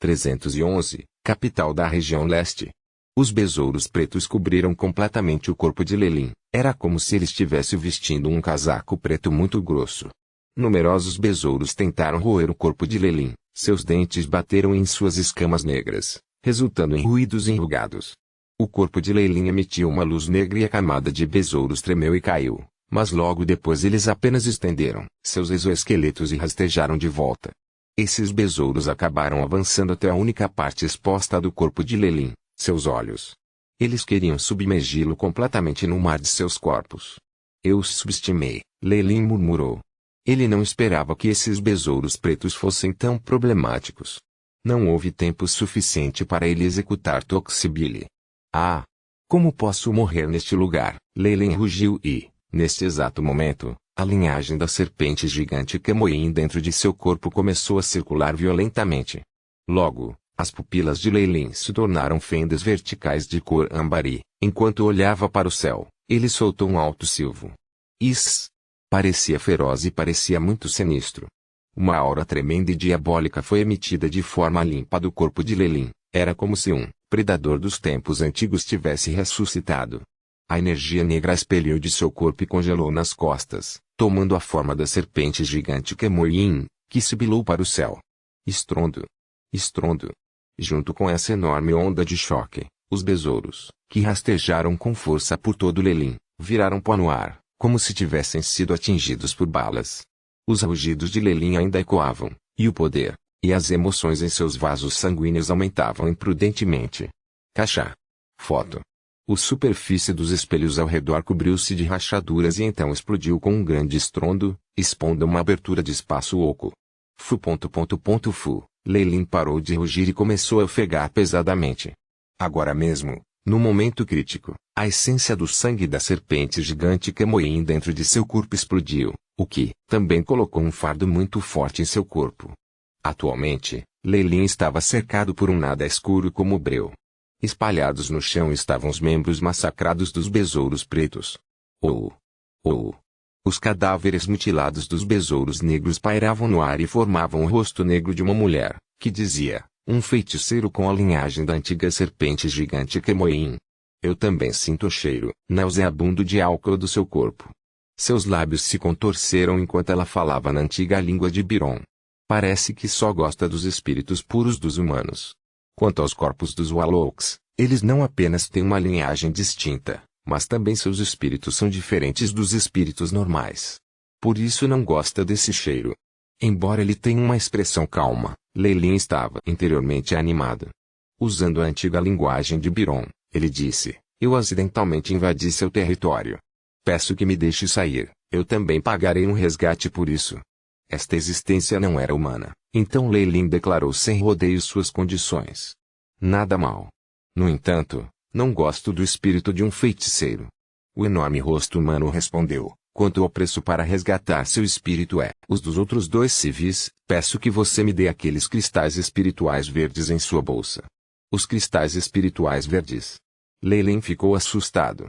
311, capital da região leste. Os besouros pretos cobriram completamente o corpo de Lelin. Era como se ele estivesse vestindo um casaco preto muito grosso. Numerosos besouros tentaram roer o corpo de Lelin. Seus dentes bateram em suas escamas negras, resultando em ruídos enrugados. O corpo de Lelin emitiu uma luz negra e a camada de besouros tremeu e caiu, mas logo depois eles apenas estenderam seus exoesqueletos e rastejaram de volta. Esses besouros acabaram avançando até a única parte exposta do corpo de Lelin, seus olhos. Eles queriam submergi-lo completamente no mar de seus corpos. Eu os subestimei, Lelin murmurou. Ele não esperava que esses besouros pretos fossem tão problemáticos. Não houve tempo suficiente para ele executar Toxibili. Ah! Como posso morrer neste lugar? Lelin rugiu e, neste exato momento, a linhagem da serpente gigante Kemoin dentro de seu corpo começou a circular violentamente. Logo, as pupilas de Lelin se tornaram fendas verticais de cor âmbar e, enquanto olhava para o céu, ele soltou um alto silvo. Isso! Parecia feroz e parecia muito sinistro. Uma aura tremenda e diabólica foi emitida de forma limpa do corpo de Lelin. Era como se um predador dos tempos antigos tivesse ressuscitado. A energia negra expeliu de seu corpo e congelou nas costas, tomando a forma da serpente gigante Kemoin, que sibilou para o céu. Estrondo. Estrondo. Junto com essa enorme onda de choque, os besouros, que rastejaram com força por todo Lelin, viraram pó no ar, como se tivessem sido atingidos por balas. Os rugidos de Lelin ainda ecoavam, e o poder, e as emoções em seus vasos sanguíneos aumentavam imprudentemente. Caixa. Foto. A superfície dos espelhos ao redor cobriu-se de rachaduras e então explodiu com um grande estrondo, expondo uma abertura de espaço oco. Fu. Lelin parou de rugir e começou a ofegar pesadamente. Agora mesmo, no momento crítico, a essência do sangue da serpente gigante Kemoin dentro de seu corpo explodiu, o que também colocou um fardo muito forte em seu corpo. Atualmente, Lelin estava cercado por um nada escuro como breu. Espalhados no chão estavam os membros massacrados dos besouros pretos. Os cadáveres mutilados dos besouros negros pairavam no ar e formavam o rosto negro de uma mulher, que dizia, um feiticeiro com a linhagem da antiga serpente gigante Kemoin. Eu também sinto o cheiro nauseabundo de álcool do seu corpo. Seus lábios se contorceram enquanto ela falava na antiga língua de Biron. Parece que só gosta dos espíritos puros dos humanos. Quanto aos corpos dos Wallocks, eles não apenas têm uma linhagem distinta, mas também seus espíritos são diferentes dos espíritos normais. Por isso não gosta desse cheiro. Embora ele tenha uma expressão calma, Lelin estava interiormente animado. Usando a antiga linguagem de Biron, ele disse, eu acidentalmente invadi seu território. Peço que me deixe sair, eu também pagarei um resgate por isso. Esta existência não era humana, então Lelin declarou sem rodeios suas condições. Nada mal. No entanto, não gosto do espírito de um feiticeiro. O enorme rosto humano respondeu, quanto ao preço para resgatar seu espírito é os dos outros dois civis, peço que você me dê aqueles cristais espirituais verdes em sua bolsa. Os cristais espirituais verdes. Lelin ficou assustado.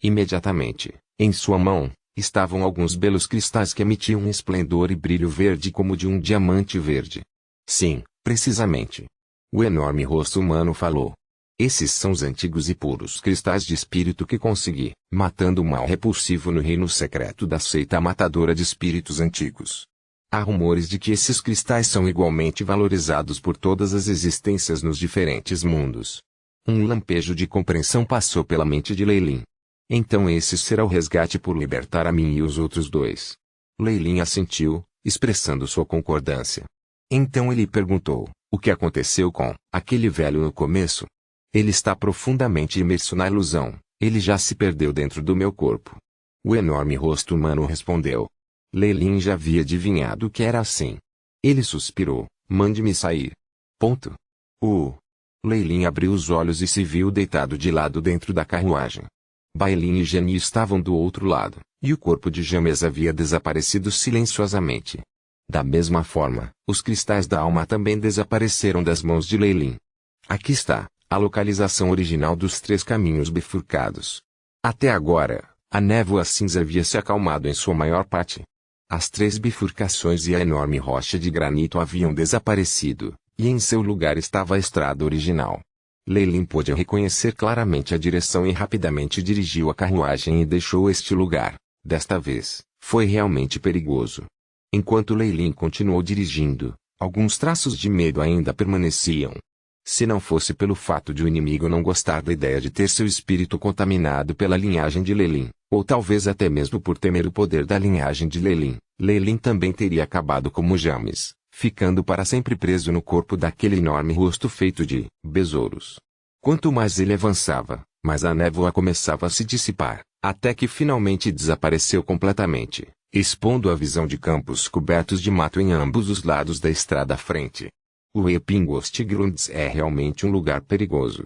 Imediatamente, em sua mão, estavam alguns belos cristais que emitiam um esplendor e brilho verde como de um diamante verde. Sim, precisamente. O enorme rosto humano falou. Esses são os antigos e puros cristais de espírito que consegui, matando o mal repulsivo no reino secreto da seita matadora de espíritos antigos. Há rumores de que esses cristais são igualmente valorizados por todas as existências nos diferentes mundos. Um lampejo de compreensão passou pela mente de Lelin. Então esse será o resgate por libertar a mim e os outros dois. Lelin assentiu, expressando sua concordância. Então ele perguntou, o que aconteceu com aquele velho no começo? Ele está profundamente imerso na ilusão, ele já se perdeu dentro do meu corpo. O enorme rosto humano respondeu. Lelin já havia adivinhado que era assim. Ele suspirou, mande-me sair. Lelin abriu os olhos e se viu deitado de lado dentro da carruagem. Bailin e Geni estavam do outro lado, e o corpo de James havia desaparecido silenciosamente. Da mesma forma, os cristais da alma também desapareceram das mãos de Lelin. Aqui está a localização original dos 3 caminhos bifurcados. Até agora, a névoa cinza havia se acalmado em sua maior parte. As 3 bifurcações e a enorme rocha de granito haviam desaparecido, e em seu lugar estava a estrada original. Leilin pôde reconhecer claramente a direção e rapidamente dirigiu a carruagem e deixou este lugar. Desta vez, foi realmente perigoso. Enquanto Leilin continuou dirigindo, alguns traços de medo ainda permaneciam. Se não fosse pelo fato de o inimigo não gostar da ideia de ter seu espírito contaminado pela linhagem de Leilin, ou talvez até mesmo por temer o poder da linhagem de Leilin, Leilin também teria acabado como James, ficando para sempre preso no corpo daquele enorme rosto feito de besouros. Quanto mais ele avançava, mais a névoa começava a se dissipar, até que finalmente desapareceu completamente, expondo a visão de campos cobertos de mato em ambos os lados da estrada à frente. O Epingostigruns é realmente um lugar perigoso.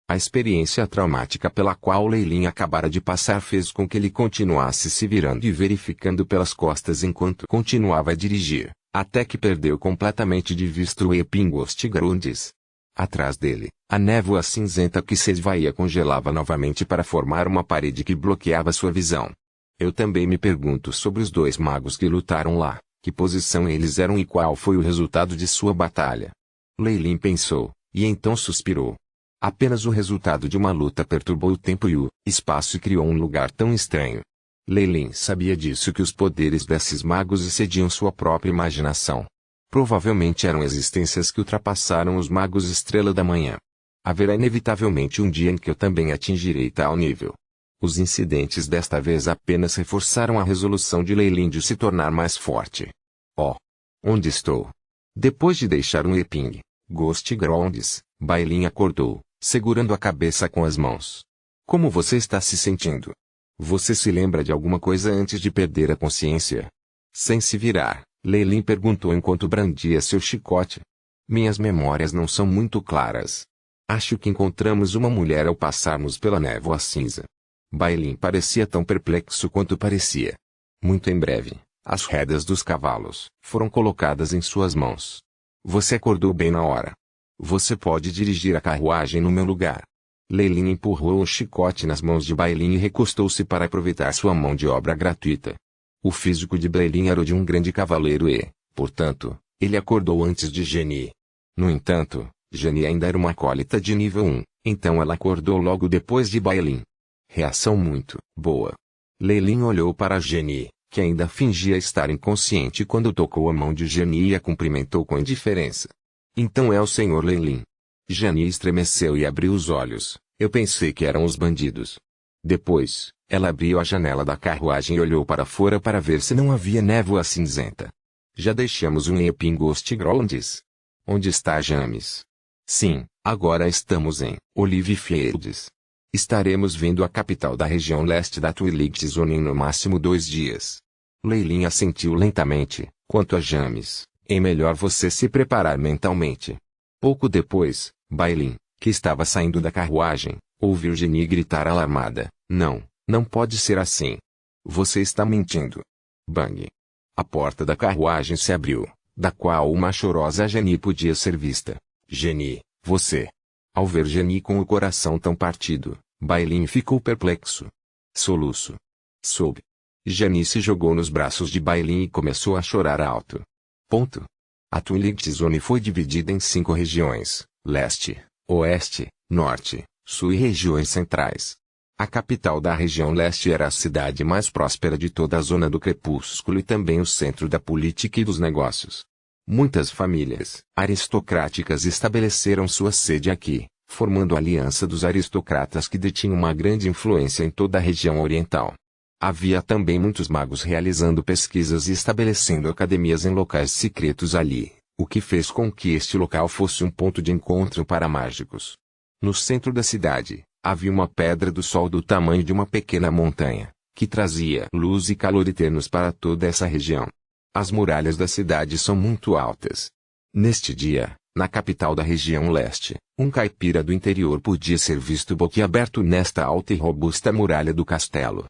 A experiência traumática pela qual Leilin acabara de passar fez com que ele continuasse se virando e verificando pelas costas enquanto continuava a dirigir, até que perdeu completamente de vista o Epingostigruns. Atrás dele, a névoa cinzenta que se esvaía congelava novamente para formar uma parede que bloqueava sua visão. Eu também me pergunto sobre os dois magos que lutaram lá, que posição eles eram e qual foi o resultado de sua batalha. Leilin pensou, e então suspirou. Apenas o resultado de uma luta perturbou o tempo e o espaço e criou um lugar tão estranho. Leilin sabia disso que os poderes desses magos excediam sua própria imaginação. Provavelmente eram existências que ultrapassaram os magos Estrela da Manhã. Haverá inevitavelmente um dia em que eu também atingirei tal nível. Os incidentes desta vez apenas reforçaram a resolução de Leilin de se tornar mais forte. Oh! Onde estou? Depois de deixar um Epingostigruns, Bailin acordou, segurando a cabeça com as mãos. Como você está se sentindo? Você se lembra de alguma coisa antes de perder a consciência? Sem se virar, Leilin perguntou enquanto brandia seu chicote. Minhas memórias não são muito claras. Acho que encontramos uma mulher ao passarmos pela névoa cinza. Bailin parecia tão perplexo quanto parecia. Muito em breve, as rédeas dos cavalos foram colocadas em suas mãos. Você acordou bem na hora. Você pode dirigir a carruagem no meu lugar. Leilin empurrou o chicote nas mãos de Bailin e recostou-se para aproveitar sua mão de obra gratuita. O físico de Bailin era o de um grande cavaleiro e, portanto, ele acordou antes de Genie. No entanto, Genie ainda era uma acólita de nível 1, então ela acordou logo depois de Bailin. Reação muito boa. Leilin olhou para Genie, que ainda fingia estar inconsciente quando tocou a mão de Genie e a cumprimentou com indiferença. Então é o Sr. Leilin. Genie estremeceu e abriu os olhos. Eu pensei que eram os bandidos. Depois, ela abriu a janela da carruagem e olhou para fora para ver se não havia névoa cinzenta. Já deixamos um Epingostigruns. Onde está James? Sim, agora estamos em Olive Fields. Estaremos vendo a capital da região leste da Twilight Zone em no máximo 2 dias. Leilin assentiu lentamente. Quanto a James, é melhor você se preparar mentalmente. Pouco depois, Bailin, que estava saindo da carruagem, ouviu Genie gritar alarmada. Não pode ser assim. Você está mentindo. Bang. A porta da carruagem se abriu, da qual uma chorosa Genie podia ser vista. Genie, você. Ao ver Genie com o coração tão partido, Bailin ficou perplexo. Soluço. Soube. Genie se jogou nos braços de Bailin e começou a chorar alto. Ponto. A Twilight Zone foi dividida em 5 regiões: leste, oeste, norte, sul e regiões centrais. A capital da região leste era a cidade mais próspera de toda a zona do crepúsculo e também o centro da política e dos negócios. Muitas famílias aristocráticas estabeleceram sua sede aqui, formando a aliança dos aristocratas que detinham uma grande influência em toda a região oriental. Havia também muitos magos realizando pesquisas e estabelecendo academias em locais secretos ali, o que fez com que este local fosse um ponto de encontro para mágicos. No centro da cidade, havia uma pedra do sol do tamanho de uma pequena montanha, que trazia luz e calor eternos para toda essa região. As muralhas da cidade são muito altas. Neste dia, na capital da região leste, um caipira do interior podia ser visto boquiaberto nesta alta e robusta muralha do castelo.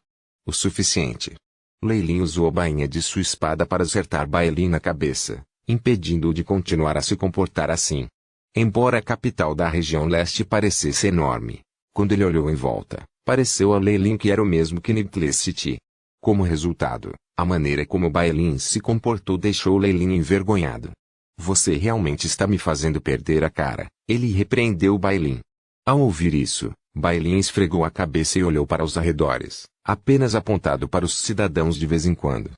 O suficiente. Leilin usou a bainha de sua espada para acertar Bailin na cabeça, impedindo-o de continuar a se comportar assim. Embora a capital da região leste parecesse enorme, quando ele olhou em volta, pareceu a Leilin que era o mesmo que Nibless City. Como resultado, a maneira como Bailin se comportou deixou Leilin envergonhado. Você realmente está me fazendo perder a cara, ele repreendeu Bailin. Ao ouvir isso, Bailin esfregou a cabeça e olhou para os arredores, apenas apontado para os cidadãos de vez em quando.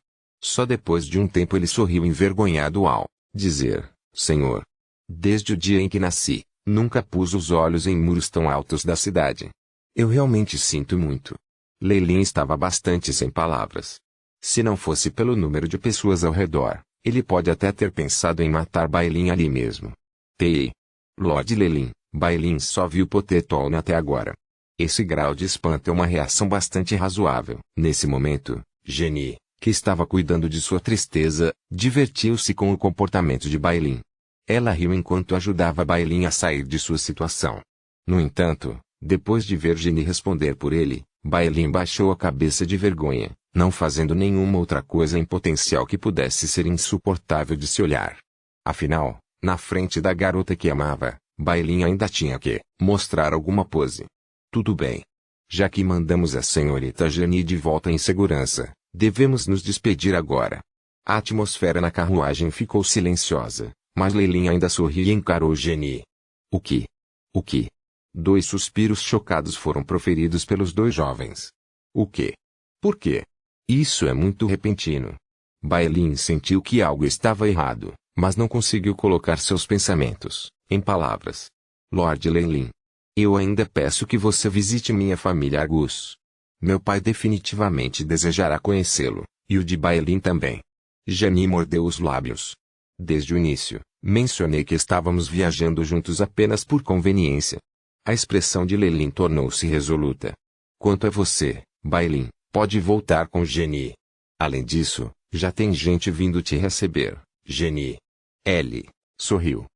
Só depois de um tempo ele sorriu envergonhado ao dizer: Senhor, desde o dia em que nasci, nunca pus os olhos em muros tão altos da cidade. Eu realmente sinto muito. Leilin estava bastante sem palavras. Se não fosse pelo número de pessoas ao redor, ele pode até ter pensado em matar Bailin ali mesmo. T. Lord Leilin, Bailin só viu Potetolne até agora. Esse grau de espanto é uma reação bastante razoável. Nesse momento, Jenny, que estava cuidando de sua tristeza, divertiu-se com o comportamento de Bailin. Ela riu enquanto ajudava Bailin a sair de sua situação. No entanto, depois de ver Jenny responder por ele, Bailin baixou a cabeça de vergonha, não fazendo nenhuma outra coisa em potencial que pudesse ser insuportável de se olhar. Afinal, na frente da garota que amava, Bailin ainda tinha que mostrar alguma pose. Tudo bem. Já que mandamos a senhorita Jenny de volta em segurança, devemos nos despedir agora. A atmosfera na carruagem ficou silenciosa, mas Leilin ainda sorriu e encarou Jenny. O que? O que? 2 suspiros chocados foram proferidos pelos 2 jovens. O quê? Por quê? Isso é muito repentino. Bailin sentiu que algo estava errado, mas não conseguiu colocar seus pensamentos em palavras. Lord Leilin, eu ainda peço que você visite minha família Argus. Meu pai definitivamente desejará conhecê-lo, e o de Bailin também. Jenny mordeu os lábios. Desde o início, mencionei que estávamos viajando juntos apenas por conveniência. A expressão de Leilin tornou-se resoluta. Quanto a você, Bailin, pode voltar com Jenny. Além disso, já tem gente vindo te receber, Jenny. Ellie sorriu.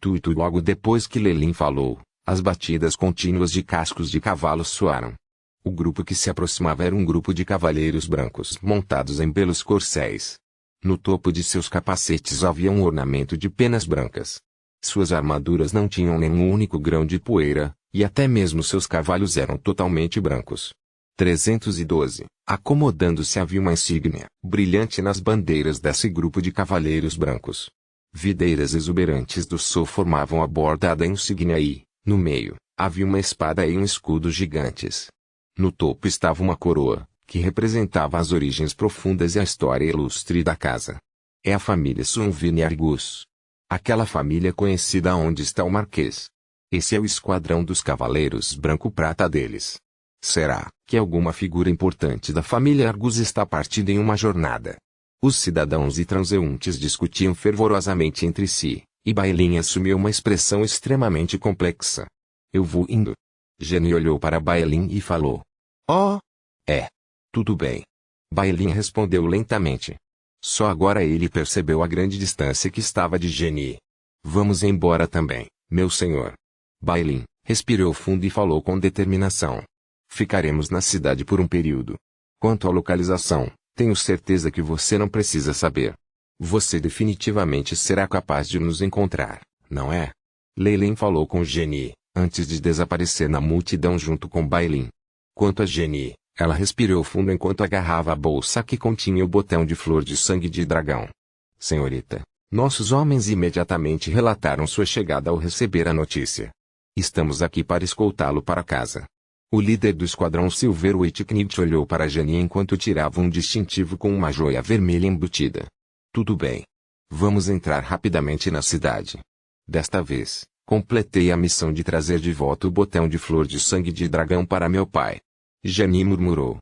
Tudo logo depois que Leilin falou, as batidas contínuas de cascos de cavalos soaram. O grupo que se aproximava era um grupo de cavaleiros brancos montados em belos corcéis. No topo de seus capacetes havia um ornamento de penas brancas. Suas armaduras não tinham nenhum único grão de poeira, e até mesmo seus cavalos eram totalmente brancos. 312. Acomodando-se havia uma insígnia brilhante nas bandeiras desse grupo de cavaleiros brancos. Videiras exuberantes do sol formavam a borda da insígnia e, no meio, havia uma espada e um escudo gigantes. No topo estava uma coroa, que representava as origens profundas e a história ilustre da casa. É a família Sunvine Argus. Aquela família conhecida onde está o Marquês. Esse é o esquadrão dos cavaleiros branco-prata deles. Será que alguma figura importante da família Argus está partida em uma jornada? Os cidadãos e transeuntes discutiam fervorosamente entre si, e Bailin assumiu uma expressão extremamente complexa. Eu vou indo. Jenny olhou para Bailin e falou. Oh! É. Tudo bem. Bailin respondeu lentamente. Só agora ele percebeu a grande distância que estava de Jenny. Vamos embora também, meu senhor. Bailin respirou fundo e falou com determinação. Ficaremos na cidade por um período. Quanto à localização, tenho certeza que você não precisa saber. Você definitivamente será capaz de nos encontrar, não é? Leilin falou com Jenny, antes de desaparecer na multidão junto com Bailin. Quanto a Jenny, ela respirou fundo enquanto agarrava a bolsa que continha o botão de flor de sangue de dragão. Senhorita, nossos homens imediatamente relataram sua chegada ao receber a notícia. Estamos aqui para escoltá-lo para casa. O líder do esquadrão Silver Whitknight olhou para Jenny enquanto tirava um distintivo com uma joia vermelha embutida. Tudo bem. Vamos entrar rapidamente na cidade. Desta vez, completei a missão de trazer de volta o botão de flor de sangue de dragão para meu pai. Jenny murmurou.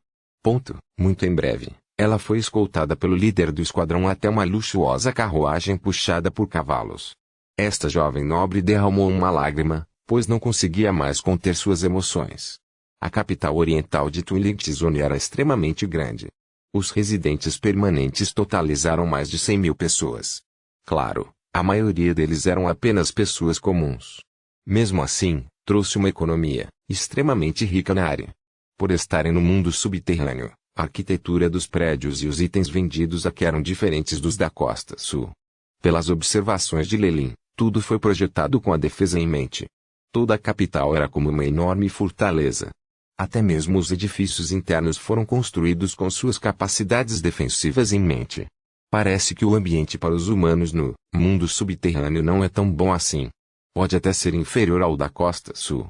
Muito em breve, ela foi escoltada pelo líder do esquadrão até uma luxuosa carruagem puxada por cavalos. Esta jovem nobre derramou uma lágrima, pois não conseguia mais conter suas emoções. A capital oriental de Twilight Zone era extremamente grande. Os residentes permanentes totalizaram mais de 100.000 pessoas. Claro, a maioria deles eram apenas pessoas comuns. Mesmo assim, trouxe uma economia extremamente rica na área. Por estarem no mundo subterrâneo, a arquitetura dos prédios e os itens vendidos aqui eram diferentes dos da costa sul. Pelas observações de Leilin, tudo foi projetado com a defesa em mente. Toda a capital era como uma enorme fortaleza. Até mesmo os edifícios internos foram construídos com suas capacidades defensivas em mente. Parece que o ambiente para os humanos no mundo subterrâneo não é tão bom assim. Pode até ser inferior ao da costa sul.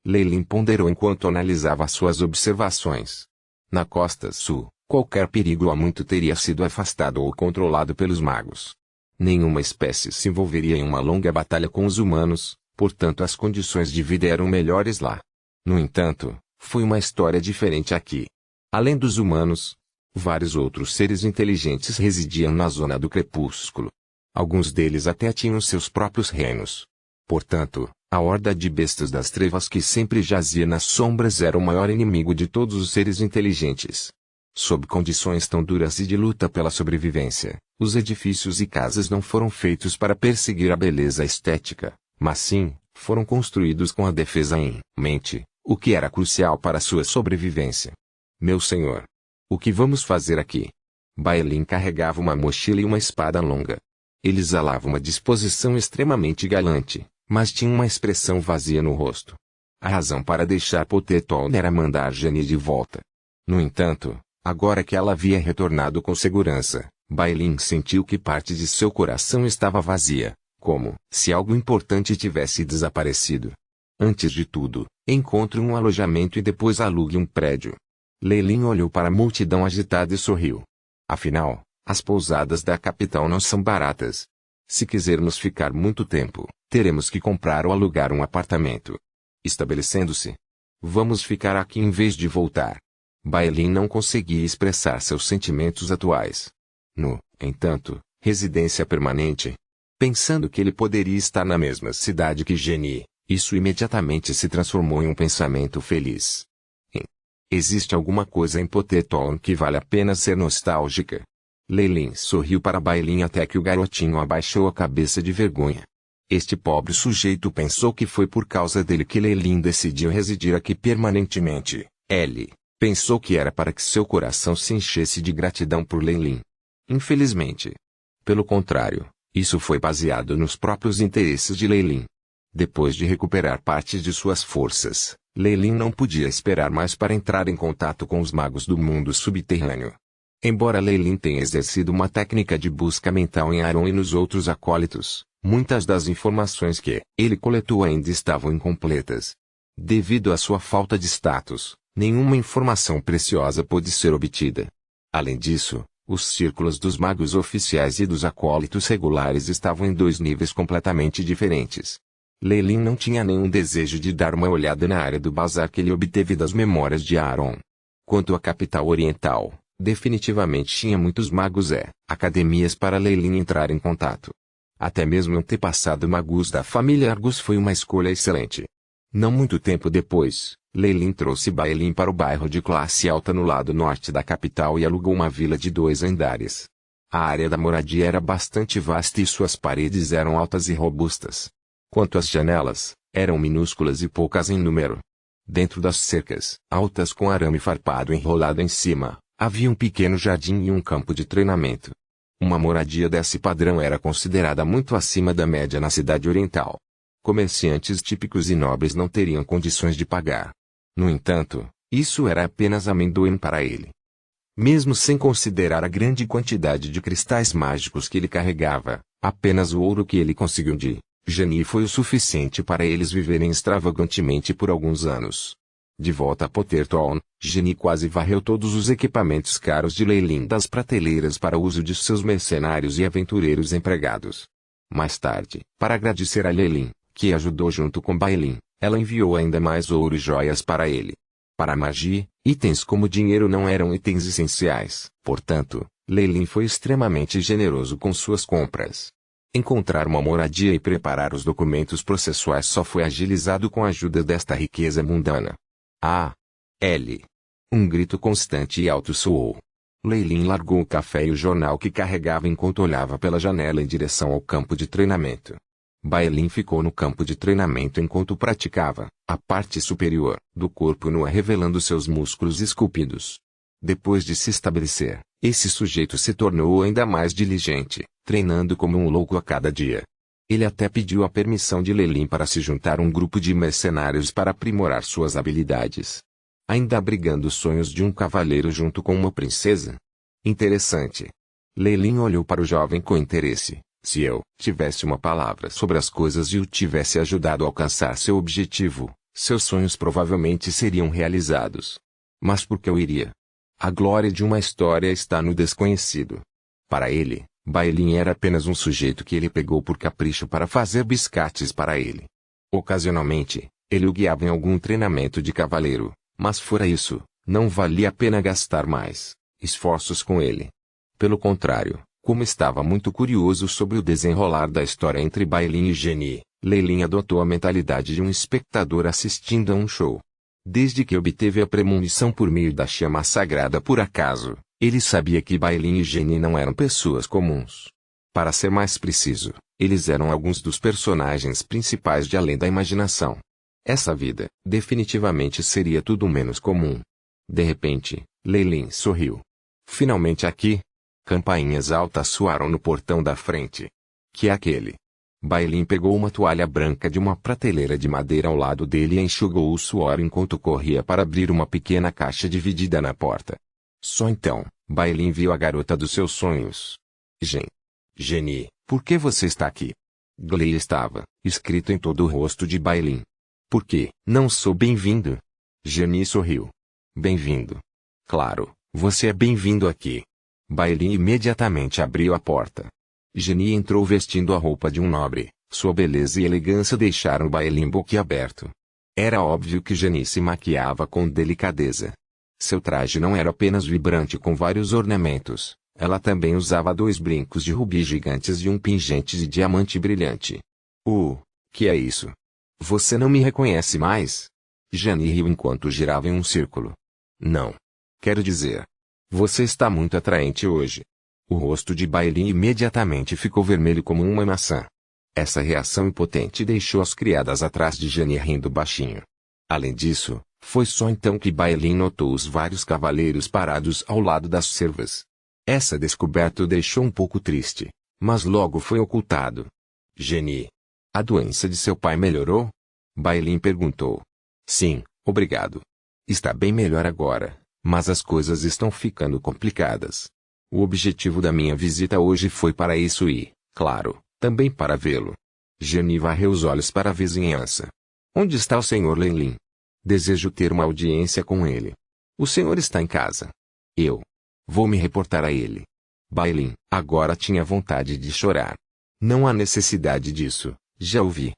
Lei Lin ponderou enquanto analisava suas observações. Na costa sul, qualquer perigo há muito teria sido afastado ou controlado pelos magos. Nenhuma espécie se envolveria em uma longa batalha com os humanos, portanto as condições de vida eram melhores lá. No entanto, foi uma história diferente aqui. Além dos humanos, vários outros seres inteligentes residiam na zona do crepúsculo. Alguns deles até tinham seus próprios reinos. Portanto, a horda de bestas das trevas que sempre jazia nas sombras era o maior inimigo de todos os seres inteligentes. Sob condições tão duras e de luta pela sobrevivência, os edifícios e casas não foram feitos para perseguir a beleza estética, mas sim, foram construídos com a defesa em mente, o que era crucial para sua sobrevivência. Meu senhor, o que vamos fazer aqui? Bai Lin carregava uma mochila e uma espada longa. Ele exalava uma disposição extremamente galante, mas tinha uma expressão vazia no rosto. A razão para deixar Poteton era mandar Genie de volta. No entanto, agora que ela havia retornado com segurança, Bai Lin sentiu que parte de seu coração estava vazia, como se algo importante tivesse desaparecido. Antes de tudo, encontre um alojamento e depois alugue um prédio. Lei Lin olhou para a multidão agitada e sorriu. Afinal, as pousadas da capital não são baratas. Se quisermos ficar muito tempo, teremos que comprar ou alugar um apartamento. Estabelecendo-se. Vamos ficar aqui em vez de voltar. Bai Lin não conseguia expressar seus sentimentos atuais. No entanto, residência permanente. Pensando que ele poderia estar na mesma cidade que Genie, isso imediatamente se transformou em um pensamento feliz. Existe alguma coisa em Poteton que vale a pena ser nostálgica? Lei Lin sorriu para Bai Lin até que o garotinho abaixou a cabeça de vergonha. Este pobre sujeito pensou que foi por causa dele que Lei Lin decidiu residir aqui permanentemente. Ele pensou que era para que seu coração se enchesse de gratidão por Lei Lin. Infelizmente. Pelo contrário, isso foi baseado nos próprios interesses de Lei Lin. Depois de recuperar parte de suas forças, Lei Lin não podia esperar mais para entrar em contato com os magos do mundo subterrâneo. Embora Lei Lin tenha exercido uma técnica de busca mental em Aaron e nos outros acólitos, muitas das informações que ele coletou ainda estavam incompletas. Devido à sua falta de status, nenhuma informação preciosa pôde ser obtida. Além disso, os círculos dos magos oficiais e dos acólitos regulares estavam em dois níveis completamente diferentes. Lei Lin não tinha nenhum desejo de dar uma olhada na área do bazar que ele obteve das memórias de Aaron. Quanto à capital oriental, definitivamente tinha muitos magos e academias para Lei Lin entrar em contato. Até mesmo o antepassado magus da família Argus foi uma escolha excelente. Não muito tempo depois, Lei Lin trouxe Bai Lin para o bairro de classe alta no lado norte da capital e alugou uma vila de 2 andares. A área da moradia era bastante vasta e suas paredes eram altas e robustas. Quanto às janelas, eram minúsculas e poucas em número. Dentro das cercas, altas com arame farpado enrolado em cima, havia um pequeno jardim e um campo de treinamento. Uma moradia desse padrão era considerada muito acima da média na cidade oriental. Comerciantes típicos e nobres não teriam condições de pagar. No entanto, isso era apenas amendoim para ele. Mesmo sem considerar a grande quantidade de cristais mágicos que ele carregava, apenas o ouro que ele conseguiu de Genie foi o suficiente para eles viverem extravagantemente por alguns anos. De volta a Potterton, Genie quase varreu todos os equipamentos caros de Lei Lin das prateleiras para uso de seus mercenários e aventureiros empregados. Mais tarde, para agradecer a Lei Lin, que ajudou junto com Bai Lin, ela enviou ainda mais ouro e joias para ele. Para a magia, itens como dinheiro não eram itens essenciais, portanto, Lei Lin foi extremamente generoso com suas compras. Encontrar uma moradia e preparar os documentos processuais só foi agilizado com a ajuda desta riqueza mundana. Um grito constante e alto soou. Lei Lin largou o café e o jornal que carregava enquanto olhava pela janela em direção ao campo de treinamento. Bai Lin ficou no campo de treinamento enquanto praticava, a parte superior do corpo nua revelando seus músculos esculpidos. Depois de se estabelecer, esse sujeito se tornou ainda mais diligente, treinando como um louco a cada dia. Ele até pediu a permissão de Lei Lin para se juntar a um grupo de mercenários para aprimorar suas habilidades. Ainda abrigando os sonhos de um cavaleiro junto com uma princesa? Interessante. Leilin olhou para o jovem com interesse. Se eu tivesse uma palavra sobre as coisas e o tivesse ajudado a alcançar seu objetivo, seus sonhos provavelmente seriam realizados. Mas por que eu iria? A glória de uma história está no desconhecido. Para ele, Bailin era apenas um sujeito que ele pegou por capricho para fazer biscates para ele. Ocasionalmente, ele o guiava em algum treinamento de cavaleiro, mas fora isso, não valia a pena gastar mais esforços com ele. Pelo contrário, como estava muito curioso sobre o desenrolar da história entre Bailin e Genie, Leilin adotou a mentalidade de um espectador assistindo a um show. Desde que obteve a premonição por meio da chama sagrada por acaso, ele sabia que Bailin e Genie não eram pessoas comuns. Para ser mais preciso, eles eram alguns dos personagens principais de Além da Imaginação. Essa vida, definitivamente seria tudo menos comum. De repente, Leilin sorriu. Finalmente aqui. Campainhas altas soaram no portão da frente. Que é aquele? Bailin pegou uma toalha branca de uma prateleira de madeira ao lado dele e enxugou o suor enquanto corria para abrir uma pequena caixa dividida na porta. Só então, Bailin viu a garota dos seus sonhos. Genie, por que você está aqui? Glee estava escrito em todo o rosto de Bailin. Por que não sou bem-vindo? Genie sorriu. Bem-vindo. Claro, você é bem-vindo aqui. Bailin imediatamente abriu a porta. Genie entrou vestindo a roupa de um nobre. Sua beleza e elegância deixaram Bailin boquiaberto. Era óbvio que Genie se maquiava com delicadeza. Seu traje não era apenas vibrante com vários ornamentos. Ela também usava 2 brincos de rubi gigantes e um pingente de diamante brilhante. Que é isso? Você não me reconhece mais? Genie riu enquanto girava em um círculo. Não. Quero dizer. Você está muito atraente hoje. O rosto de Bailin imediatamente ficou vermelho como uma maçã. Essa reação impotente deixou as criadas atrás de Genie rindo baixinho. Além disso, foi só então que Bailin notou os vários cavaleiros parados ao lado das servas. Essa descoberta o deixou um pouco triste, mas logo foi ocultado. Genie, a doença de seu pai melhorou? Bailin perguntou. Sim, obrigado. Está bem melhor agora, mas as coisas estão ficando complicadas. O objetivo da minha visita hoje foi para isso e, claro, também para vê-lo. Genie varreu os olhos para a vizinhança. Onde está o Sr. Leilin? Desejo ter uma audiência com ele. O senhor está em casa. Eu vou me reportar a ele. Bailin agora tinha vontade de chorar. Não há necessidade disso, já ouvi.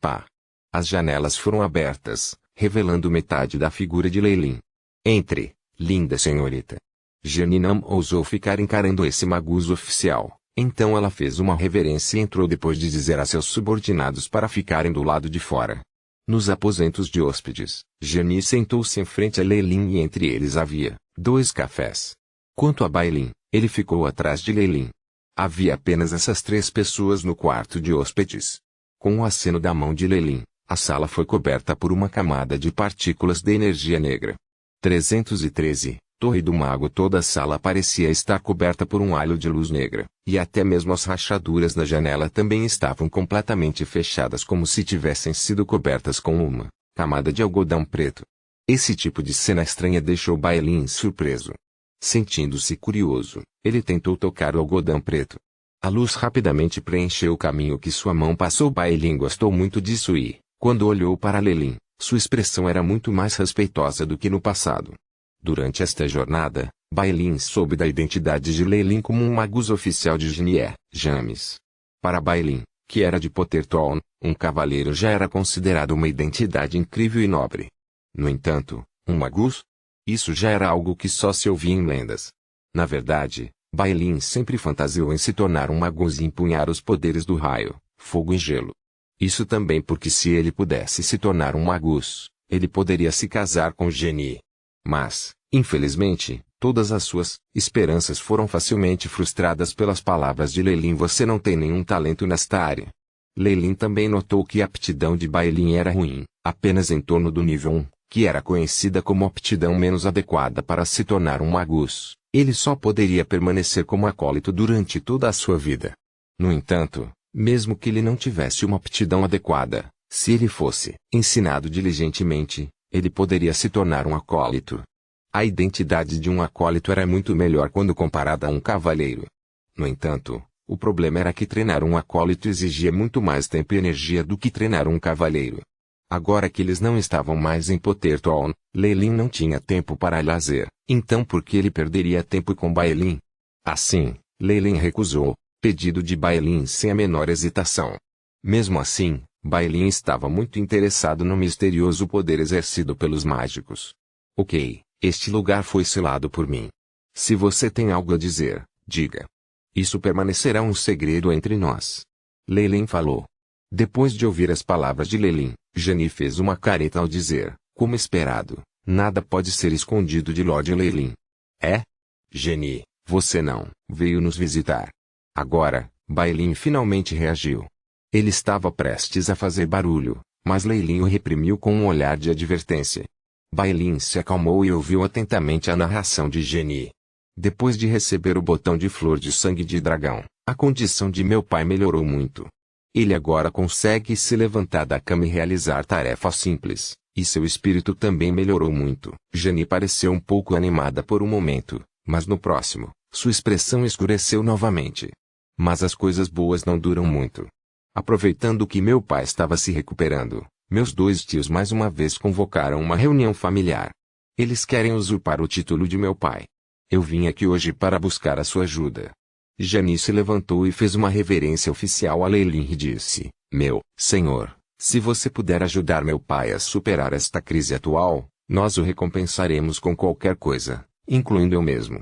Pá. As janelas foram abertas, revelando metade da figura de Leilin. Entre, linda senhorita. Genie não ousou ficar encarando esse maguso oficial, então ela fez uma reverência e entrou depois de dizer a seus subordinados para ficarem do lado de fora. Nos aposentos de hóspedes, Genie sentou-se em frente a Leilin e entre eles havia 2 cafés. Quanto a Bailin, ele ficou atrás de Leilin. Havia apenas essas 3 pessoas no quarto de hóspedes. Com o aceno da mão de Leilin, a sala foi coberta por uma camada de partículas de energia negra. 313, Torre do Mago. Toda a sala parecia estar coberta por um halo de luz negra, e até mesmo as rachaduras da janela também estavam completamente fechadas como se tivessem sido cobertas com uma camada de algodão preto. Esse tipo de cena estranha deixou Bailin surpreso. Sentindo-se curioso, ele tentou tocar o algodão preto. A luz rapidamente preencheu o caminho que sua mão passou. Bailin gostou muito disso e, quando olhou para Leilin, sua expressão era muito mais respeitosa do que no passado. Durante esta jornada, Bailin soube da identidade de Leilin como um magus oficial de Genie, James. Para Bailin, que era de Potterton, um cavaleiro já era considerado uma identidade incrível e nobre. No entanto, um magus? Isso já era algo que só se ouvia em lendas. Na verdade, Bailin sempre fantasiou em se tornar um magus e empunhar os poderes do raio, fogo e gelo. Isso também porque se ele pudesse se tornar um magus, ele poderia se casar com Genie. Mas, infelizmente, todas as suas esperanças foram facilmente frustradas pelas palavras de Leilin. Você não tem nenhum talento nesta área. Leilin também notou que a aptidão de Bailin era ruim, apenas em torno do nível 1, que era conhecida como aptidão menos adequada para se tornar um magus. Ele só poderia permanecer como acólito durante toda a sua vida. No entanto, mesmo que ele não tivesse uma aptidão adequada, se ele fosse ensinado diligentemente, ele poderia se tornar um acólito. A identidade de um acólito era muito melhor quando comparada a um cavaleiro. No entanto, o problema era que treinar um acólito exigia muito mais tempo e energia do que treinar um cavalheiro. Agora que eles não estavam mais em Pottertown, Lelin não tinha tempo para lazer, então por que ele perderia tempo com Baelin? Assim, Lelin recusou o pedido de Baelin sem a menor hesitação. Mesmo assim, Baelin estava muito interessado no misterioso poder exercido pelos mágicos. Ok, este lugar foi selado por mim. Se você tem algo a dizer, diga. Isso permanecerá um segredo entre nós. Lelin falou. Depois de ouvir as palavras de Lelin, Jani fez uma careta ao dizer, como esperado, nada pode ser escondido de Lord Lelin. É? Jani, você não veio nos visitar. Agora, Baelin finalmente reagiu. Ele estava prestes a fazer barulho, mas Lelin o reprimiu com um olhar de advertência. Baelin se acalmou e ouviu atentamente a narração de Jani. Depois de receber o botão de flor de sangue de dragão, a condição de meu pai melhorou muito. Ele agora consegue se levantar da cama e realizar tarefas simples, e seu espírito também melhorou muito. Jani pareceu um pouco animada por um momento, mas no próximo, sua expressão escureceu novamente. Mas as coisas boas não duram muito. Aproveitando que meu pai estava se recuperando, meus dois tios mais uma vez convocaram uma reunião familiar. Eles querem usurpar o título de meu pai. Eu vim aqui hoje para buscar a sua ajuda. Jani se levantou e fez uma reverência oficial a Lelin e disse, meu senhor, se você puder ajudar meu pai a superar esta crise atual, nós o recompensaremos com qualquer coisa, incluindo eu mesmo.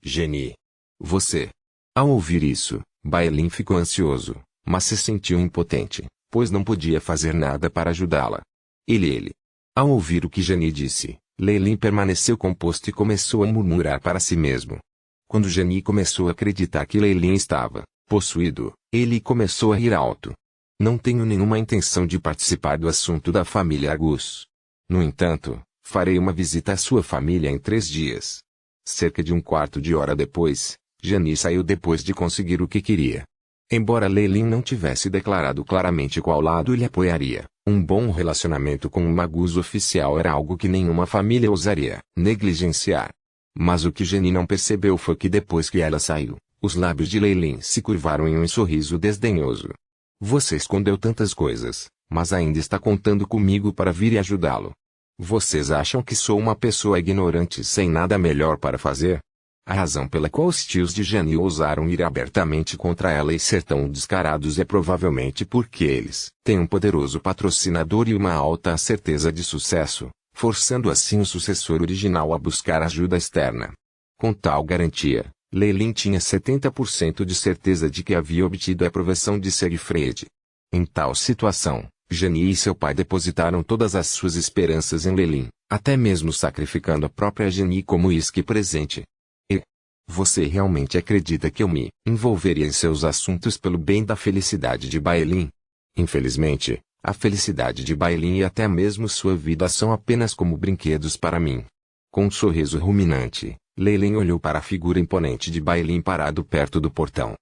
Jani. Você. Ao ouvir isso, Baelin ficou ansioso, mas se sentiu impotente, pois não podia fazer nada para ajudá-la. Ele. Ao ouvir o que Jani disse, Lelin permaneceu composto e começou a murmurar para si mesmo. Quando Jani começou a acreditar que Lelin estava possuído, ele começou a rir alto. Não tenho nenhuma intenção de participar do assunto da família Argus. No entanto, farei uma visita à sua família em 3 dias. Cerca de um quarto de hora depois, Jani saiu depois de conseguir o que queria. Embora Lelin não tivesse declarado claramente qual lado ele apoiaria, um bom relacionamento com um Magus oficial era algo que nenhuma família ousaria negligenciar. Mas o que Jani não percebeu foi que depois que ela saiu, os lábios de Lelin se curvaram em um sorriso desdenhoso. Você escondeu tantas coisas, mas ainda está contando comigo para vir e ajudá-lo. Vocês acham que sou uma pessoa ignorante sem nada melhor para fazer? A razão pela qual os tios de Jani ousaram ir abertamente contra ela e ser tão descarados é provavelmente porque eles têm um poderoso patrocinador e uma alta certeza de sucesso, forçando assim o sucessor original a buscar ajuda externa. Com tal garantia, Lelin tinha 70% de certeza de que havia obtido a aprovação de Segfred. Em tal situação, Jani e seu pai depositaram todas as suas esperanças em Lelin, até mesmo sacrificando a própria Jani como isque presente. E você realmente acredita que eu me envolveria em seus assuntos pelo bem da felicidade de Baelin? Infelizmente, a felicidade de Baelin e até mesmo sua vida são apenas como brinquedos para mim. Com um sorriso ruminante, Lelin olhou para a figura imponente de Baelin parado perto do portão.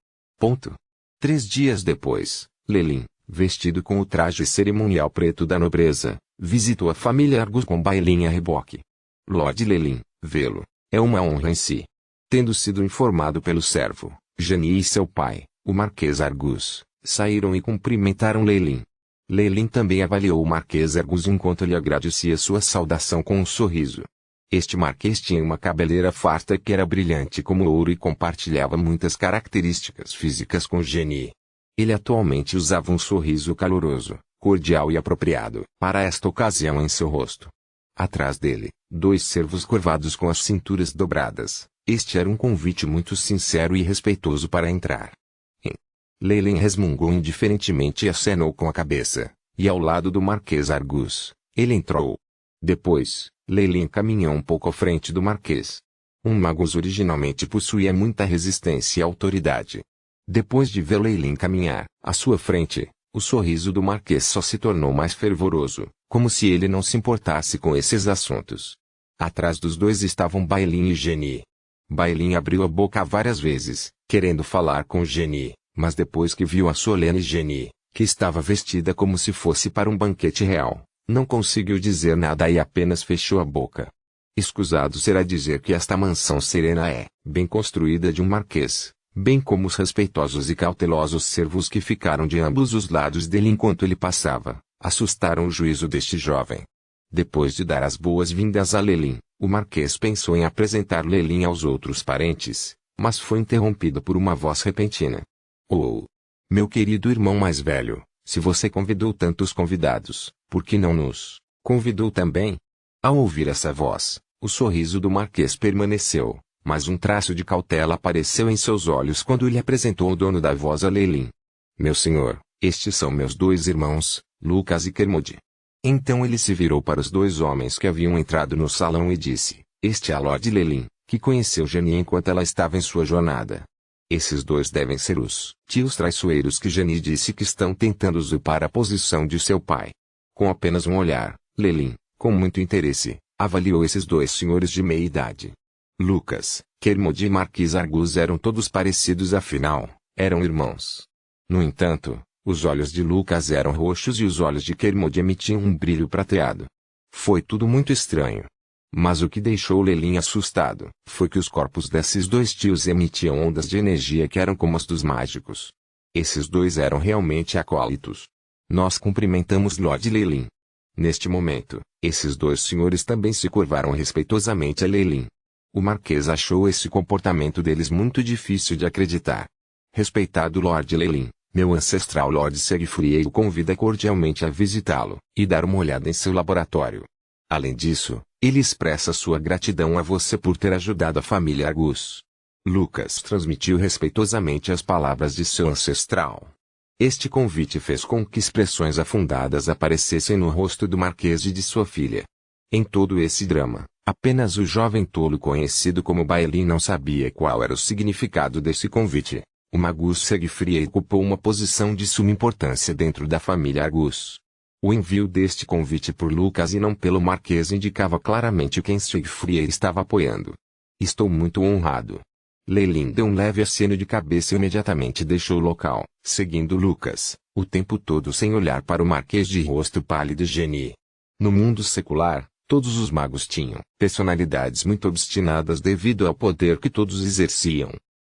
3 dias depois, Lelin, vestido com o traje cerimonial preto da nobreza, visitou a família Argus com Baelin a reboque. Lord Lelin, vê-lo, é uma honra em si. Tendo sido informado pelo servo, Jani e seu pai, o Marquês Argus, saíram e cumprimentaram Lelin. Lelin também avaliou o Marquês Argus enquanto lhe agradecia sua saudação com um sorriso. Este marquês tinha uma cabeleira farta que era brilhante como ouro e compartilhava muitas características físicas com Jani. Ele atualmente usava um sorriso caloroso, cordial e apropriado para esta ocasião em seu rosto. Atrás dele, 2 servos curvados com as cinturas dobradas. Este era um convite muito sincero e respeitoso para entrar. Lelin resmungou indiferentemente e acenou com a cabeça, e ao lado do Marquês Argus, ele entrou. Depois, Lelin caminhou um pouco à frente do Marquês. Um Magus originalmente possuía muita resistência e autoridade. Depois de ver Lelin caminhar à sua frente, o sorriso do Marquês só se tornou mais fervoroso, como se ele não se importasse com esses assuntos. Atrás dos dois estavam Baelin e Jani. Baelin abriu a boca várias vezes, querendo falar com Jani, mas depois que viu a solene Jani, que estava vestida como se fosse para um banquete real, não conseguiu dizer nada e apenas fechou a boca. Escusado será dizer que esta mansão serena é bem construída de um marquês, bem como os respeitosos e cautelosos servos que ficaram de ambos os lados dele enquanto ele passava, assustaram o juízo deste jovem. Depois de dar as boas-vindas a Lelin, o marquês pensou em apresentar Lelin aos outros parentes, mas foi interrompido por uma voz repentina. Oh! Meu querido irmão mais velho, se você convidou tantos convidados, por que não nos convidou também? Ao ouvir essa voz, o sorriso do marquês permaneceu, mas um traço de cautela apareceu em seus olhos quando lhe apresentou o dono da voz a Lelin. Meu senhor, estes são meus dois irmãos, Lucas e Kermode. Então ele se virou para os dois homens que haviam entrado no salão e disse, este é a Lord Lelin, que conheceu Jenny enquanto ela estava em sua jornada. Esses dois devem ser os tios traiçoeiros que Jenny disse que estão tentando usurpar a posição de seu pai. Com apenas um olhar, Lelin, com muito interesse, avaliou esses dois senhores de meia idade. Lucas, Kermode e Marquis Argus eram todos parecidos afinal, eram irmãos. No entanto, os olhos de Lucas eram roxos e os olhos de Kermode emitiam um brilho prateado. Foi tudo muito estranho. Mas o que deixou Lelin assustado foi que os corpos desses dois tios emitiam ondas de energia que eram como as dos mágicos. Esses dois eram realmente acólitos. Nós cumprimentamos Lord Lelin. Neste momento, esses dois senhores também se curvaram respeitosamente a Lelin. O marquês achou esse comportamento deles muito difícil de acreditar. Respeitado Lord Lelin, meu ancestral Lord Segfried o convida cordialmente a visitá-lo e dar uma olhada em seu laboratório. Além disso, ele expressa sua gratidão a você por ter ajudado a família Argus. Lucas transmitiu respeitosamente as palavras de seu ancestral. Este convite fez com que expressões afundadas aparecessem no rosto do marquês e de sua filha. Em todo esse drama, apenas o jovem tolo conhecido como Baelin não sabia qual era o significado desse convite. O Magus Segfried ocupou uma posição de suma importância dentro da família Argus. O envio deste convite por Lucas e não pelo marquês indicava claramente quem Segfried estava apoiando. Estou muito honrado. Lelin deu um leve aceno de cabeça e imediatamente deixou o local, seguindo Lucas, o tempo todo sem olhar para o marquês de rosto pálido e Jenny. No mundo secular, todos os magos tinham personalidades muito obstinadas devido ao poder que todos exerciam.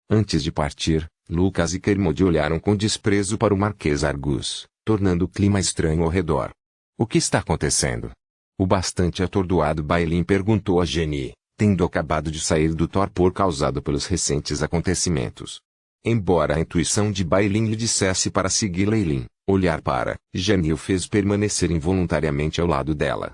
Antes de partir, Lucas e Kermode olharam com desprezo para o marquês Argus, tornando o clima estranho ao redor. O que está acontecendo? O bastante atordoado Baelin perguntou a Jenny, tendo acabado de sair do torpor causado pelos recentes acontecimentos. Embora a intuição de Baelin lhe dissesse para seguir Lelin, olhar para Jenny o fez permanecer involuntariamente ao lado dela.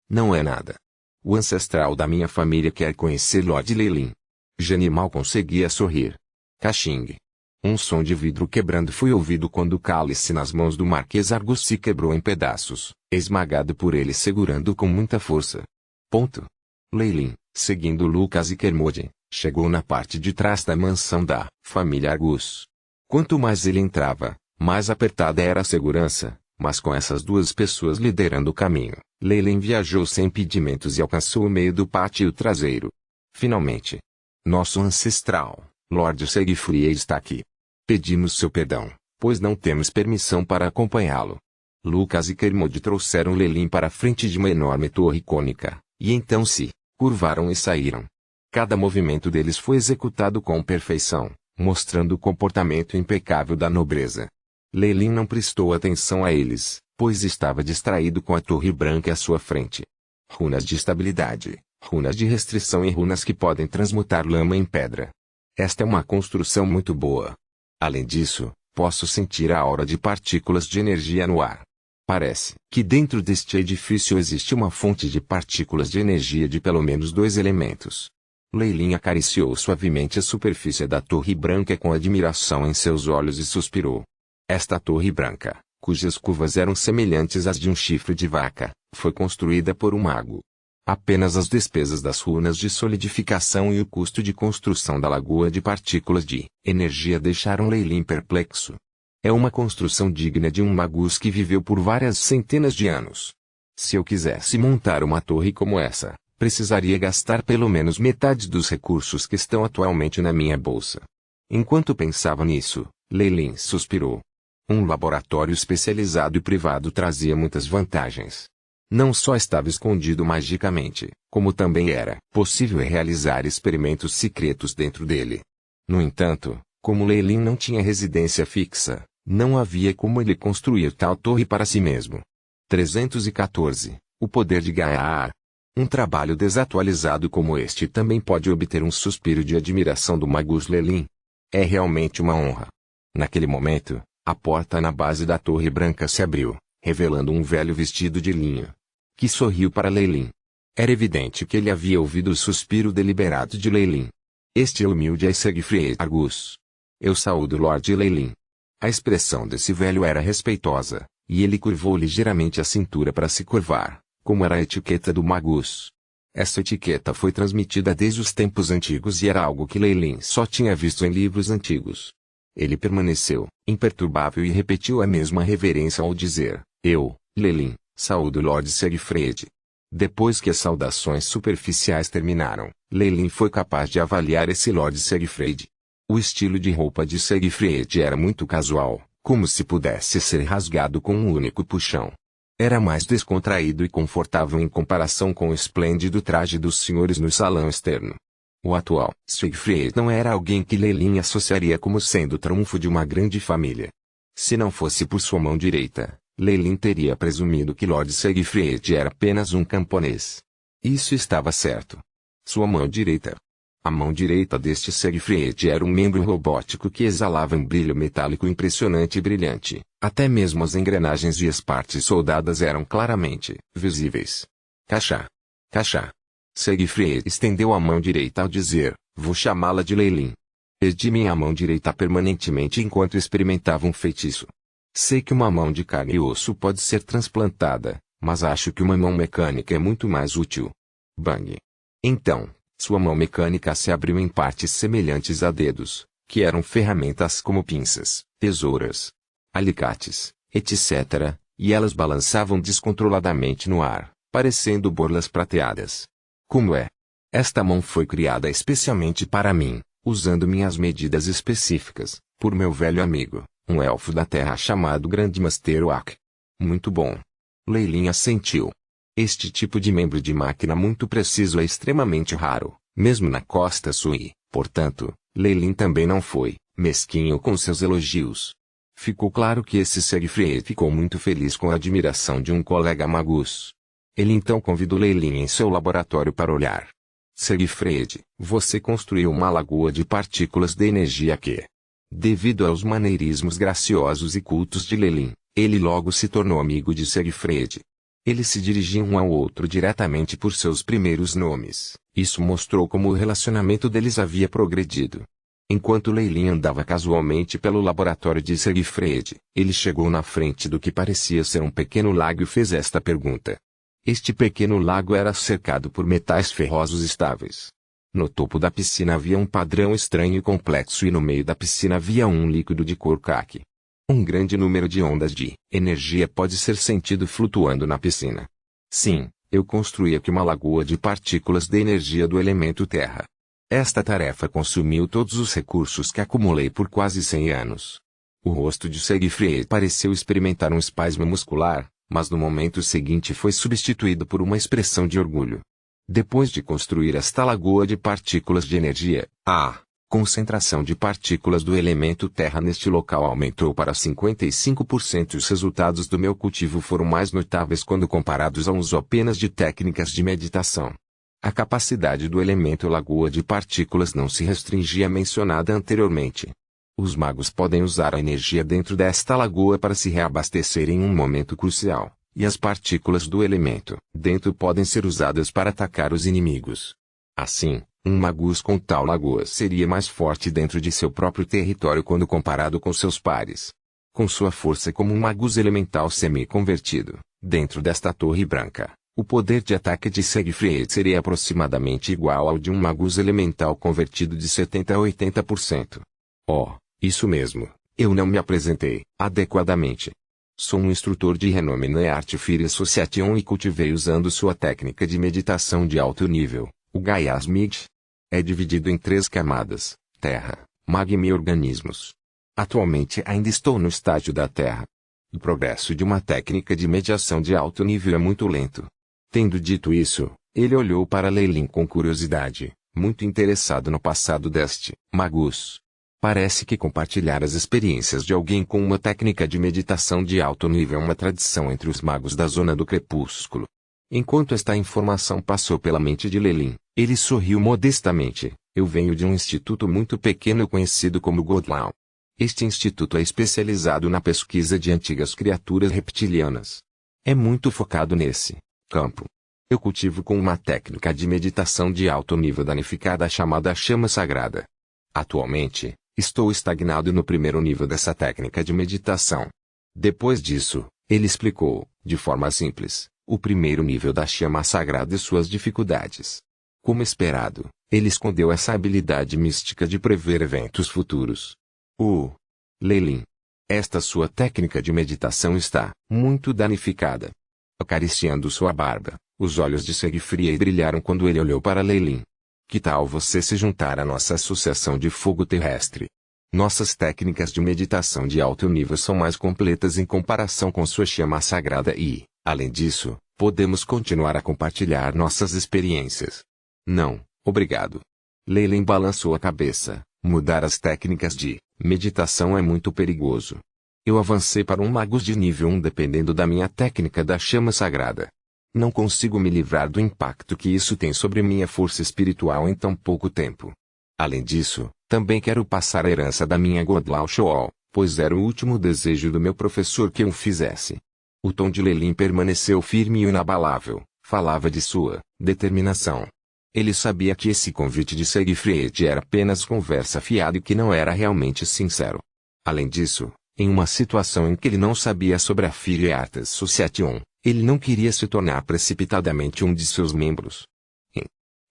Não é nada. O ancestral da minha família quer conhecer Lord Lelin. Jenny mal conseguia sorrir. Caching. Um som de vidro quebrando foi ouvido quando o cálice nas mãos do Marquês Argus se quebrou em pedaços, esmagado por ele segurando com muita força. Lelin, seguindo Lucas e Kermode, chegou na parte de trás da mansão da família Argus. Quanto mais ele entrava, mais apertada era a segurança, mas com essas duas pessoas liderando o caminho, Lelin viajou sem impedimentos e alcançou o meio do pátio traseiro. Finalmente. Nosso ancestral, Lord Segfried está aqui. Pedimos seu perdão, pois não temos permissão para acompanhá-lo. Lucas e Kermode trouxeram Lelin para a frente de uma enorme torre cônica, e então se curvaram e saíram. Cada movimento deles foi executado com perfeição, mostrando o comportamento impecável da nobreza. Lelin não prestou atenção a eles, pois estava distraído com a torre branca à sua frente. Runas de estabilidade, runas de restrição e runas que podem transmutar lama em pedra. Esta é uma construção muito boa. Além disso, posso sentir a aura de partículas de energia no ar. Parece que dentro deste edifício existe uma fonte de partículas de energia de pelo menos 2 elementos. Lelin acariciou suavemente a superfície da torre branca com admiração em seus olhos e suspirou. Esta torre branca, cujas curvas eram semelhantes às de um chifre de vaca, foi construída por um mago. Apenas as despesas das runas de solidificação e o custo de construção da lagoa de partículas de energia deixaram Lelin perplexo. É uma construção digna de um magus que viveu por várias centenas de anos. Se eu quisesse montar uma torre como essa, precisaria gastar pelo menos metade dos recursos que estão atualmente na minha bolsa. Enquanto pensava nisso, Lelin suspirou. Um laboratório especializado e privado trazia muitas vantagens. Não só estava escondido magicamente, como também era possível realizar experimentos secretos dentro dele. No entanto, como Leilin não tinha residência fixa, não havia como ele construir tal torre para si mesmo. 314. O poder de Gaia. Um trabalho desatualizado como este também pode obter um suspiro de admiração do Magus Leilin. É realmente uma honra. Naquele momento, a porta na base da Torre Branca se abriu, revelando um velho vestido de linho, que sorriu para Leilin. Era evidente que ele havia ouvido o suspiro deliberado de Leilin. Este humilde é Siegfried Argus. Eu saúdo Lord Leilin. A expressão desse velho era respeitosa, e ele curvou ligeiramente a cintura para se curvar, como era a etiqueta do Magus. Essa etiqueta foi transmitida desde os tempos antigos e era algo que Leilin só tinha visto em livros antigos. Ele permaneceu, imperturbável e repetiu a mesma reverência ao dizer, eu, Leilin, saúdo Lord Siegfried. Depois que as saudações superficiais terminaram, Leilin foi capaz de avaliar esse Lord Siegfried. O estilo de roupa de Siegfried era muito casual, como se pudesse ser rasgado com um único puxão. Era mais descontraído e confortável em comparação com o esplêndido traje dos senhores no salão externo. O atual Siegfried não era alguém que Leilin associaria como sendo o trunfo de uma grande família. Se não fosse por sua mão direita, Leilin teria presumido que Lord Siegfried era apenas um camponês. Isso estava certo. Sua mão direita. A mão direita deste Siegfried era um membro robótico que exalava um brilho metálico impressionante e brilhante. Até mesmo as engrenagens e as partes soldadas eram claramente visíveis. Cachá. Cachá. Siegfried estendeu a mão direita ao dizer, vou chamá-la de Leilin. Ergui minha mão direita permanentemente enquanto experimentava um feitiço. Sei que uma mão de carne e osso pode ser transplantada, mas acho que uma mão mecânica é muito mais útil. Bang. Então, sua mão mecânica se abriu em partes semelhantes a dedos, que eram ferramentas como pinças, tesouras, alicates, etc., e elas balançavam descontroladamente no ar, parecendo borlas prateadas. Como é? Esta mão foi criada especialmente para mim, usando minhas medidas específicas, por meu velho amigo, um elfo da terra chamado Grandmaster Oak. Muito bom. Leilin assentiu. Este tipo de membro de máquina muito preciso é extremamente raro, mesmo na Costa Sui, portanto, Leilin também não foi mesquinho com seus elogios. Ficou claro que esse Siegfried ficou muito feliz com a admiração de um colega Magus. Ele então convidou Leilin em seu laboratório para olhar. Siegfried, você construiu uma lagoa de partículas de energia que, devido aos maneirismos graciosos e cultos de Leilin, ele logo se tornou amigo de Siegfried. Eles se dirigiam um ao outro diretamente por seus primeiros nomes. Isso mostrou como o relacionamento deles havia progredido. Enquanto Leilin andava casualmente pelo laboratório de Siegfried, ele chegou na frente do que parecia ser um pequeno lago e fez esta pergunta. Este pequeno lago era cercado por metais ferrosos estáveis. No topo da piscina havia um padrão estranho e complexo e no meio da piscina havia um líquido de cor caqui. Um grande número de ondas de energia pode ser sentido flutuando na piscina. Sim, eu construí aqui uma lagoa de partículas de energia do elemento terra. Esta tarefa consumiu todos os recursos que acumulei por quase 100 anos. O rosto de Siegfried pareceu experimentar um espasmo muscular, mas no momento seguinte foi substituído por uma expressão de orgulho. Depois de construir esta lagoa de partículas de energia, a concentração de partículas do elemento terra neste local aumentou para 55% e os resultados do meu cultivo foram mais notáveis quando comparados a uso apenas de técnicas de meditação. A capacidade do elemento lagoa de partículas não se restringia à mencionada anteriormente. Os magos podem usar a energia dentro desta lagoa para se reabastecer em um momento crucial, e as partículas do elemento dentro podem ser usadas para atacar os inimigos. Assim, um magus com tal lagoa seria mais forte dentro de seu próprio território quando comparado com seus pares. Com sua força como um magus elemental semi-convertido, dentro desta torre branca, o poder de ataque de Siegfried seria aproximadamente igual ao de um magus elemental convertido de 70 a 80%. Oh, isso mesmo, eu não me apresentei adequadamente. Sou um instrutor de renome na Art Fire Association e cultivei usando sua técnica de meditação de alto nível, o Gaia's Mig. É dividido em 3 camadas: terra, magma e organismos. Atualmente ainda estou no estágio da terra. O progresso de uma técnica de mediação de alto nível é muito lento. Tendo dito isso, ele olhou para Leilin com curiosidade, muito interessado no passado deste Magus. Parece que compartilhar as experiências de alguém com uma técnica de meditação de alto nível é uma tradição entre os magos da Zona do Crepúsculo. Enquanto esta informação passou pela mente de Lelin, ele sorriu modestamente. Eu venho de um instituto muito pequeno conhecido como Godlau. Este instituto é especializado na pesquisa de antigas criaturas reptilianas. É muito focado nesse campo. Eu cultivo com uma técnica de meditação de alto nível danificada chamada chama sagrada. Atualmente, estou estagnado no primeiro nível dessa técnica de meditação. Depois disso, ele explicou, de forma simples, o primeiro nível da chama sagrada e suas dificuldades. Como esperado, ele escondeu essa habilidade mística de prever eventos futuros. Lelin, esta sua técnica de meditação está muito danificada. Acariciando sua barba, os olhos de Segfried brilharam quando ele olhou para Lelin. Que tal você se juntar à nossa associação de fogo terrestre? Nossas técnicas de meditação de alto nível são mais completas em comparação com sua chama sagrada e, além disso, podemos continuar a compartilhar nossas experiências. Não, obrigado. Lelin balançou a cabeça. Mudar as técnicas de meditação é muito perigoso. Eu avancei para um magus de nível 1 dependendo da minha técnica da chama sagrada. Não consigo me livrar do impacto que isso tem sobre minha força espiritual em tão pouco tempo. Além disso, também quero passar a herança da minha Godlau Shoal, pois era o último desejo do meu professor que eu fizesse. O tom de Lelin permaneceu firme e inabalável, falava de sua determinação. Ele sabia que esse convite de Segfried era apenas conversa fiada e que não era realmente sincero. Além disso, em uma situação em que ele não sabia sobre a Fire Arts Association, ele não queria se tornar precipitadamente um de seus membros.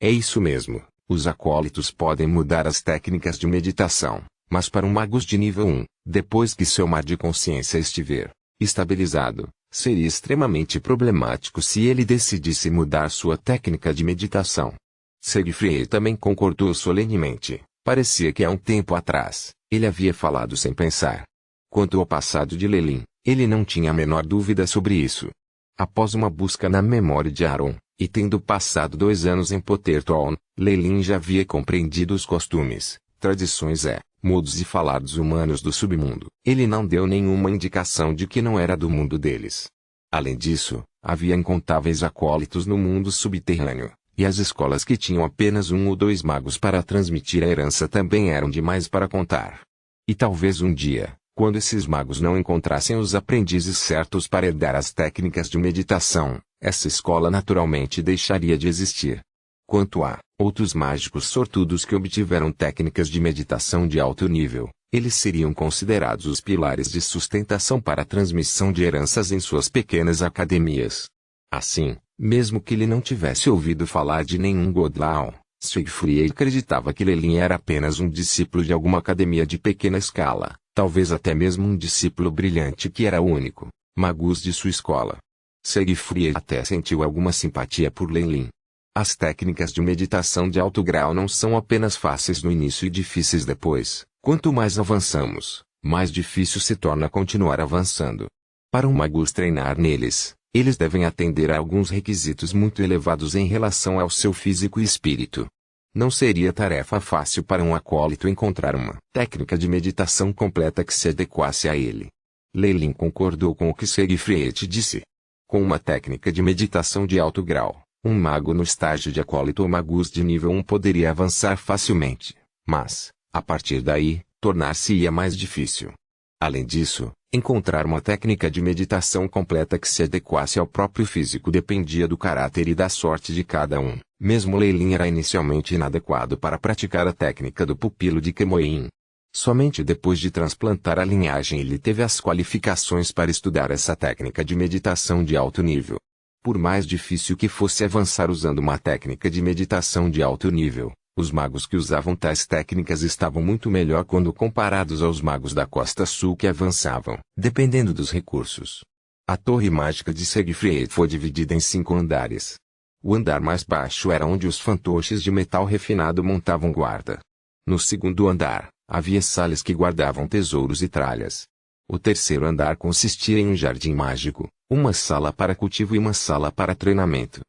É isso mesmo, os acólitos podem mudar as técnicas de meditação, mas para um magus de nível 1, depois que seu mar de consciência estiver estabilizado, seria extremamente problemático se ele decidisse mudar sua técnica de meditação. Segfried também concordou solenemente. Parecia que há um tempo atrás, ele havia falado sem pensar. Quanto ao passado de Lelin, ele não tinha a menor dúvida sobre isso. Após uma busca na memória de Aaron, e tendo passado 2 anos em Potterton, Lelin já havia compreendido os costumes, tradições modos e falares humanos do submundo. Ele não deu nenhuma indicação de que não era do mundo deles. Além disso, havia incontáveis acólitos no mundo subterrâneo, e as escolas que tinham apenas 1 ou 2 magos para transmitir a herança também eram demais para contar. E talvez um dia, quando esses magos não encontrassem os aprendizes certos para herdar as técnicas de meditação, essa escola naturalmente deixaria de existir. Quanto a outros mágicos sortudos que obtiveram técnicas de meditação de alto nível, eles seriam considerados os pilares de sustentação para a transmissão de heranças em suas pequenas academias. Assim, mesmo que ele não tivesse ouvido falar de nenhum Godlau, Segfried acreditava que Lelin era apenas um discípulo de alguma academia de pequena escala, talvez até mesmo um discípulo brilhante que era o único magus de sua escola. Segfried até sentiu alguma simpatia por Lelin. As técnicas de meditação de alto grau não são apenas fáceis no início e difíceis depois. Quanto mais avançamos, mais difícil se torna continuar avançando. Para um magus treinar neles, eles devem atender a alguns requisitos muito elevados em relação ao seu físico e espírito. Não seria tarefa fácil para um acólito encontrar uma técnica de meditação completa que se adequasse a ele. Lelin concordou com o que Segfried disse. Com uma técnica de meditação de alto grau, um mago no estágio de acólito ou magus de nível 1 poderia avançar facilmente, mas, a partir daí, tornar-se-ia mais difícil. Além disso, encontrar uma técnica de meditação completa que se adequasse ao próprio físico dependia do caráter e da sorte de cada um. Mesmo Lelin era inicialmente inadequado para praticar a técnica do pupilo de Kemoin. Somente depois de transplantar a linhagem ele teve as qualificações para estudar essa técnica de meditação de alto nível. Por mais difícil que fosse avançar usando uma técnica de meditação de alto nível, os magos que usavam tais técnicas estavam muito melhor quando comparados aos magos da Costa Sul que avançavam, dependendo dos recursos. A torre mágica de Segfried foi dividida em 5 andares. O andar mais baixo era onde os fantoches de metal refinado montavam guarda. No segundo andar, havia salas que guardavam tesouros e tralhas. O terceiro andar consistia em um jardim mágico, uma sala para cultivo e uma sala para treinamento.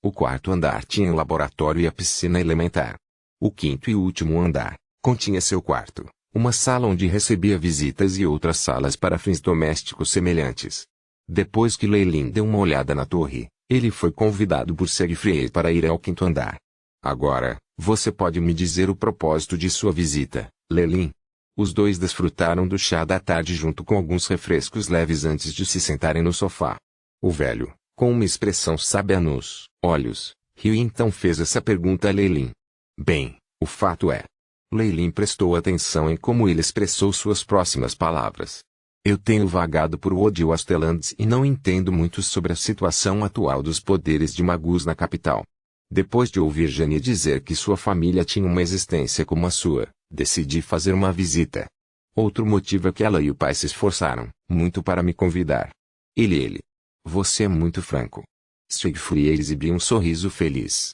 O quarto andar tinha um laboratório e a piscina elementar. O quinto e último andar continha seu quarto, uma sala onde recebia visitas e outras salas para fins domésticos semelhantes. Depois que Lelin deu uma olhada na torre, ele foi convidado por Siegfried para ir ao quinto andar. Agora, você pode me dizer o propósito de sua visita, Lelin? Os dois desfrutaram do chá da tarde junto com alguns refrescos leves antes de se sentarem no sofá. O velho, com uma expressão sábia nos olhos, riu e então fez essa pergunta a Lelin. Bem, o fato é. Lelin prestou atenção em como ele expressou suas próximas palavras. Eu tenho vagado por Wood-Wastelands e não entendo muito sobre a situação atual dos poderes de Magus na capital. Depois de ouvir Janie dizer que sua família tinha uma existência como a sua, decidi fazer uma visita. Outro motivo é que ela e o pai se esforçaram muito para me convidar. Ele. Você é muito franco. Siegfried exibiu um sorriso feliz.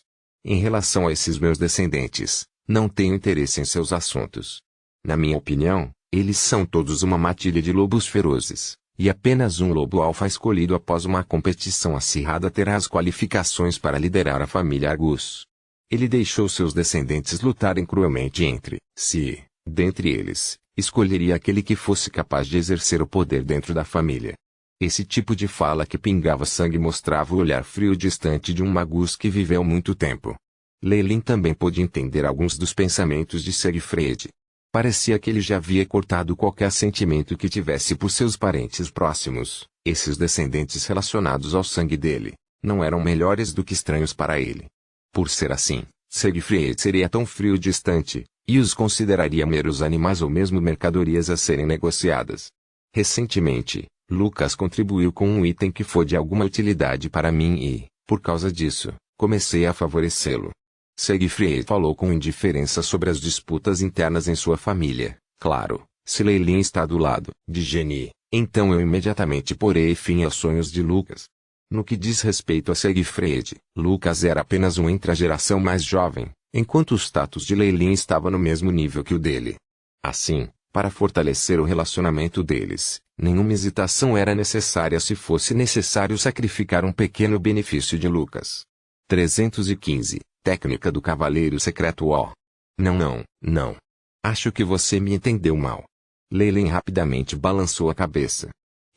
Em relação a esses meus descendentes, não tenho interesse em seus assuntos. Na minha opinião, eles são todos uma matilha de lobos ferozes, e apenas um lobo alfa escolhido após uma competição acirrada terá as qualificações para liderar a família Argus. Ele deixou seus descendentes lutarem cruelmente entre si. Dentre eles, escolheria aquele que fosse capaz de exercer o poder dentro da família. Esse tipo de fala que pingava sangue mostrava o olhar frio e distante de um Magus que viveu muito tempo. Lelin também pôde entender alguns dos pensamentos de Siegfried. Parecia que ele já havia cortado qualquer sentimento que tivesse por seus parentes próximos. Esses descendentes relacionados ao sangue dele não eram melhores do que estranhos para ele. Por ser assim, Siegfried seria tão frio e distante, e os consideraria meros animais ou mesmo mercadorias a serem negociadas. Recentemente, Lucas contribuiu com um item que foi de alguma utilidade para mim e, por causa disso, comecei a favorecê-lo. Siegfried falou com indiferença sobre as disputas internas em sua família. Claro, se Lelin está do lado de Janie, então eu imediatamente porei fim aos sonhos de Lucas. No que diz respeito a Siegfried, Lucas era apenas um entre a geração mais jovem, enquanto o status de Lelin estava no mesmo nível que o dele. Assim, para fortalecer o relacionamento deles, nenhuma hesitação era necessária se fosse necessário sacrificar um pequeno benefício de Lucas. 315. Técnica do Cavaleiro Secreto. Não. Acho que você me entendeu mal. Lelin rapidamente balançou a cabeça.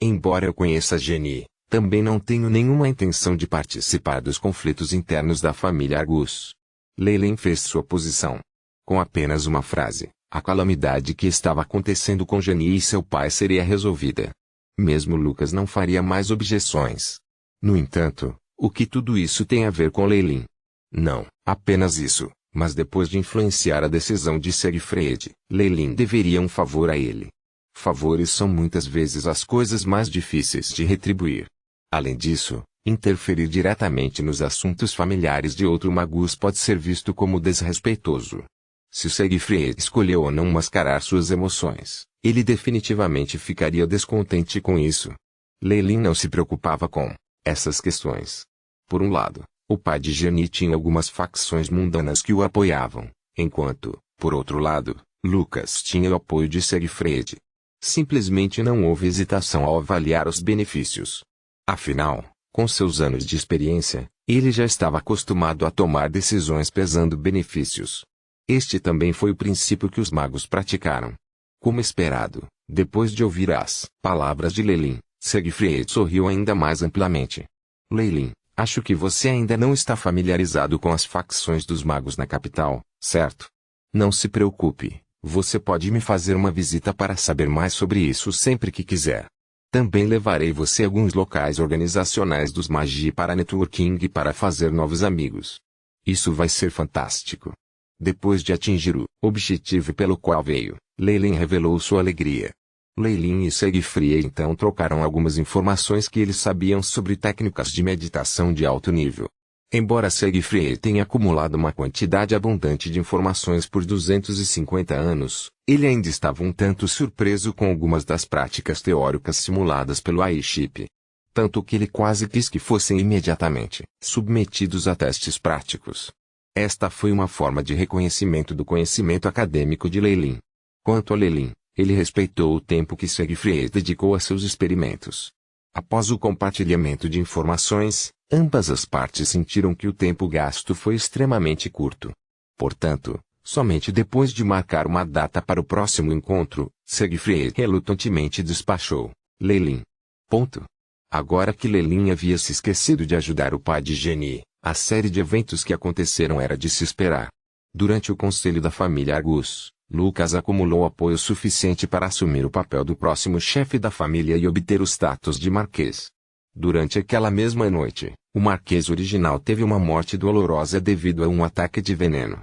Embora eu conheça Janie, também não tenho nenhuma intenção de participar dos conflitos internos da família Argus. Lelin fez sua posição. Com apenas uma frase, a calamidade que estava acontecendo com Janie e seu pai seria resolvida. Mesmo Lucas não faria mais objeções. No entanto, o que tudo isso tem a ver com Lelin? Não, apenas isso, mas depois de influenciar a decisão de Siegfried, Lelin deveria um favor a ele. Favores são muitas vezes as coisas mais difíceis de retribuir. Além disso, interferir diretamente nos assuntos familiares de outro Magus pode ser visto como desrespeitoso. Se Siegfried escolheu ou não mascarar suas emoções, ele definitivamente ficaria descontente com isso. Lelin não se preocupava com essas questões. Por um lado, o pai de Janie tinha algumas facções mundanas que o apoiavam, enquanto, por outro lado, Lucas tinha o apoio de Siegfried. Simplesmente não houve hesitação ao avaliar os benefícios. Afinal, com seus anos de experiência, ele já estava acostumado a tomar decisões pesando benefícios. Este também foi o princípio que os magos praticaram. Como esperado, depois de ouvir as palavras de Lelin, Siegfried sorriu ainda mais amplamente. Lelin, acho que você ainda não está familiarizado com as facções dos magos na capital, certo? Não se preocupe, você pode me fazer uma visita para saber mais sobre isso sempre que quiser. Também levarei você a alguns locais organizacionais dos Magi para networking e para fazer novos amigos. Isso vai ser fantástico. Depois de atingir o objetivo pelo qual veio, Lelin revelou sua alegria. Lelin e Siegfried então trocaram algumas informações que eles sabiam sobre técnicas de meditação de alto nível. Embora Siegfried tenha acumulado uma quantidade abundante de informações por 250 anos, ele ainda estava um tanto surpreso com algumas das práticas teóricas simuladas pelo AI-Chip. Tanto que ele quase quis que fossem imediatamente submetidos a testes práticos. Esta foi uma forma de reconhecimento do conhecimento acadêmico de Lelin. Quanto a Lelin, ele respeitou o tempo que Siegfried dedicou a seus experimentos. Após o compartilhamento de informações, ambas as partes sentiram que o tempo gasto foi extremamente curto. Portanto, Somente depois de marcar uma data para o próximo encontro, Siegfried relutantemente despachou Lelin. Ponto. Agora que Lelin havia se esquecido de ajudar o pai de Jenny, a série de eventos que aconteceram era de se esperar. Durante o conselho da família Argus, Lucas acumulou apoio suficiente para assumir o papel do próximo chefe da família e obter o status de marquês. Durante aquela mesma noite, o marquês original teve uma morte dolorosa devido a um ataque de veneno.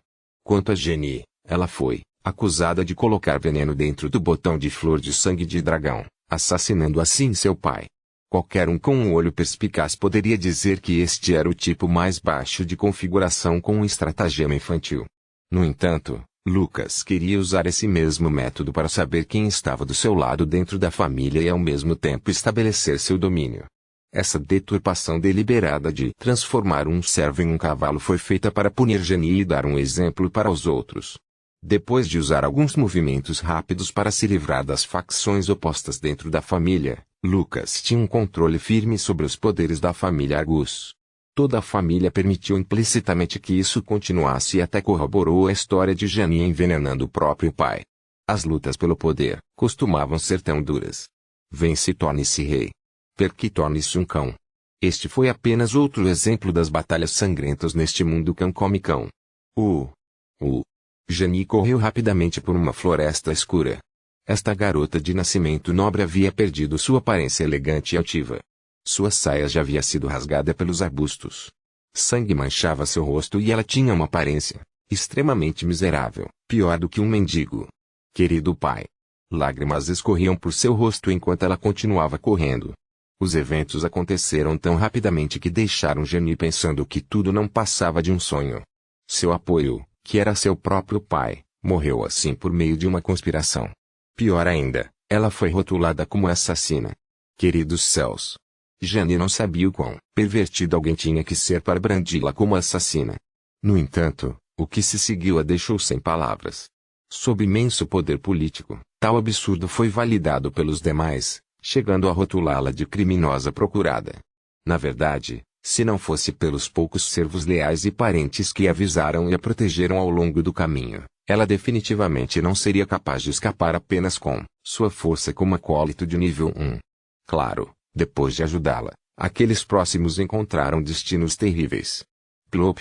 Quanto a Jenny, ela foi acusada de colocar veneno dentro do botão de flor de sangue de dragão, assassinando assim seu pai. Qualquer um com um olho perspicaz poderia dizer que este era o tipo mais baixo de configuração com um estratagema infantil. No entanto, Lucas queria usar esse mesmo método para saber quem estava do seu lado dentro da família e ao mesmo tempo estabelecer seu domínio. Essa deturpação deliberada de transformar um servo em um cavalo foi feita para punir Jenny e dar um exemplo para os outros. Depois de usar alguns movimentos rápidos para se livrar das facções opostas dentro da família, Lucas tinha um controle firme sobre os poderes da família Argus. Toda a família permitiu implicitamente que isso continuasse e até corroborou a história de Jenny envenenando o próprio pai. As lutas pelo poder costumavam ser tão duras. Vence e torne-se rei. Perque e torne-se um cão. Este foi apenas outro exemplo das batalhas sangrentas neste mundo cão come cão. Jenny correu rapidamente por uma floresta escura. Esta garota de nascimento nobre havia perdido sua aparência elegante e altiva. Sua saia já havia sido rasgada pelos arbustos. Sangue manchava seu rosto e ela tinha uma aparência extremamente miserável, pior do que um mendigo. Querido pai. Lágrimas escorriam por seu rosto enquanto ela continuava correndo. Os eventos aconteceram tão rapidamente que deixaram Jenny pensando que tudo não passava de um sonho. Seu apoio, que era seu próprio pai, morreu assim por meio de uma conspiração. Pior ainda, ela foi rotulada como assassina. Queridos céus! Jenny não sabia o quão pervertido alguém tinha que ser para brandi-la como assassina. No entanto, o que se seguiu a deixou sem palavras. Sob imenso poder político, tal absurdo foi validado pelos demais, chegando a rotulá-la de criminosa procurada. Na verdade, se não fosse pelos poucos servos leais e parentes que a avisaram e a protegeram ao longo do caminho, ela definitivamente não seria capaz de escapar apenas com sua força como acólito de nível 1. Claro, depois de ajudá-la, aqueles próximos encontraram destinos terríveis. Plop!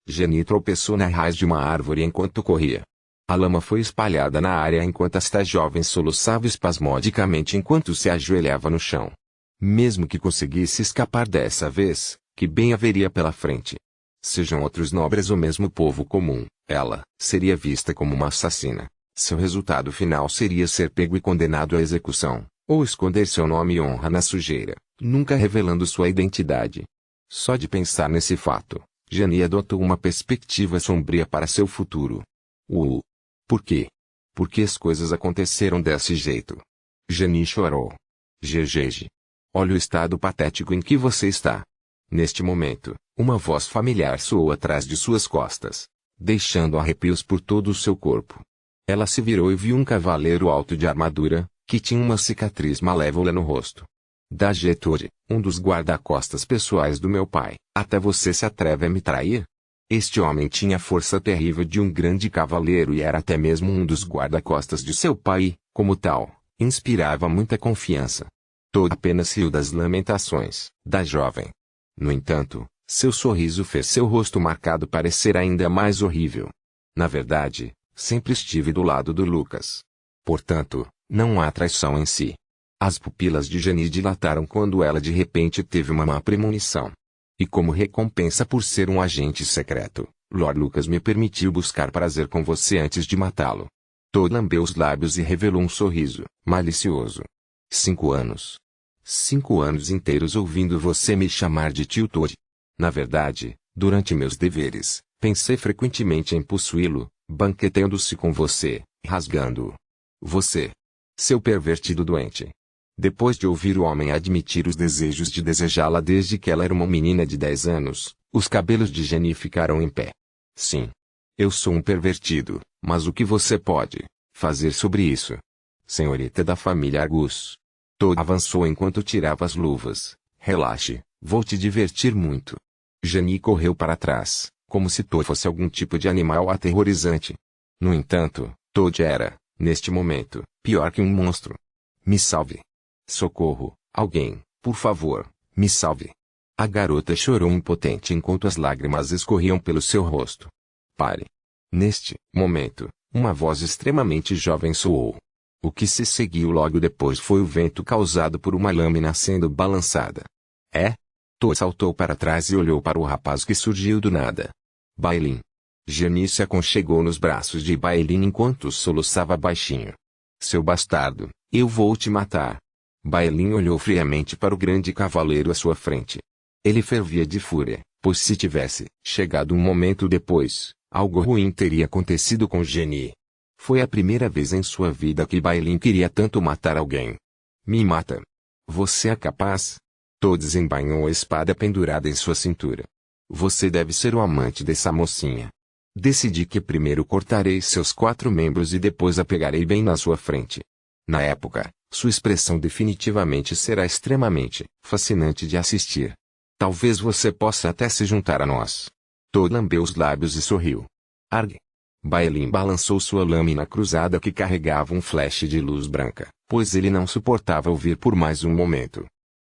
Jenny tropeçou na raiz de uma árvore enquanto corria. A lama foi espalhada na área enquanto esta jovem soluçava espasmodicamente enquanto se ajoelhava no chão. Mesmo que conseguisse escapar dessa vez, que bem haveria pela frente? Sejam outros nobres ou mesmo povo comum, ela seria vista como uma assassina. Seu resultado final seria ser pego e condenado à execução, ou esconder seu nome e honra na sujeira, nunca revelando sua identidade. Só de pensar nesse fato, Jenny adotou uma perspectiva sombria para seu futuro. Por quê? Por que as coisas aconteceram desse jeito? Jenny chorou. Jejeje. Olha o estado patético em que você está. Neste momento, uma voz familiar soou atrás de suas costas, deixando arrepios por todo o seu corpo. Ela se virou e viu um cavaleiro alto de armadura, que tinha uma cicatriz malévola no rosto. Da Getúlio, um dos guarda-costas pessoais do meu pai, até você se atreve a me trair? Este homem tinha a força terrível de um grande cavaleiro e era até mesmo um dos guarda-costas de seu pai e, como tal, inspirava muita confiança. Todo apenas riu das lamentações da jovem. No entanto, seu sorriso fez seu rosto marcado parecer ainda mais horrível. Na verdade, sempre estive do lado do Lucas. Portanto, não há traição em si. As pupilas de Jenny dilataram quando ela de repente teve uma má premonição. E como recompensa por ser um agente secreto, Lord Lucas me permitiu buscar prazer com você antes de matá-lo. Todd lambeu os lábios e revelou um sorriso malicioso. 5 anos. 5 anos inteiros ouvindo você me chamar de tio Todd. Na verdade, durante meus deveres, pensei frequentemente em possuí-lo, banqueteando-se com você, rasgando-o. Você. Seu pervertido doente. Depois de ouvir o homem admitir os desejos de desejá-la desde que ela era uma menina de 10 anos, os cabelos de Jenny ficaram em pé. Sim. Eu sou um pervertido, mas o que você pode fazer sobre isso? Senhorita da família Argus. Todd avançou enquanto tirava as luvas. Relaxe, vou te divertir muito. Jenny correu para trás, como se Todd fosse algum tipo de animal aterrorizante. No entanto, Toad era, neste momento, pior que um monstro. Me salve. Socorro, alguém, por favor, me salve. A garota chorou impotente enquanto as lágrimas escorriam pelo seu rosto. Pare. Neste momento, uma voz extremamente jovem soou. O que se seguiu logo depois foi o vento causado por uma lâmina sendo balançada. Toad saltou para trás e olhou para o rapaz que surgiu do nada. Bailin. Geni se aconchegou nos braços de Bailin enquanto soluçava baixinho. Seu bastardo, eu vou te matar. Bailin olhou friamente para o grande cavaleiro à sua frente. Ele fervia de fúria, pois se tivesse chegado um momento depois, algo ruim teria acontecido com Geni. Foi a primeira vez em sua vida que Bailin queria tanto matar alguém. Me mata. Você é capaz? Toad desembainhou a espada pendurada em sua cintura. Você deve ser o amante dessa mocinha. Decidi que primeiro cortarei seus 4 membros e depois a pegarei bem na sua frente. Na época, sua expressão definitivamente será extremamente fascinante de assistir. Talvez você possa até se juntar a nós. Toad lambeu os lábios e sorriu. Arg. Bailin balançou sua lâmina cruzada que carregava um flash de luz branca, pois ele não suportava ouvir por mais um momento.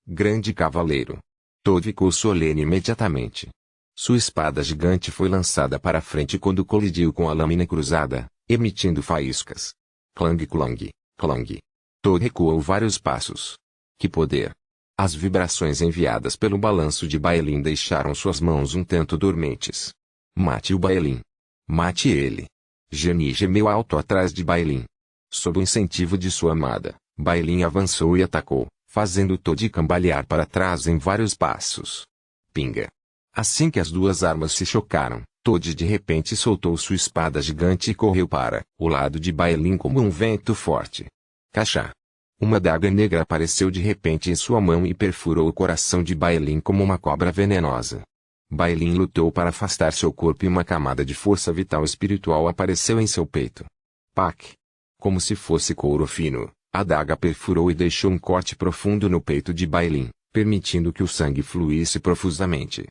Grande cavaleiro. Toad ficou solene imediatamente. Sua espada gigante foi lançada para frente quando colidiu com a lâmina cruzada, emitindo faíscas. Clang clang, clang. Toad recuou vários passos. Que poder! As vibrações enviadas pelo balanço de Bailin deixaram suas mãos um tanto dormentes. Mate o Bailin. Mate ele. Geni gemeu alto atrás de Bailin. Sob o incentivo de sua amada, Bailin avançou e atacou, fazendo Toad cambalear para trás em vários passos. Pinga. Assim que as duas armas se chocaram, Toad de repente soltou sua espada gigante e correu para o lado de Bailin como um vento forte. Cachá. Uma adaga negra apareceu de repente em sua mão e perfurou o coração de Bailin como uma cobra venenosa. Bailin lutou para afastar seu corpo e uma camada de força vital espiritual apareceu em seu peito. Pac. Como se fosse couro fino, a adaga perfurou e deixou um corte profundo no peito de Bailin, permitindo que o sangue fluísse profusamente.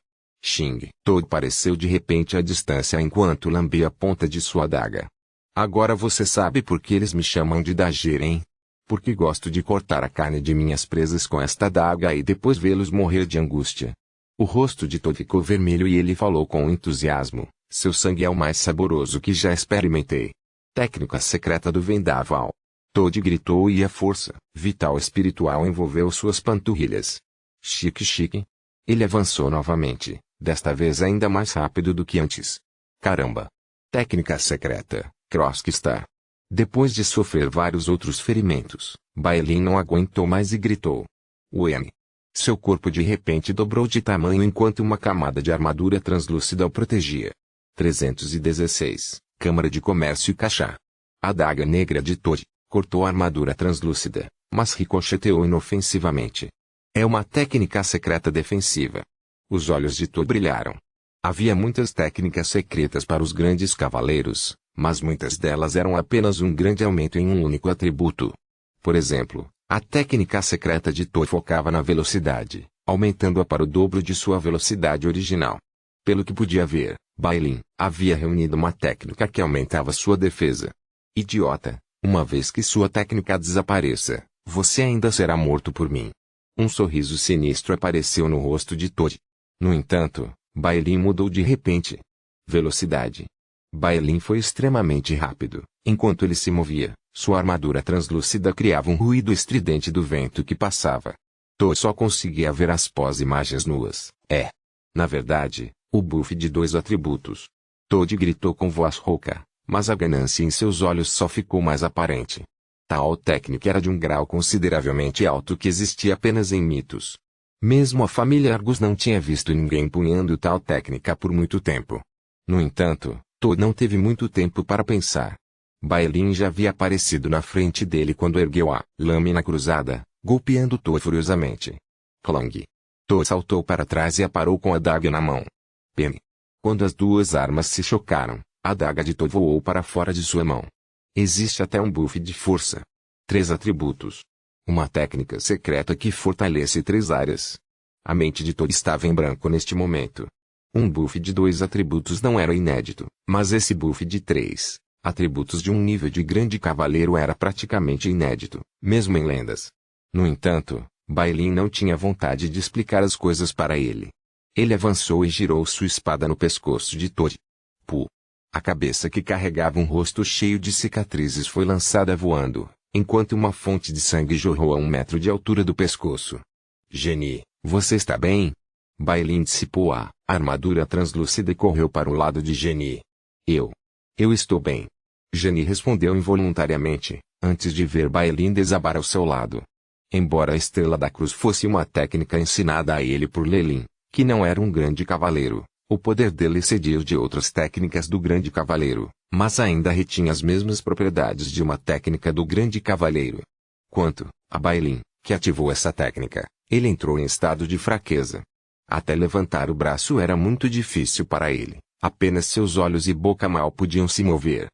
Xing. Toad apareceu de repente à distância enquanto lambia a ponta de sua adaga. Agora você sabe por que eles me chamam de Dager, hein? Porque gosto de cortar a carne de minhas presas com esta adaga e depois vê-los morrer de angústia. O rosto de Toad ficou vermelho e ele falou com entusiasmo. Seu sangue é o mais saboroso que já experimentei. Técnica secreta do vendaval. Toad gritou e a força vital espiritual envolveu suas panturrilhas. Chique chique. Ele avançou novamente, desta vez ainda mais rápido do que antes. Caramba! Técnica secreta, Crosskstar. Depois de sofrer vários outros ferimentos, Bailin não aguentou mais e gritou. Uem! Seu corpo de repente dobrou de tamanho enquanto uma camada de armadura translúcida o protegia. 316. Câmara de Comércio e Cachá. A adaga negra de Toad cortou a armadura translúcida, mas ricocheteou inofensivamente. É uma técnica secreta defensiva. Os olhos de Toad brilharam. Havia muitas técnicas secretas para os grandes cavaleiros, mas muitas delas eram apenas um grande aumento em um único atributo. Por exemplo, a técnica secreta de Toad focava na velocidade, aumentando-a para o dobro de sua velocidade original. Pelo que podia ver, Bailin havia reunido uma técnica que aumentava sua defesa. Idiota, uma vez que sua técnica desapareça, você ainda será morto por mim. Um sorriso sinistro apareceu no rosto de Toad. No entanto, Bailin mudou de repente. Velocidade. Bailin foi extremamente rápido. Enquanto ele se movia, sua armadura translúcida criava um ruído estridente do vento que passava. Toad só conseguia ver as pós-imagens nuas. Na verdade, o buff de 2 atributos. Toad gritou com voz rouca, mas a ganância em seus olhos só ficou mais aparente. Tal técnica era de um grau consideravelmente alto que existia apenas em mitos. Mesmo a família Argus não tinha visto ninguém empunhando tal técnica por muito tempo. No entanto, Toad não teve muito tempo para pensar. Bailin já havia aparecido na frente dele quando ergueu a lâmina cruzada, golpeando Toad furiosamente. Clang. Toad saltou para trás e a parou com a adaga na mão. Pem. Quando as duas armas se chocaram, a adaga de Toad voou para fora de sua mão. Existe até um buff de força. 3 atributos. Uma técnica secreta que fortalece 3 áreas. A mente de Toad estava em branco neste momento. Um buff de 2 atributos não era inédito, mas esse buff de 3 Atributos de um nível de grande cavaleiro era praticamente inédito, mesmo em lendas. No entanto, Bai Lin não tinha vontade de explicar as coisas para ele. Ele avançou e girou sua espada no pescoço de Tori. Pu! A cabeça que carregava um rosto cheio de cicatrizes foi lançada voando, enquanto uma fonte de sangue jorrou a 1 metro de altura do pescoço. Genie, você está bem? Bai Lin dissipou a armadura translúcida e correu para o lado de Genie. Eu estou bem. Genie respondeu involuntariamente, antes de ver Bai Lin desabar ao seu lado. Embora a Estrela da Cruz fosse uma técnica ensinada a ele por Lei Lin, que não era um grande cavaleiro, o poder dele excedia o de outras técnicas do grande cavaleiro, mas ainda retinha as mesmas propriedades de uma técnica do grande cavaleiro. Quanto a Bai Lin, que ativou essa técnica, ele entrou em estado de fraqueza. Até levantar o braço era muito difícil para ele, apenas seus olhos e boca mal podiam se mover.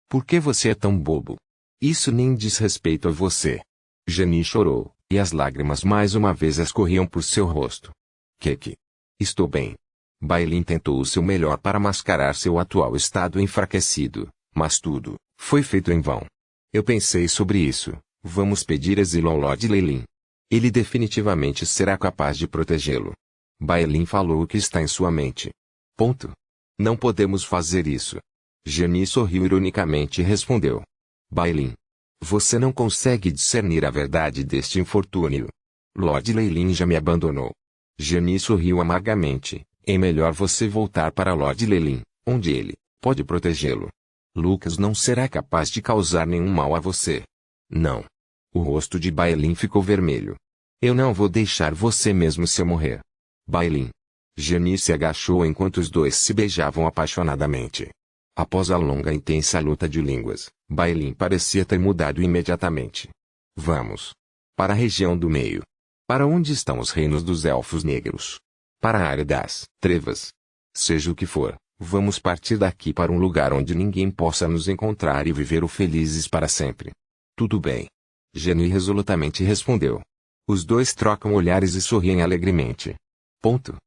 Por que você é tão bobo? Isso nem diz respeito a você. Genie chorou, e as lágrimas mais uma vez escorriam por seu rosto. Que? Estou bem. Bai Lin tentou o seu melhor para mascarar seu atual estado enfraquecido, mas tudo foi feito em vão. Eu pensei sobre isso, vamos pedir asilo ao Lord Lei Lin. Ele definitivamente será capaz de protegê-lo. Bai Lin falou o que está em sua mente. Ponto. Não podemos fazer isso. Genie sorriu ironicamente e respondeu. Bai Lin. Você não consegue discernir a verdade deste infortúnio. Lord Lei Lin já me abandonou. Genie sorriu amargamente. É melhor você voltar para Lord Lei Lin, onde ele pode protegê-lo. Lucas não será capaz de causar nenhum mal a você. Não. O rosto de Bai Lin ficou vermelho. Eu não vou deixar você mesmo se eu morrer. Bai Lin. Genie se agachou enquanto os dois se beijavam apaixonadamente. Após a longa e intensa luta de línguas, Bai Lin parecia ter mudado imediatamente. Vamos. Para a região do meio. Para onde estão os reinos dos elfos negros? Para a área das trevas. Seja o que for, vamos partir daqui para um lugar onde ninguém possa nos encontrar e viver felizes para sempre. Tudo bem. Genie resolutamente respondeu. Os dois trocam olhares e sorriem alegremente. Ponto.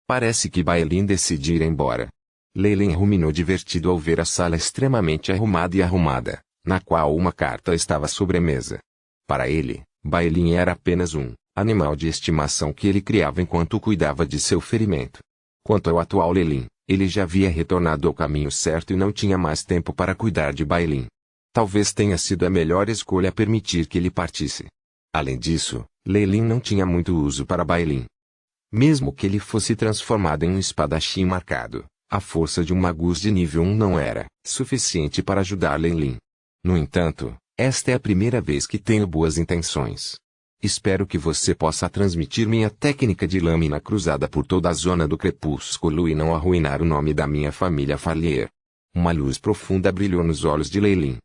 Parece que Bai Lin decide ir embora. Lei Lin ruminou divertido ao ver a sala extremamente arrumada e arrumada, na qual uma carta estava sobre a mesa. Para ele, Bai Lin era apenas um animal de estimação que ele criava enquanto cuidava de seu ferimento. Quanto ao atual Lei Lin, ele já havia retornado ao caminho certo e não tinha mais tempo para cuidar de Bai Lin. Talvez tenha sido a melhor escolha permitir que ele partisse. Além disso, Lei Lin não tinha muito uso para Bai Lin. Mesmo que ele fosse transformado em um espadachim marcado, a força de um magus de nível 1 não era suficiente para ajudar Lei Lin. No entanto, esta é a primeira vez que tenho boas intenções. Espero que você possa transmitir minha técnica de lâmina cruzada por toda a zona do crepúsculo e não arruinar o nome da minha família Farlier. Uma luz profunda brilhou nos olhos de Lei Lin.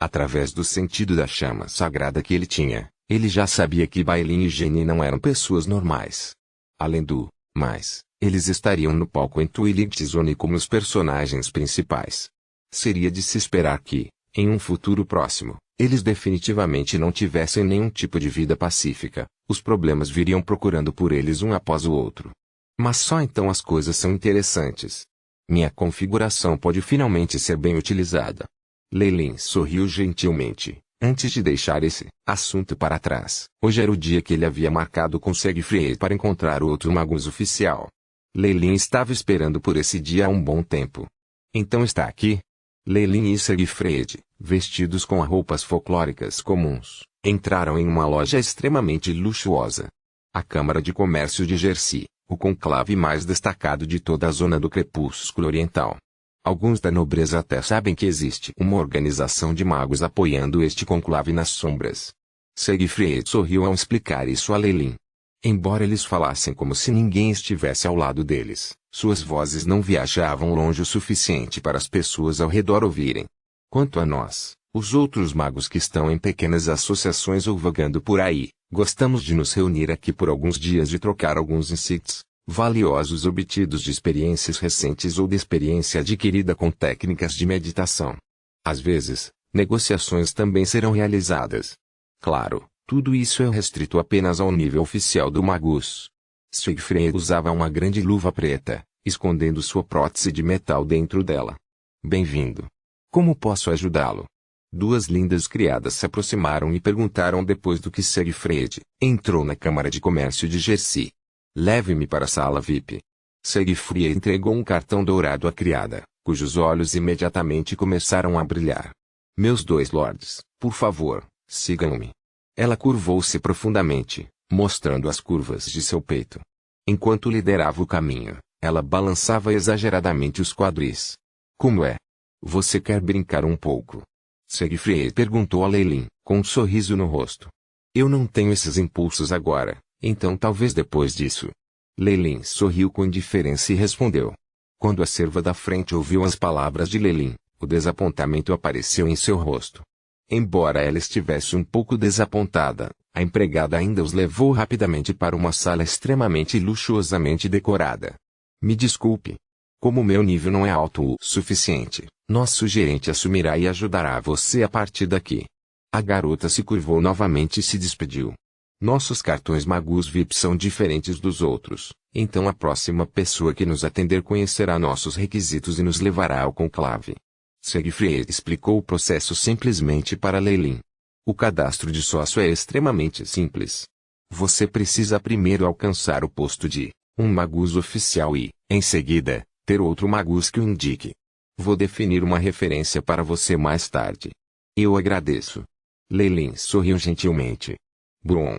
Através do sentido da chama sagrada que ele tinha, ele já sabia que Bai Lin e Genie não eram pessoas normais. Além do mais, eles estariam no palco em Twilight Zone como os personagens principais. Seria de se esperar que, em um futuro próximo, eles definitivamente não tivessem nenhum tipo de vida pacífica, os problemas viriam procurando por eles um após o outro. Mas só então as coisas são interessantes. Minha configuração pode finalmente ser bem utilizada. Lei Lin sorriu gentilmente, antes de deixar esse assunto para trás. Hoje era o dia que ele havia marcado com Siegfried para encontrar o outro magus oficial. Lei Lin estava esperando por esse dia há um bom tempo. Então está aqui. Lei Lin e Siegfried, vestidos com roupas folclóricas comuns, entraram em uma loja extremamente luxuosa. A Câmara de Comércio de Jersey, o conclave mais destacado de toda a zona do Crepúsculo Oriental. Alguns da nobreza até sabem que existe uma organização de magos apoiando este conclave nas sombras. Siegfried sorriu ao explicar isso a Lei Lin. Embora eles falassem como se ninguém estivesse ao lado deles, suas vozes não viajavam longe o suficiente para as pessoas ao redor ouvirem. Quanto a nós, os outros magos que estão em pequenas associações ou vagando por aí, gostamos de nos reunir aqui por alguns dias e trocar alguns insights valiosos obtidos de experiências recentes ou de experiência adquirida com técnicas de meditação. Às vezes, negociações também serão realizadas. Claro, tudo isso é restrito apenas ao nível oficial do magus. Siegfried usava uma grande luva preta, escondendo sua prótese de metal dentro dela. Bem-vindo. Como posso ajudá-lo? Duas lindas criadas se aproximaram e perguntaram depois do que Siegfried entrou na Câmara de Comércio de Jersey. Leve-me para a sala VIP. Siegfried entregou um cartão dourado à criada, cujos olhos imediatamente começaram a brilhar. Meus dois lords, por favor, sigam-me. Ela curvou-se profundamente, mostrando as curvas de seu peito. Enquanto liderava o caminho, ela balançava exageradamente os quadris. Como é? Você quer brincar um pouco? Siegfried perguntou a Leyline, com um sorriso no rosto. Eu não tenho esses impulsos agora, então talvez depois disso. Leyline sorriu com indiferença e respondeu. Quando a serva da frente ouviu as palavras de Leyline, o desapontamento apareceu em seu rosto. Embora ela estivesse um pouco desapontada, a empregada ainda os levou rapidamente para uma sala extremamente luxuosamente decorada. Me desculpe. Como meu nível não é alto o suficiente, nosso gerente assumirá e ajudará você a partir daqui. A garota se curvou novamente e se despediu. Nossos cartões Magus VIP são diferentes dos outros, então a próxima pessoa que nos atender conhecerá nossos requisitos e nos levará ao conclave. Siegfried explicou o processo simplesmente para Leyline. O cadastro de sócio é extremamente simples. Você precisa primeiro alcançar o posto de um Magus oficial e, em seguida, ter outro Magus que o indique. Vou definir uma referência para você mais tarde. Eu agradeço. Leyline sorriu gentilmente. Bom.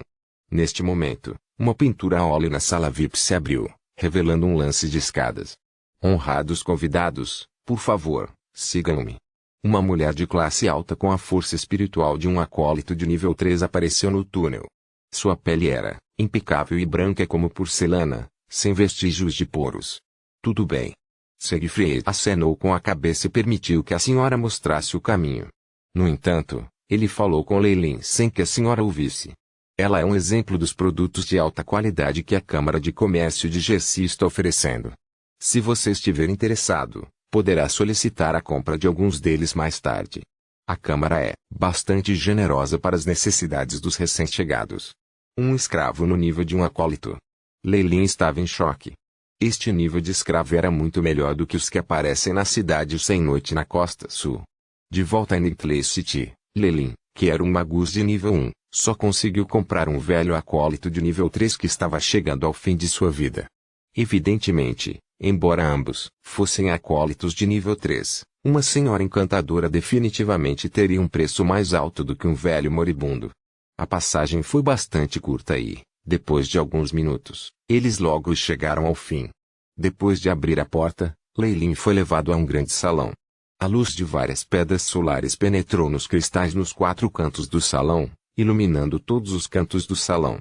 Neste momento, uma pintura a óleo na sala VIP se abriu, revelando um lance de escadas. Honrados convidados, por favor, sigam-me. Uma mulher de classe alta com a força espiritual de um acólito de nível 3 apareceu no túnel. Sua pele era impecável e branca como porcelana, sem vestígios de poros. Tudo bem. Siegfried acenou com a cabeça e permitiu que a senhora mostrasse o caminho. No entanto, ele falou com Leyline sem que a senhora ouvisse. Ela é um exemplo dos produtos de alta qualidade que a Câmara de Comércio de Jersey está oferecendo. Se você estiver interessado, poderá solicitar a compra de alguns deles mais tarde. A Câmara é bastante generosa para as necessidades dos recém-chegados. Um escravo no nível de um acólito. Leyline estava em choque. Este nível de escravo era muito melhor do que os que aparecem na cidade sem noite na costa sul. De volta a Netley City, Leyline, que era um Magus de nível 1, só conseguiu comprar um velho acólito de nível 3 que estava chegando ao fim de sua vida. Evidentemente, embora ambos fossem acólitos de nível 3, uma senhora encantadora definitivamente teria um preço mais alto do que um velho moribundo. A passagem foi bastante curta e, depois de alguns minutos, eles logo chegaram ao fim. Depois de abrir a porta, Leyline foi levado a um grande salão. A luz de várias pedras solares penetrou nos cristais nos 4 cantos do salão, iluminando todos os cantos do salão.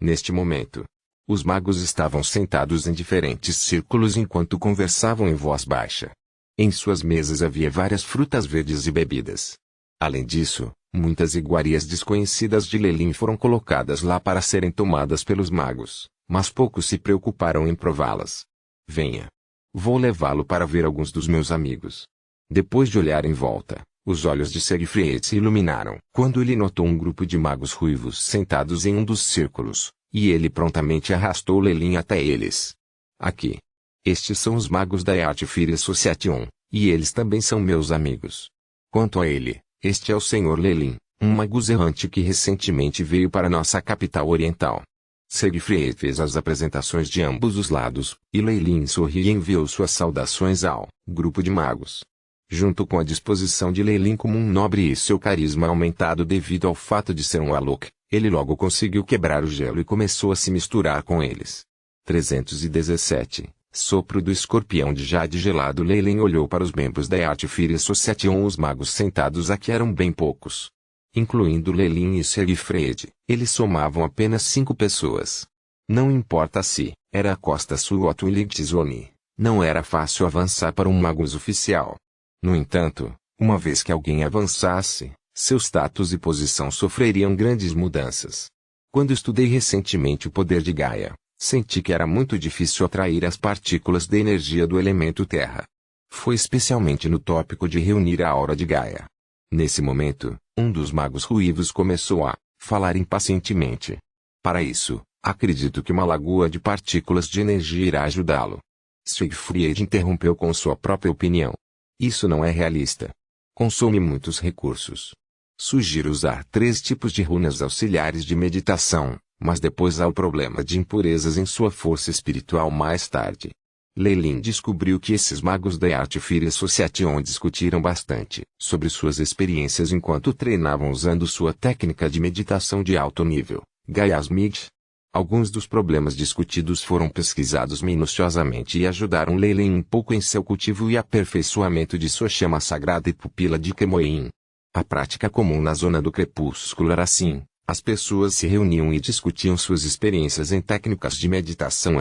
Neste momento, os magos estavam sentados em diferentes círculos enquanto conversavam em voz baixa. Em suas mesas havia várias frutas verdes e bebidas. Além disso, muitas iguarias desconhecidas de Leyline foram colocadas lá para serem tomadas pelos magos, mas poucos se preocuparam em prová-las. Venha. Vou levá-lo para ver alguns dos meus amigos. Depois de olhar em volta, os olhos de Siegfried se iluminaram quando ele notou um grupo de magos ruivos sentados em um dos círculos, e ele prontamente arrastou Leyline até eles. Aqui. Estes são os magos da Artifier Association, e eles também são meus amigos. Quanto a ele, este é o Sr. Leyline, um magus errante que recentemente veio para nossa capital oriental. Siegfried fez as apresentações de ambos os lados, e Leyline sorriu e enviou suas saudações ao grupo de magos. Junto com a disposição de Leyline como um nobre e seu carisma aumentado devido ao fato de ser um Alok, ele logo conseguiu quebrar o gelo e começou a se misturar com eles. 317. Sopro do escorpião de jade gelado. Leyline olhou para os membros da Artifier Association. Os magos sentados aqui eram bem poucos. Incluindo Leyline e Siegfried, eles somavam apenas 5 pessoas. Não importa se era a Costa Sul ou Twilight Zone, não era fácil avançar para um magus oficial. No entanto, uma vez que alguém avançasse, seu status e posição sofreriam grandes mudanças. Quando estudei recentemente o poder de Gaia, senti que era muito difícil atrair as partículas de energia do elemento Terra. Foi especialmente no tópico de reunir a aura de Gaia. Nesse momento, um dos magos ruivos começou a falar impacientemente. Para isso, acredito que uma lagoa de partículas de energia irá ajudá-lo. Siegfried interrompeu com sua própria opinião. Isso não é realista. Consome muitos recursos. Sugiro usar 3 tipos de runas auxiliares de meditação, mas depois há o problema de impurezas em sua força espiritual mais tarde. Lei descobriu que esses magos da Art Fire Association discutiram bastante sobre suas experiências enquanto treinavam usando sua técnica de meditação de alto nível, Gaiasmig. Alguns dos problemas discutidos foram pesquisados minuciosamente e ajudaram Lei um pouco em seu cultivo e aperfeiçoamento de sua chama sagrada e pupila de Kemoin. A prática comum na zona do crepúsculo era assim: as pessoas se reuniam e discutiam suas experiências em técnicas de meditação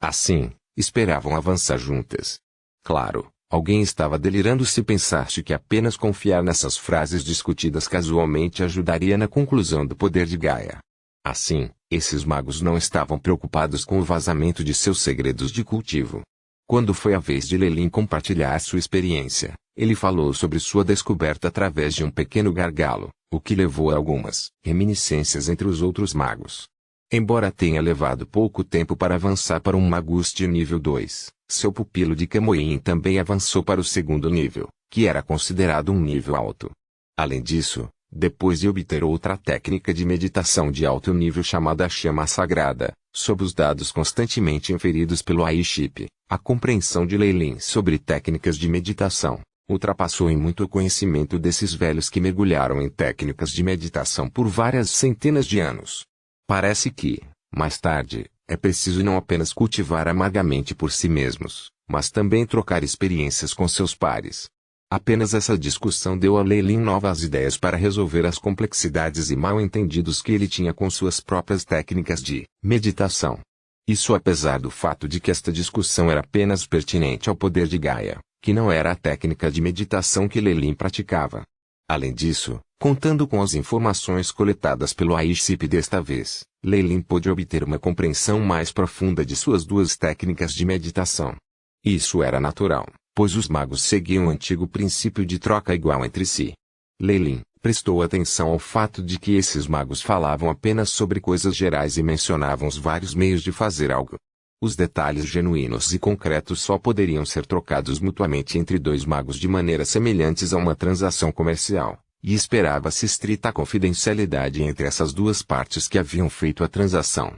assim, esperavam avançar juntas. Claro, alguém estava delirando se pensasse que apenas confiar nessas frases discutidas casualmente ajudaria na conclusão do poder de Gaia. Assim, esses magos não estavam preocupados com o vazamento de seus segredos de cultivo. Quando foi a vez de Lei compartilhar sua experiência, ele falou sobre sua descoberta através de um pequeno gargalo, o que levou a algumas reminiscências entre os outros magos. Embora tenha levado pouco tempo para avançar para um magus de nível 2, seu pupilo de Kemoin também avançou para o segundo nível, que era considerado um nível alto. Além disso, depois de obter outra técnica de meditação de alto nível chamada chama sagrada, sob os dados constantemente inferidos pelo AI-chip, a compreensão de Lei sobre técnicas de meditação ultrapassou em muito o conhecimento desses velhos que mergulharam em técnicas de meditação por várias centenas de anos. Parece que, mais tarde, é preciso não apenas cultivar amargamente por si mesmos, mas também trocar experiências com seus pares. Apenas essa discussão deu a Lei novas ideias para resolver as complexidades e mal-entendidos que ele tinha com suas próprias técnicas de meditação. Isso apesar do fato de que esta discussão era apenas pertinente ao poder de Gaia, que não era a técnica de meditação que Lei praticava. Além disso, contando com as informações coletadas pelo AI-chip desta vez, Lei pôde obter uma compreensão mais profunda de suas duas técnicas de meditação. Isso era natural, pois os magos seguiam o antigo princípio de troca igual entre si. Lei prestou atenção ao fato de que esses magos falavam apenas sobre coisas gerais e mencionavam os vários meios de fazer algo. Os detalhes genuínos e concretos só poderiam ser trocados mutuamente entre dois magos de maneira semelhantes a uma transação comercial, e esperava-se estrita confidencialidade entre essas duas partes que haviam feito a transação.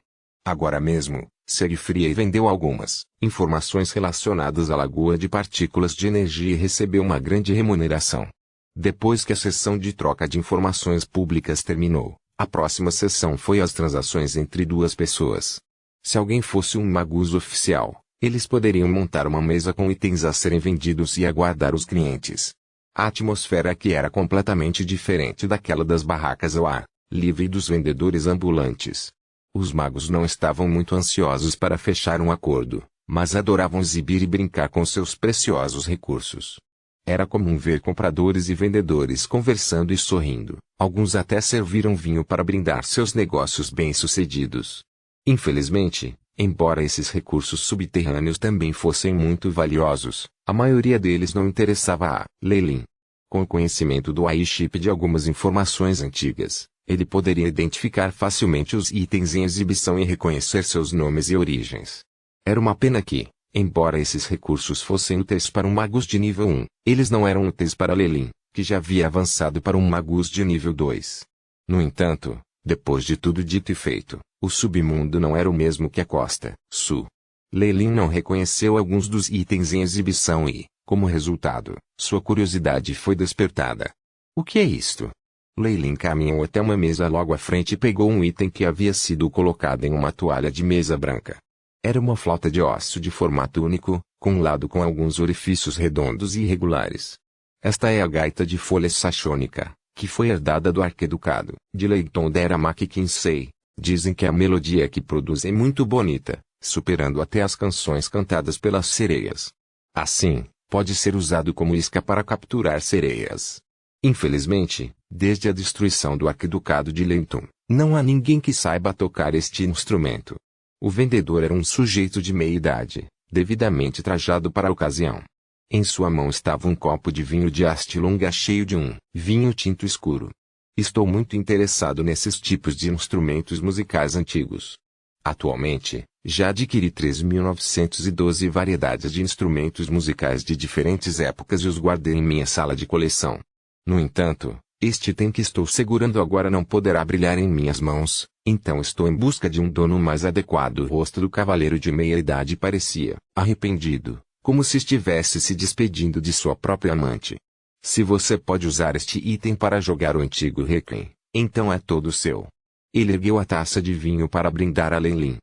Agora mesmo, Segfried vendeu algumas informações relacionadas à lagoa de partículas de energia e recebeu uma grande remuneração. Depois que a sessão de troca de informações públicas terminou, a próxima sessão foi as transações entre duas pessoas. Se alguém fosse um magus oficial, eles poderiam montar uma mesa com itens a serem vendidos e aguardar os clientes. A atmosfera aqui era completamente diferente daquela das barracas ao ar livre e dos vendedores ambulantes. Os magos não estavam muito ansiosos para fechar um acordo, mas adoravam exibir e brincar com seus preciosos recursos. Era comum ver compradores e vendedores conversando e sorrindo, alguns até serviram vinho para brindar seus negócios bem-sucedidos. Infelizmente, embora esses recursos subterrâneos também fossem muito valiosos, a maioria deles não interessava a Lei. Com o conhecimento do AI-chip de algumas informações antigas, ele poderia identificar facilmente os itens em exibição e reconhecer seus nomes e origens. Era uma pena que, embora esses recursos fossem úteis para um magus de nível 1, eles não eram úteis para Lei, que já havia avançado para um magus de nível 2. No entanto, depois de tudo dito e feito, o submundo não era o mesmo que a costa sul. Lei não reconheceu alguns dos itens em exibição e, como resultado, sua curiosidade foi despertada. O que é isto? Lei caminhou até uma mesa logo à frente e pegou um item que havia sido colocado em uma toalha de mesa branca. Era uma flauta de osso de formato único, com um lado com alguns orifícios redondos e irregulares. Esta é a gaita de folha saxônica, que foi herdada do arquiducado de Leighton Deramak Kinsey. Dizem que a melodia que produz é muito bonita, superando até as canções cantadas pelas sereias. Assim, pode ser usado como isca para capturar sereias. Infelizmente, desde a destruição do arquiducado de Leighton, não há ninguém que saiba tocar este instrumento. O vendedor era um sujeito de meia idade, devidamente trajado para a ocasião. Em sua mão estava um copo de vinho de haste longa cheio de um vinho tinto escuro. Estou muito interessado nesses tipos de instrumentos musicais antigos. Atualmente, Já adquiri 3.912 variedades de instrumentos musicais de diferentes épocas e os guardei em minha sala de coleção. No entanto, este item que estou segurando agora não poderá brilhar em minhas mãos, então estou em busca de um dono mais adequado. O rosto do cavaleiro de meia-idade parecia arrependido, como se estivesse se despedindo de sua própria amante. Se você pode usar este item para jogar o antigo Requiem, então é todo seu. Ele ergueu a taça de vinho para brindar a Lei-Lin.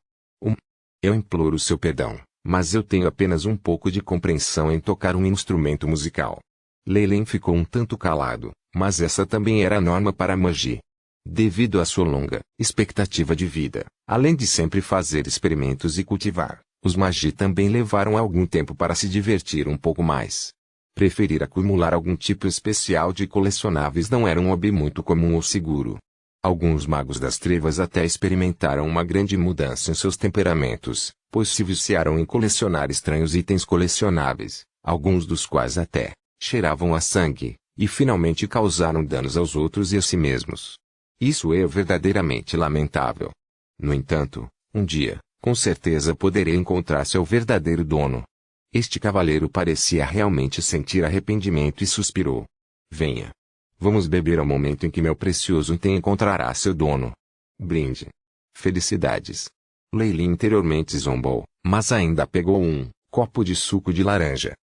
Eu imploro seu perdão, mas eu tenho apenas um pouco de compreensão em tocar um instrumento musical. Lei-Lin ficou um tanto calado, mas essa também era a norma para Magi. Devido à sua longa expectativa de vida, além de sempre fazer experimentos e cultivar, os Magi também levaram algum tempo para se divertir um pouco mais. Preferir acumular algum tipo especial de colecionáveis não era um hobby muito comum ou seguro. Alguns magos das trevas até experimentaram uma grande mudança em seus temperamentos, pois se viciaram em colecionar estranhos itens colecionáveis, alguns dos quais até cheiravam a sangue, e finalmente causaram danos aos outros e a si mesmos. Isso é verdadeiramente lamentável. No entanto, um dia, com certeza poderei encontrar seu verdadeiro dono. Este cavaleiro parecia realmente sentir arrependimento e suspirou. Venha. Vamos beber ao momento em que meu precioso item encontrará seu dono. Brinde. Felicidades. Lei-Lin interiormente zombou, mas ainda pegou um copo de suco de laranja.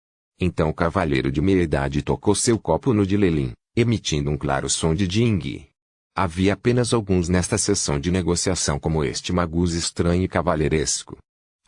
Então o cavaleiro de meia-idade tocou seu copo no de Lei-Lin, emitindo um claro som de ding. Havia apenas alguns nesta sessão de negociação como este magus estranho e cavalheiresco.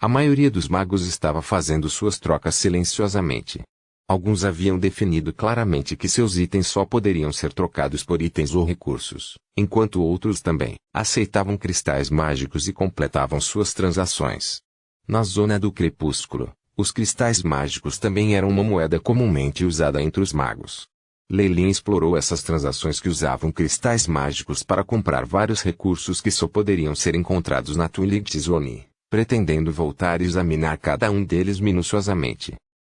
A maioria dos magos estava fazendo suas trocas silenciosamente. Alguns haviam definido claramente que seus itens só poderiam ser trocados por itens ou recursos, enquanto outros também aceitavam cristais mágicos e completavam suas transações. Na zona do crepúsculo, os cristais mágicos também eram uma moeda comumente usada entre os magos. Lei-Lin explorou essas transações que usavam cristais mágicos para comprar vários recursos que só poderiam ser encontrados na Twilight Zone, pretendendo voltar e examinar cada um deles minuciosamente.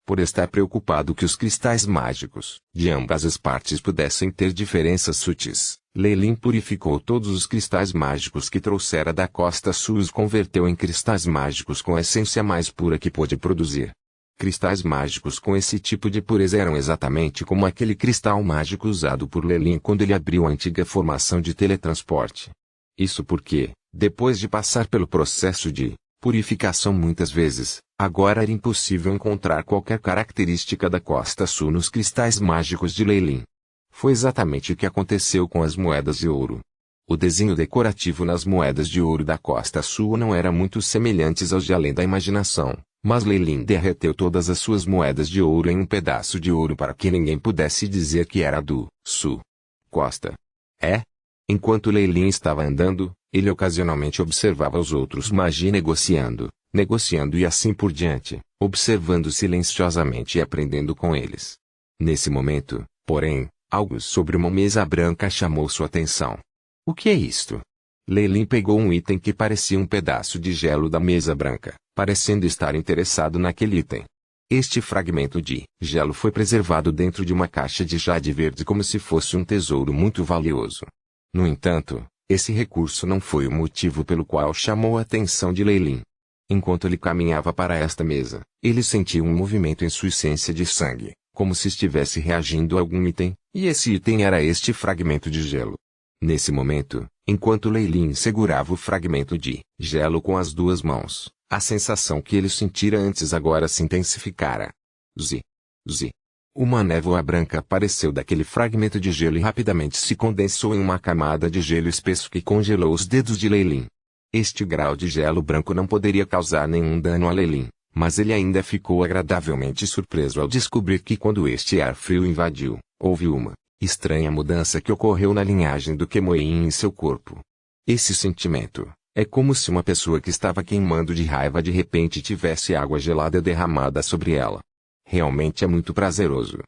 Por estar preocupado que os cristais mágicos de ambas as partes pudessem ter diferenças sutis, Lei-Lin purificou todos os cristais mágicos que trouxera da Costa Sul e os converteu em cristais mágicos com a essência mais pura que pôde produzir. Cristais mágicos com esse tipo de pureza eram exatamente como aquele cristal mágico usado por Lei-Lin quando ele abriu a antiga formação de teletransporte. Isso porque, depois de passar pelo processo de purificação muitas vezes, agora era impossível encontrar qualquer característica da Costa Sul nos cristais mágicos de Lei-Lin. Foi exatamente o que aconteceu com as moedas de ouro. O desenho decorativo nas moedas de ouro da Costa Sul não era muito semelhantes aos de Além da Imaginação, mas Lei-Lin derreteu todas as suas moedas de ouro em um pedaço de ouro para que ninguém pudesse dizer que era do Sul. Costa. Enquanto Lei-Lin estava andando, ele ocasionalmente observava os outros Magi negociando e assim por diante, observando silenciosamente e aprendendo com eles. Nesse momento, porém, algo sobre uma mesa branca chamou sua atenção. O que é isto? Lei-Lin pegou um item que parecia um pedaço de gelo da mesa branca, parecendo estar interessado naquele item. Este fragmento de gelo foi preservado dentro de uma caixa de jade verde como se fosse um tesouro muito valioso. No entanto, esse recurso não foi o motivo pelo qual chamou a atenção de Lei-Lin. Enquanto ele caminhava para esta mesa, ele sentiu um movimento em sua essência de sangue, como se estivesse reagindo a algum item, e esse item era este fragmento de gelo. Nesse momento, enquanto Lei-Lin segurava o fragmento de gelo com as duas mãos, a sensação que ele sentira antes agora se intensificara. Zi. Uma névoa branca apareceu daquele fragmento de gelo e rapidamente se condensou em uma camada de gelo espesso que congelou os dedos de Lei-Lin. Este grau de gelo branco não poderia causar nenhum dano a Lei-Lin, mas ele ainda ficou agradavelmente surpreso ao descobrir que quando este ar frio invadiu, houve uma estranha mudança que ocorreu na linhagem do Kemoin em seu corpo. Esse sentimento é como se uma pessoa que estava queimando de raiva de repente tivesse água gelada derramada sobre ela. Realmente é muito prazeroso.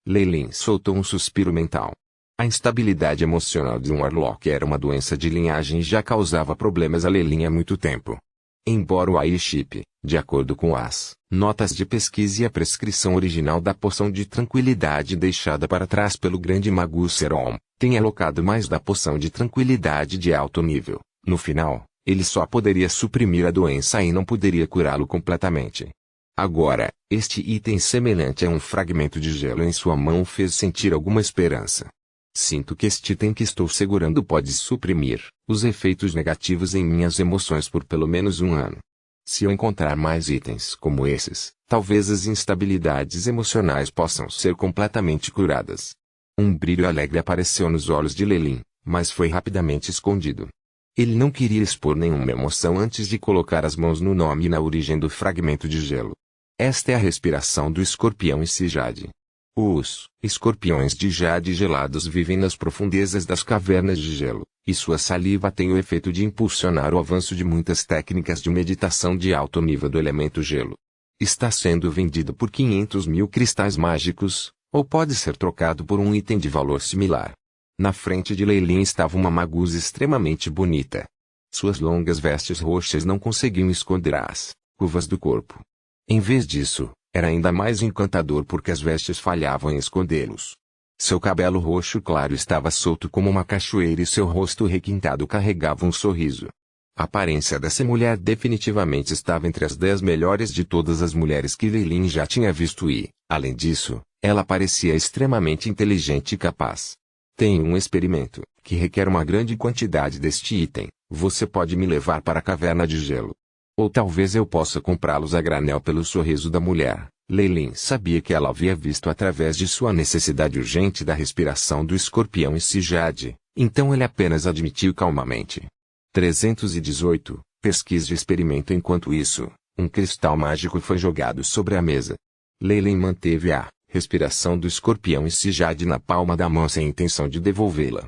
Lei-Lin soltou um suspiro mental. A instabilidade emocional de um Warlock era uma doença de linhagem e já causava problemas a Lei-Lin há muito tempo. Embora o AI-Chip, de acordo com as notas de pesquisa e a prescrição original da poção de tranquilidade deixada para trás pelo grande Magus Serom, tenha alocado mais da poção de tranquilidade de alto nível, no final, Ele só poderia suprimir a doença e não poderia curá-lo completamente. Agora, este item semelhante a um fragmento de gelo em sua mão o fez sentir alguma esperança. Sinto que este item que estou segurando pode suprimir os efeitos negativos em minhas emoções por pelo menos um ano. Se eu encontrar mais itens como esses, talvez as instabilidades emocionais possam ser completamente curadas. Um brilho alegre apareceu nos olhos de Lelin, mas foi rapidamente escondido. Ele não queria expor nenhuma emoção antes de colocar as mãos no nome e na origem do fragmento de gelo. Esta é a respiração do escorpião Issijade. Os escorpiões de jade gelados vivem nas profundezas das cavernas de gelo, e sua saliva tem o efeito de impulsionar o avanço de muitas técnicas de meditação de alto nível do elemento gelo. Está sendo vendido por 500 mil cristais mágicos, ou pode ser trocado por um item de valor similar. Na frente de Lelin estava uma magusa extremamente bonita. Suas longas vestes roxas não conseguiam esconder as curvas do corpo. Em vez disso, era ainda mais encantador porque as vestes falhavam em escondê-los. Seu cabelo roxo claro estava solto como uma cachoeira e seu rosto requintado carregava um sorriso. A aparência dessa mulher definitivamente estava entre as 10 melhores de todas as mulheres que Lelin já tinha visto e, além disso, ela parecia extremamente inteligente e capaz. Tenho um experimento, que requer uma grande quantidade deste item. Você pode me levar para a caverna de gelo. Ou talvez eu possa comprá-los a granel pelo sorriso da mulher. Lelin sabia que ela havia visto através de sua necessidade urgente da respiração do escorpião Issijade, então ele apenas admitiu calmamente. 318. Pesquisa de experimento. Enquanto isso, um cristal mágico foi jogado sobre a mesa. Lelin manteve a respiração do escorpião Issijade na palma da mão sem intenção de devolvê-la.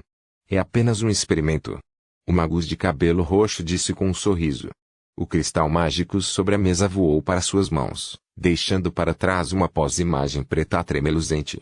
É apenas um experimento. O magus de cabelo roxo disse com um sorriso. O cristal mágico sobre a mesa voou para suas mãos, deixando para trás uma pós-imagem preta tremeluzente.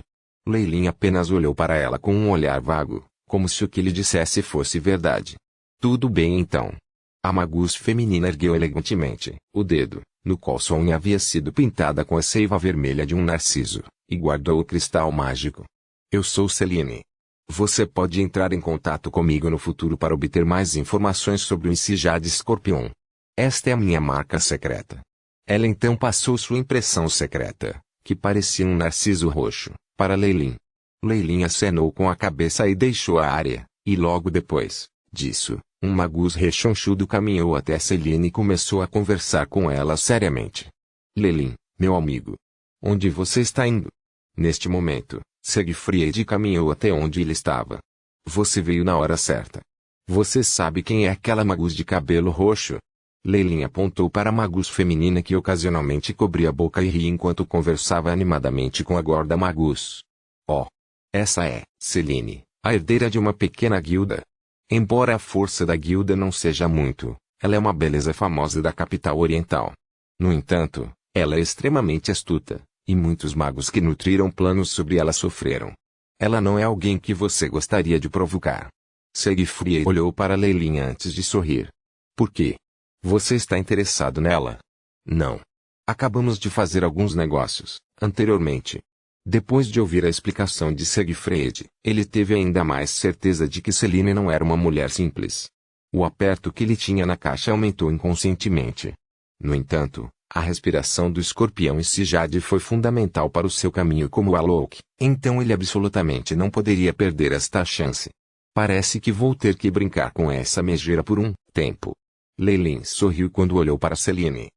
Lelin apenas olhou para ela com um olhar vago, como se o que lhe dissesse fosse verdade. Tudo bem então. A magus feminina ergueu elegantemente o dedo, no qual sua unha havia sido pintada com a seiva vermelha de um narciso, e guardou o cristal mágico. Eu sou Celine. Você pode entrar em contato comigo no futuro para obter mais informações sobre o Issijade Scorpion. Esta é a minha marca secreta. Ela então passou sua impressão secreta, que parecia um narciso roxo, para Lelin. Lelin acenou com a cabeça e deixou a área, e logo depois disso, um magus rechonchudo caminhou até Celine e começou a conversar com ela seriamente. Lelin, meu amigo. Onde você está indo? Neste momento, Siegfried caminhou até onde ele estava. Você veio na hora certa. Você sabe quem é aquela magus de cabelo roxo? Lelin apontou para a magus feminina que ocasionalmente cobria a boca e ria enquanto conversava animadamente com a gorda magus. Oh! Essa é Celine, a herdeira de uma pequena guilda. Embora a força da guilda não seja muito, ela é uma beleza famosa da capital oriental. No entanto, ela é extremamente astuta, e muitos magos que nutriram planos sobre ela sofreram. Ela não é alguém que você gostaria de provocar. Siegfried olhou para Lelin antes de sorrir. Por quê? Você está interessado nela? Não. Acabamos de fazer alguns negócios, anteriormente. Depois de ouvir a explicação de Siegfried, ele teve ainda mais certeza de que Celine não era uma mulher simples. O aperto que ele tinha na caixa aumentou inconscientemente. No entanto, a respiração do escorpião Issijade foi fundamental para o seu caminho como Alok, então ele absolutamente não poderia perder esta chance. Parece que vou ter que brincar com essa megera por um tempo. Lelin sorriu quando olhou para Celine.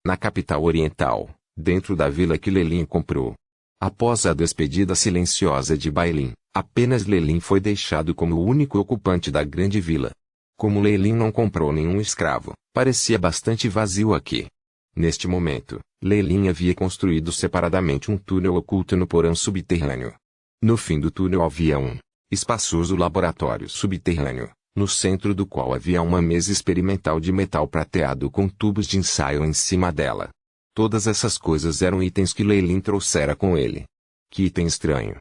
Na capital oriental, dentro da vila que Lelin comprou. Após a despedida silenciosa de Bailin, apenas Lelin foi deixado como o único ocupante da grande vila. Como Lelin não comprou nenhum escravo, parecia bastante vazio aqui. Neste momento, Lelin havia construído separadamente um túnel oculto no porão subterrâneo. No fim do túnel havia um espaçoso laboratório subterrâneo, no centro do qual havia uma mesa experimental de metal prateado com tubos de ensaio em cima dela. Todas essas coisas eram itens que Lelin trouxera com ele. Que item estranho.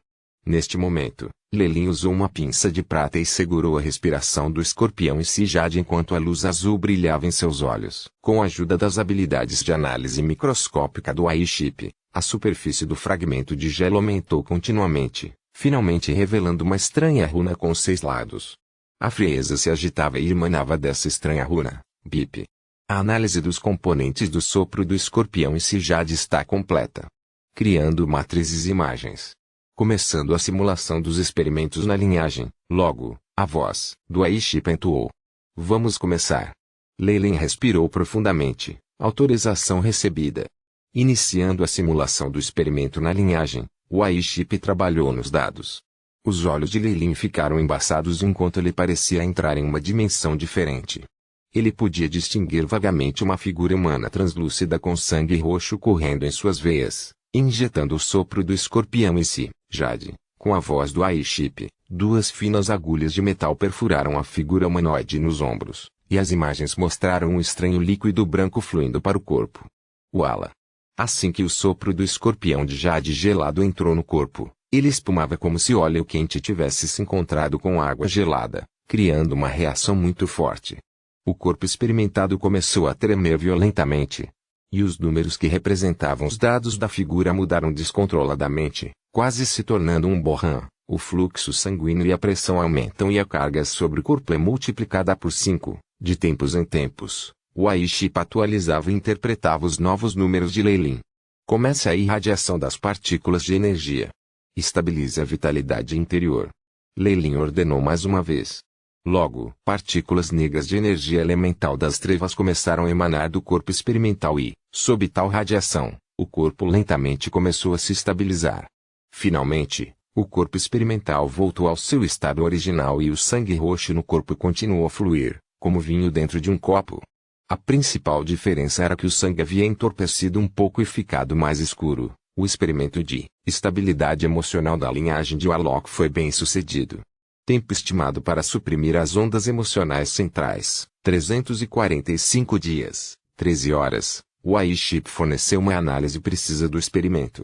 Neste momento, Lelin usou uma pinça de prata e segurou a respiração do escorpião Issijade enquanto a luz azul brilhava em seus olhos. Com a ajuda das habilidades de análise microscópica do AI-chip, a superfície do fragmento de gelo aumentou continuamente, finalmente revelando uma estranha runa com 6 lados. A frieza se agitava e emanava dessa estranha runa, bip. A análise dos componentes do sopro do escorpião em si já está completa. Criando matrizes e imagens. Começando a simulação dos experimentos na linhagem, logo, a voz do Aiship entoou. Vamos começar. Leyline respirou profundamente, autorização recebida. Iniciando a simulação do experimento na linhagem, o Aiship trabalhou nos dados. Os olhos de Leyline ficaram embaçados enquanto ele parecia entrar em uma dimensão diferente. Ele podia distinguir vagamente uma figura humana translúcida com sangue roxo correndo em suas veias, injetando o sopro do escorpião em si. Jade, com a voz do Aiship, duas finas agulhas de metal perfuraram a figura humanoide nos ombros, e as imagens mostraram um estranho líquido branco fluindo para o corpo. Uala! Assim que o sopro do escorpião de Jade gelado entrou no corpo, ele espumava como se óleo quente tivesse se encontrado com água gelada, criando uma reação muito forte. O corpo experimentado começou a tremer violentamente. E os números que representavam os dados da figura mudaram descontroladamente, quase se tornando um borrão. O fluxo sanguíneo e a pressão aumentam e a carga sobre o corpo é multiplicada por 5, de tempos em tempos. O Aiship atualizava e interpretava os novos números de Leyline. Comece a irradiação das partículas de energia. Estabilize a vitalidade interior. Leyline ordenou mais uma vez. Logo, partículas negras de energia elemental das trevas começaram a emanar do corpo experimental e, sob tal radiação, o corpo lentamente começou a se estabilizar. Finalmente, o corpo experimental voltou ao seu estado original e o sangue roxo no corpo continuou a fluir, como vinho dentro de um copo. A principal diferença era que o sangue havia entorpecido um pouco e ficado mais escuro. O experimento de estabilidade emocional da linhagem de Warlock foi bem sucedido. Tempo estimado para suprimir as ondas emocionais centrais, 345 dias, 13 horas. O Aiship forneceu uma análise precisa do experimento.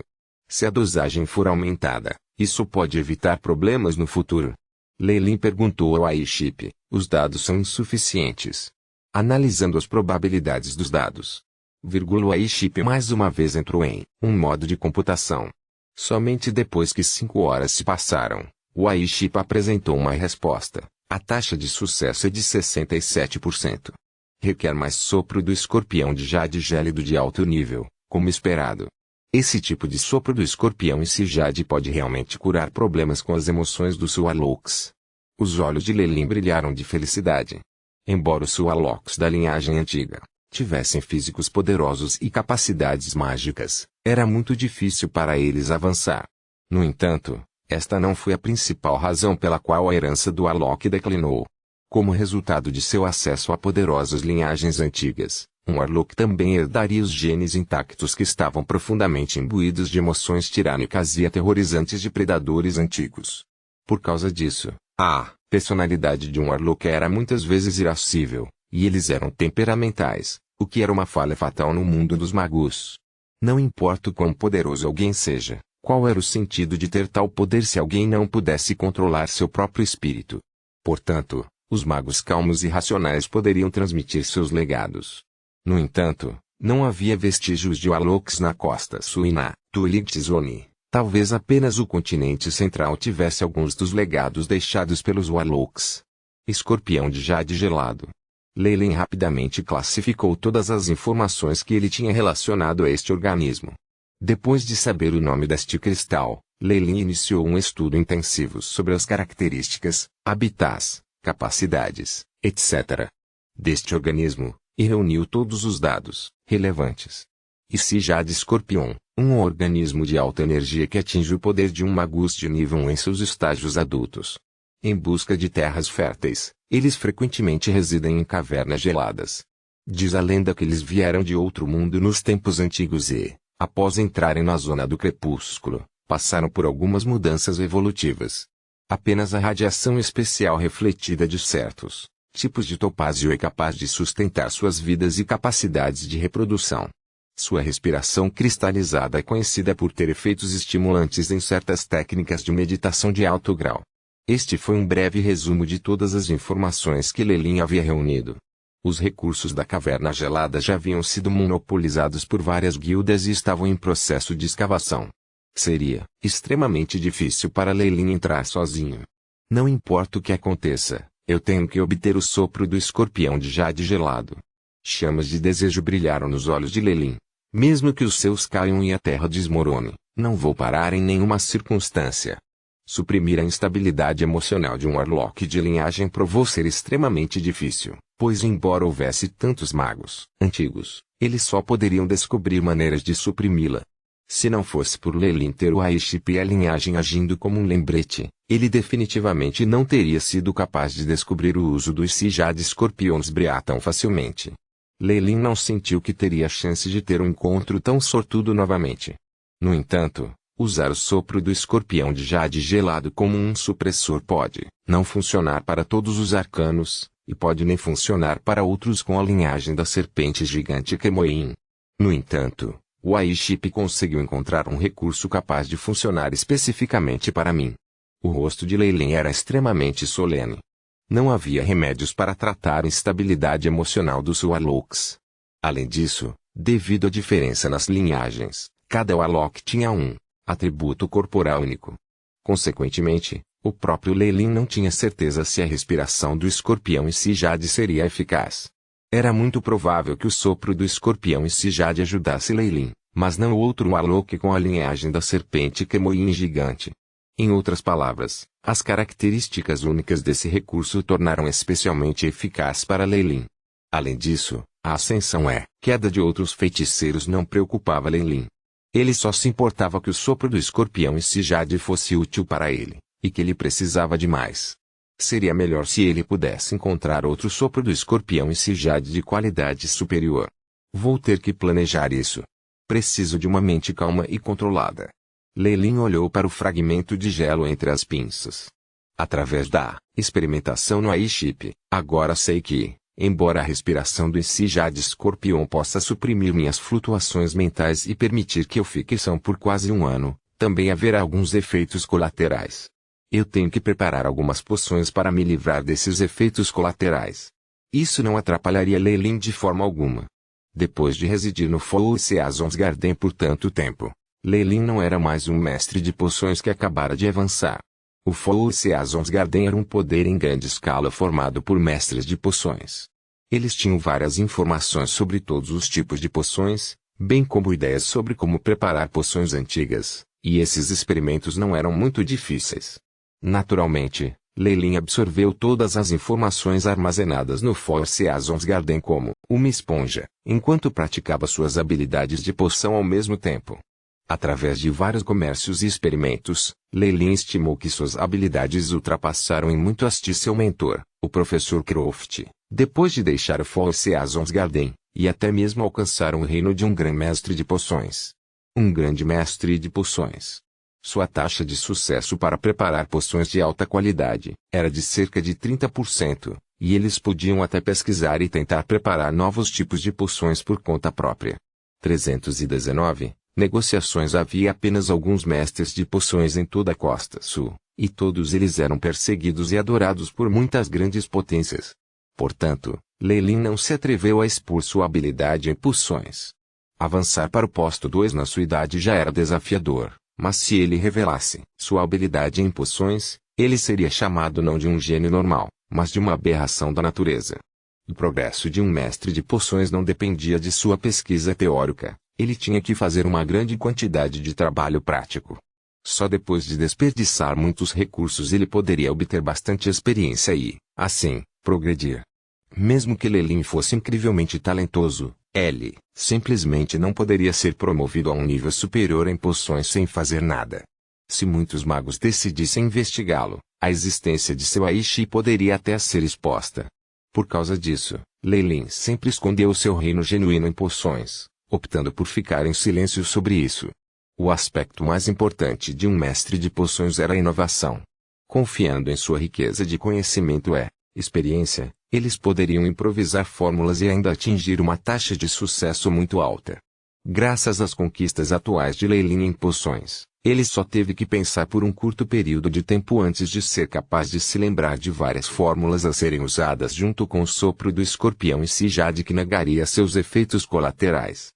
Se a dosagem for aumentada, isso pode evitar problemas no futuro. Leyline perguntou ao Aiship, os dados são insuficientes. Analisando as probabilidades dos dados. O Aiship mais uma vez entrou em um modo de computação. Somente depois que 5 horas se passaram, o Aiship apresentou uma resposta. A taxa de sucesso é de 67%. Requer mais sopro do escorpião de jade gélido de alto nível, como esperado. Esse tipo de sopro do escorpião em si jade pode realmente curar problemas com as emoções dos Warlocks. Os olhos de Leyline brilharam de felicidade. Embora os Warlocks da linhagem antiga tivessem físicos poderosos e capacidades mágicas, era muito difícil para eles avançar. No entanto, esta não foi a principal razão pela qual a herança do Warlock declinou. Como resultado de seu acesso a poderosas linhagens antigas, um Warlock também herdaria os genes intactos que estavam profundamente imbuídos de emoções tirânicas e aterrorizantes de predadores antigos. Por causa disso, a personalidade de um Warlock era muitas vezes irascível, e eles eram temperamentais, o que era uma falha fatal no mundo dos magos. Não importa o quão poderoso alguém seja, qual era o sentido de ter tal poder se alguém não pudesse controlar seu próprio espírito? Portanto, os magos calmos e racionais poderiam transmitir seus legados. No entanto, não havia vestígios de Warlocks na costa sul e na Twilit Zone. Talvez apenas o continente central tivesse alguns dos legados deixados pelos Warlocks. Escorpião de jade gelado. Leyline rapidamente classificou todas as informações que ele tinha relacionado a este organismo. Depois de saber o nome deste cristal, Leyline iniciou um estudo intensivo sobre as características, habitats, capacidades, etc. deste organismo, e reuniu todos os dados relevantes. E se Jade Escorpião, um organismo de alta energia que atinge o poder de um magus de nível 1 em seus estágios adultos. Em busca de terras férteis, eles frequentemente residem em cavernas geladas. Diz a lenda que eles vieram de outro mundo nos tempos antigos e, após entrarem na zona do crepúsculo, passaram por algumas mudanças evolutivas. Apenas a radiação especial refletida de certos tipos de topázio é capaz de sustentar suas vidas e capacidades de reprodução. Sua respiração cristalizada é conhecida por ter efeitos estimulantes em certas técnicas de meditação de alto grau. Este foi um breve resumo de todas as informações que Leyline havia reunido. Os recursos da caverna gelada já haviam sido monopolizados por várias guildas e estavam em processo de escavação. Seria extremamente difícil para Leyline entrar sozinho. Não importa o que aconteça, Eu tenho que obter o sopro do escorpião de jade gelado. Chamas de desejo brilharam nos olhos de Lelin. Mesmo que os céus caiam e a terra desmorone, não vou parar em nenhuma circunstância. Suprimir a instabilidade emocional de um Warlock de linhagem provou ser extremamente difícil, pois embora houvesse tantos magos antigos, eles só poderiam descobrir maneiras de suprimi-la. Se não fosse por Lelin ter o Aiship e a linhagem agindo como um lembrete, ele definitivamente não teria sido capaz de descobrir o uso dos Sijad Scorpions Brea tão facilmente. Lelin não sentiu que teria chance de ter um encontro tão sortudo novamente. No entanto, usar o sopro do escorpião de jade gelado como um supressor pode não funcionar para todos os arcanos, e pode nem funcionar para outros com a linhagem da serpente gigante Kemoin. No entanto, o Aiship conseguiu encontrar um recurso capaz de funcionar especificamente para mim. O rosto de Lelin era extremamente solene. Não havia remédios para tratar a instabilidade emocional dos Warlocks. Além disso, devido à diferença nas linhagens, cada Warlock tinha um atributo corporal único. Consequentemente, o próprio Lelin não tinha certeza se a respiração do escorpião Sijad seria eficaz. Era muito provável que o sopro do escorpião Sijad ajudasse Lelin, mas não o outro Warlock com a linhagem da serpente Kemoin gigante. Em outras palavras, as características únicas desse recurso o tornaram especialmente eficaz para Lelin. Além disso, a ascensão queda de outros feiticeiros não preocupava Lelin. Ele só se importava que o sopro do escorpião Sijad fosse útil para ele, e que ele precisava de mais. Seria melhor se ele pudesse encontrar outro sopro do escorpião Sijad de qualidade superior. Vou ter que planejar isso. Preciso de uma mente calma e controlada. Lelin olhou para o fragmento de gelo entre as pinças. Através da experimentação no Aiship, agora sei que, embora a respiração do Sijad Scorpion possa suprimir minhas flutuações mentais e permitir que eu fique são por quase um ano, também haverá alguns efeitos colaterais. Eu tenho que preparar algumas poções para me livrar desses efeitos colaterais. Isso não atrapalharia Lelin de forma alguma. Depois de residir no Four Seasons Garden por tanto tempo, Lelin não era mais um mestre de poções que acabara de avançar. O Four Seasons Garden era um poder em grande escala formado por mestres de poções. Eles tinham várias informações sobre todos os tipos de poções, bem como ideias sobre como preparar poções antigas, e esses experimentos não eram muito difíceis. Naturalmente, Lelin absorveu todas as informações armazenadas no Four Seasons Garden como uma esponja, enquanto praticava suas habilidades de poção ao mesmo tempo. Através de vários comércios e experimentos, Lelin estimou que suas habilidades ultrapassaram em muito as de seu mentor, o Professor Croft, depois de deixar o Four Seasons Garden, e até mesmo alcançaram o reino de um grão-mestre de poções. Um grande mestre de poções. Sua taxa de sucesso para preparar poções de alta qualidade era de cerca de 30%, e eles podiam até pesquisar e tentar preparar novos tipos de poções por conta própria. 319. Negociações. Havia apenas alguns mestres de poções em toda a costa sul, e todos eles eram perseguidos e adorados por muitas grandes potências. Portanto, Lelin não se atreveu a expor sua habilidade em poções. Avançar para o posto 2 na sua idade já era desafiador, mas se ele revelasse sua habilidade em poções, ele seria chamado não de um gênio normal, mas de uma aberração da natureza. O progresso de um mestre de poções não dependia de sua pesquisa teórica. Ele tinha que fazer uma grande quantidade de trabalho prático. Só depois de desperdiçar muitos recursos ele poderia obter bastante experiência e, assim, progredir. Mesmo que Lelin fosse incrivelmente talentoso, ele simplesmente não poderia ser promovido a um nível superior em poções sem fazer nada. Se muitos magos decidissem investigá-lo, a existência de seu Aishi poderia até ser exposta. Por causa disso, Lelin sempre escondeu seu reino genuíno em poções, optando por ficar em silêncio sobre isso. O aspecto mais importante de um mestre de poções era a inovação. Confiando em sua riqueza de conhecimento e experiência, eles poderiam improvisar fórmulas e ainda atingir uma taxa de sucesso muito alta. Graças às conquistas atuais de Lelin em poções, ele só teve que pensar por um curto período de tempo antes de ser capaz de se lembrar de várias fórmulas a serem usadas junto com o sopro do escorpião Sijad que negaria seus efeitos colaterais.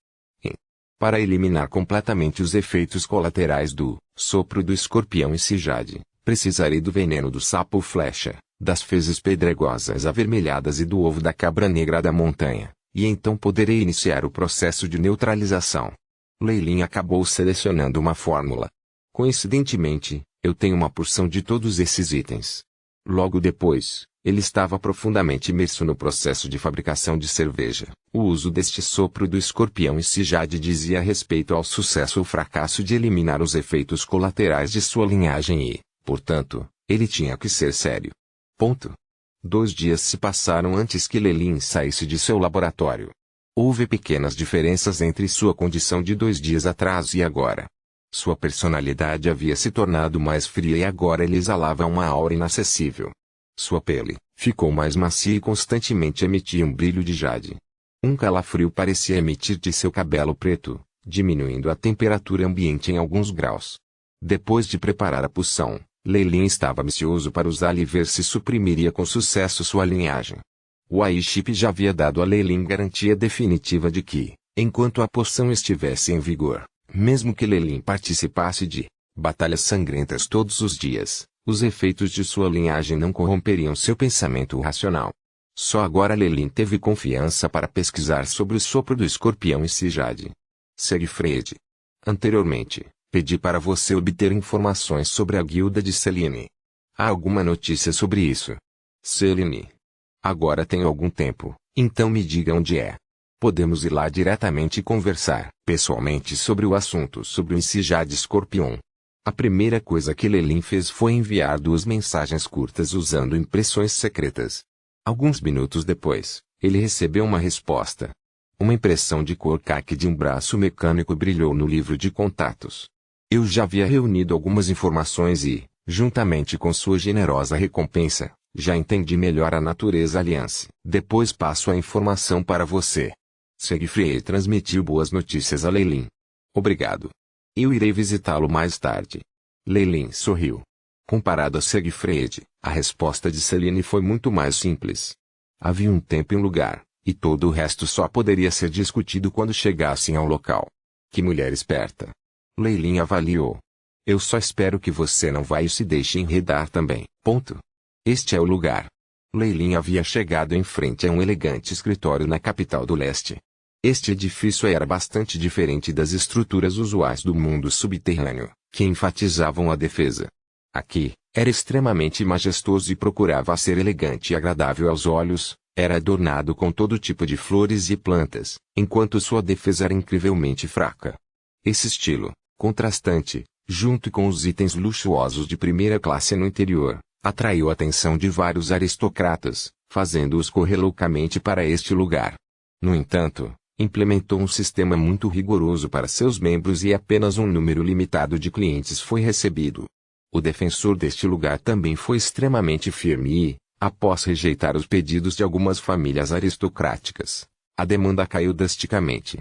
Para eliminar completamente os efeitos colaterais do sopro do escorpião Sijad, precisarei do veneno do sapo flecha, das fezes pedregosas avermelhadas e do ovo da cabra negra da montanha, e então poderei iniciar o processo de neutralização. Leilin acabou selecionando uma fórmula. Coincidentemente, eu tenho uma porção de todos esses itens. Logo depois, ele estava profundamente imerso no processo de fabricação de cerveja. O uso deste sopro do escorpião em si já dizia respeito ao sucesso ou fracasso de eliminar os efeitos colaterais de sua linhagem e, portanto, ele tinha que ser sério. Ponto. 2 dias se passaram antes que Leilin saísse de seu laboratório. Houve pequenas diferenças entre sua condição de 2 dias atrás e agora. Sua personalidade havia se tornado mais fria e agora ele exalava uma aura inacessível. Sua pele ficou mais macia e constantemente emitia um brilho de jade. Um calafrio parecia emitir de seu cabelo preto, diminuindo a temperatura ambiente em alguns graus. Depois de preparar a poção, Leilin estava ansioso para usá-la e ver se suprimiria com sucesso sua linhagem. O Aiship já havia dado a Leilin garantia definitiva de que, enquanto a poção estivesse em vigor, mesmo que Leilin participasse de batalhas sangrentas todos os dias, os efeitos de sua linhagem não corromperiam seu pensamento racional. Só agora Leilin teve confiança para pesquisar sobre o sopro do escorpião e Sijade. Segfred. Anteriormente, pedi para você obter informações sobre a guilda de Selene. Há alguma notícia sobre isso? Selene. Agora tenho algum tempo, então me diga onde é. Podemos ir lá diretamente e conversar pessoalmente sobre o assunto sobre o Sijade Escorpião. A primeira coisa que Leilin fez foi enviar 2 mensagens curtas usando impressões secretas. Alguns minutos depois, ele recebeu uma resposta. Uma impressão de cor caqui de um braço mecânico brilhou no livro de contatos. Eu já havia reunido algumas informações e, juntamente com sua generosa recompensa, já entendi melhor a natureza Alliance. Depois passo a informação para você. Segfried transmitiu boas notícias a Leilin. Obrigado. Eu irei visitá-lo mais tarde. Leilin sorriu. Comparado a Segfried, a resposta de Selene foi muito mais simples. Havia um tempo e um lugar, e todo o resto só poderia ser discutido quando chegassem ao local. Que mulher esperta. Leilin avaliou. Eu só espero que você não vá e se deixe enredar também. Ponto. Este é o lugar. Leilin havia chegado em frente a um elegante escritório na capital do leste. Este edifício era bastante diferente das estruturas usuais do mundo subterrâneo, que enfatizavam a defesa. Aqui, era extremamente majestoso e procurava ser elegante e agradável aos olhos, era adornado com todo tipo de flores e plantas, enquanto sua defesa era incrivelmente fraca. Esse estilo, contrastante, junto com os itens luxuosos de primeira classe no interior, atraiu a atenção de vários aristocratas, fazendo-os correr loucamente para este lugar. No entanto, implementou um sistema muito rigoroso para seus membros e apenas um número limitado de clientes foi recebido. O defensor deste lugar também foi extremamente firme e, após rejeitar os pedidos de algumas famílias aristocráticas, a demanda caiu drasticamente.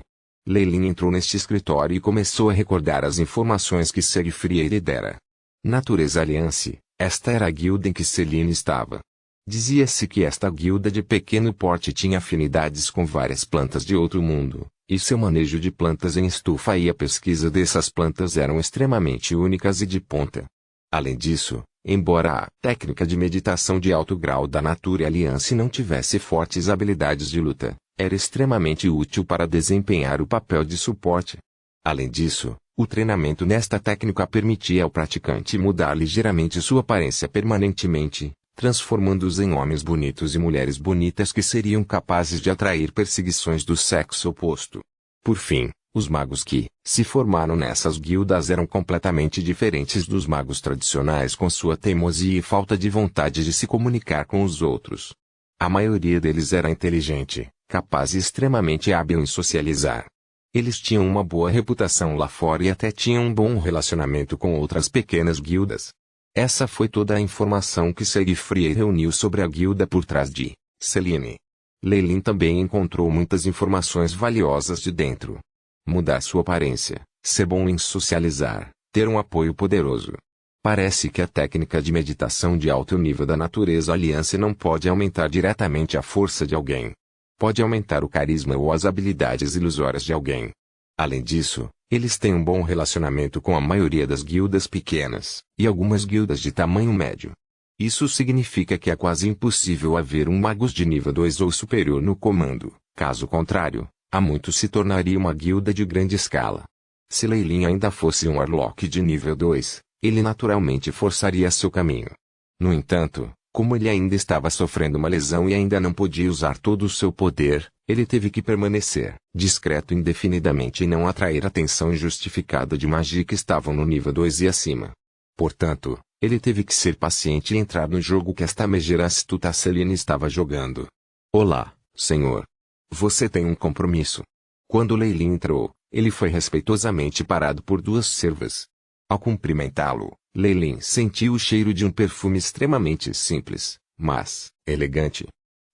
Leilin entrou neste escritório e começou a recordar as informações que Segfried lhe dera. Natureza Alliance, esta era a guilda em que Selene estava. Dizia-se que esta guilda de pequeno porte tinha afinidades com várias plantas de outro mundo, e seu manejo de plantas em estufa e a pesquisa dessas plantas eram extremamente únicas e de ponta. Além disso, embora a técnica de meditação de alto grau da Nature Alliance não tivesse fortes habilidades de luta, era extremamente útil para desempenhar o papel de suporte. Além disso, o treinamento nesta técnica permitia ao praticante mudar ligeiramente sua aparência permanentemente, transformando-os em homens bonitos e mulheres bonitas que seriam capazes de atrair perseguições do sexo oposto. Por fim, os magos que se formaram nessas guildas eram completamente diferentes dos magos tradicionais com sua teimosia e falta de vontade de se comunicar com os outros. A maioria deles era inteligente, capaz e extremamente hábil em socializar. Eles tinham uma boa reputação lá fora e até tinham um bom relacionamento com outras pequenas guildas. Essa foi toda a informação que Segfried reuniu sobre a guilda por trás de Selene. Leilin também encontrou muitas informações valiosas de dentro. Mudar sua aparência, ser bom em socializar, ter um apoio poderoso. Parece que a técnica de meditação de alto nível da Natureza Alliance não pode aumentar diretamente a força de alguém. Pode aumentar o carisma ou as habilidades ilusórias de alguém. Além disso, eles têm um bom relacionamento com a maioria das guildas pequenas, e algumas guildas de tamanho médio. Isso significa que é quase impossível haver um magus de nível 2 ou superior no comando. Caso contrário, a muito se tornaria uma guilda de grande escala. Se Lei Lin ainda fosse um Warlock de nível 2, ele naturalmente forçaria seu caminho. No entanto, como ele ainda estava sofrendo uma lesão e ainda não podia usar todo o seu poder, ele teve que permanecer discreto indefinidamente e não atrair atenção injustificada de magia que estavam no nível 2 e acima. Portanto, ele teve que ser paciente e entrar no jogo que esta megera astuta Celine estava jogando. Olá, senhor. Você tem um compromisso. Quando Lei Lin entrou, ele foi respeitosamente parado por duas servas. Ao cumprimentá-lo, Lei Lin sentiu o cheiro de um perfume extremamente simples, mas elegante.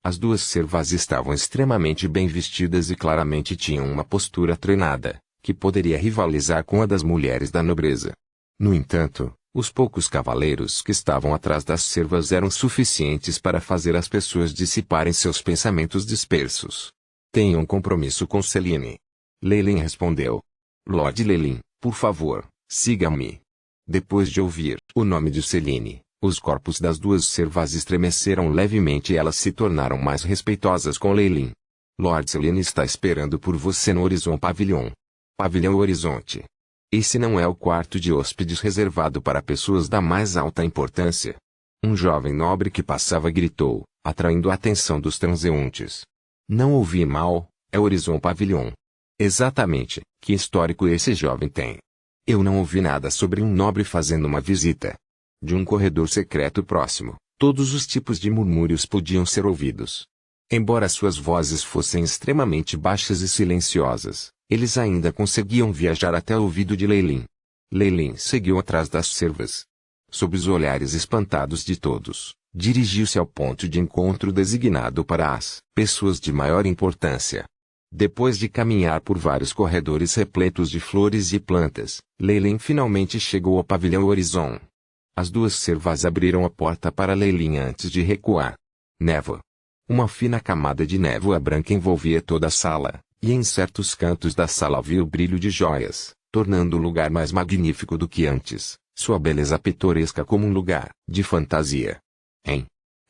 As duas servas estavam extremamente bem vestidas e claramente tinham uma postura treinada, que poderia rivalizar com a das mulheres da nobreza. No entanto, os poucos cavaleiros que estavam atrás das servas eram suficientes para fazer as pessoas dissiparem seus pensamentos dispersos. Tenho um compromisso com Celine. Lei Lin respondeu. Lord Lei Lin, por favor, siga-me. Depois de ouvir o nome de Celine, os corpos das duas servas estremeceram levemente e elas se tornaram mais respeitosas com Lei Lin. Lord Celine está esperando por você no Horizon Pavilion. Pavilhão Horizonte. Esse não é o quarto de hóspedes reservado para pessoas da mais alta importância. Um jovem nobre que passava gritou, atraindo a atenção dos transeuntes. Não ouvi mal, é Horizon Pavilion. Exatamente, que histórico esse jovem tem? Eu não ouvi nada sobre um nobre fazendo uma visita. De um corredor secreto próximo, todos os tipos de murmúrios podiam ser ouvidos. Embora suas vozes fossem extremamente baixas e silenciosas, eles ainda conseguiam viajar até o ouvido de Lei Lin. Lei Lin seguiu atrás das servas. Sob os olhares espantados de todos, dirigiu-se ao ponto de encontro designado para as pessoas de maior importância. Depois de caminhar por vários corredores repletos de flores e plantas, Lei Lin finalmente chegou ao pavilhão Horizon. As duas servas abriram a porta para Lei Lin antes de recuar. Névoa. Uma fina camada de névoa branca envolvia toda a sala, e em certos cantos da sala havia o brilho de joias, tornando o lugar mais magnífico do que antes, sua beleza pitoresca como um lugar de fantasia.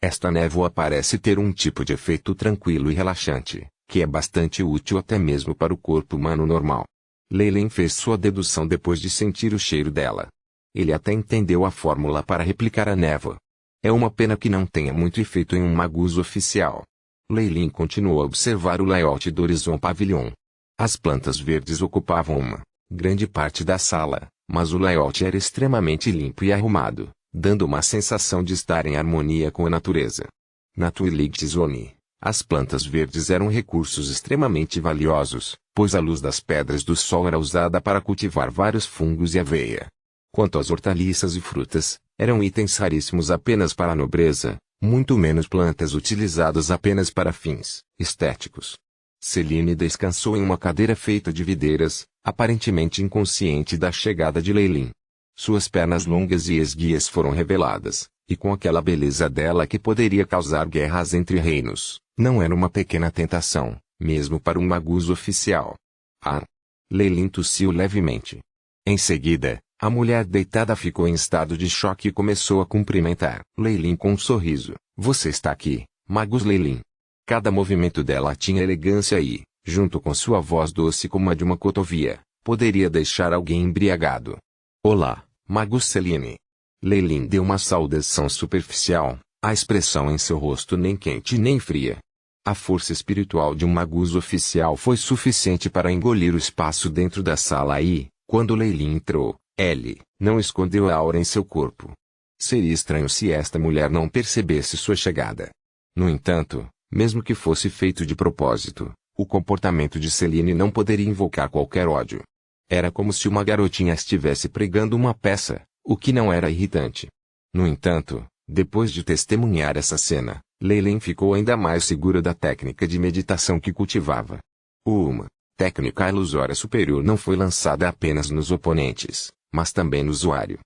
Esta névoa parece ter um tipo de efeito tranquilo e relaxante, que é bastante útil até mesmo para o corpo humano normal. Lei Lin fez sua dedução depois de sentir o cheiro dela. Ele até entendeu a fórmula para replicar a névoa. É uma pena que não tenha muito efeito em um magus oficial. Lei Lin continuou a observar o layout do Horizon Pavilion. As plantas verdes ocupavam uma grande parte da sala, mas o layout era extremamente limpo e arrumado, dando uma sensação de estar em harmonia com a natureza. Na Twilight Zone, as plantas verdes eram recursos extremamente valiosos, pois a luz das pedras do sol era usada para cultivar vários fungos e aveia. Quanto às hortaliças e frutas, eram itens raríssimos apenas para a nobreza, muito menos plantas utilizadas apenas para fins estéticos. Celine descansou em uma cadeira feita de videiras, aparentemente inconsciente da chegada de Lei Lin. Suas pernas longas e esguias foram reveladas, e com aquela beleza dela que poderia causar guerras entre reinos, não era uma pequena tentação, mesmo para um magus oficial. Lei Lin tossiu levemente. Em seguida, a mulher deitada ficou em estado de choque e começou a cumprimentar Lei Lin com um sorriso. Você está aqui, magus Lei Lin. Cada movimento dela tinha elegância e, junto com sua voz doce como a de uma cotovia, poderia deixar alguém embriagado. Olá, magus Celine. Lei Lin deu uma saudação superficial, a expressão em seu rosto nem quente nem fria. A força espiritual de um magus oficial foi suficiente para engolir o espaço dentro da sala e, quando Lei Lin entrou, ele não escondeu a aura em seu corpo. Seria estranho se esta mulher não percebesse sua chegada. No entanto, mesmo que fosse feito de propósito, o comportamento de Celine não poderia invocar qualquer ódio. Era como se uma garotinha estivesse pregando uma peça, o que não era irritante. No entanto, depois de testemunhar essa cena, Lei Lin ficou ainda mais segura da técnica de meditação que cultivava. Uma técnica ilusória superior não foi lançada apenas nos oponentes, mas também no usuário.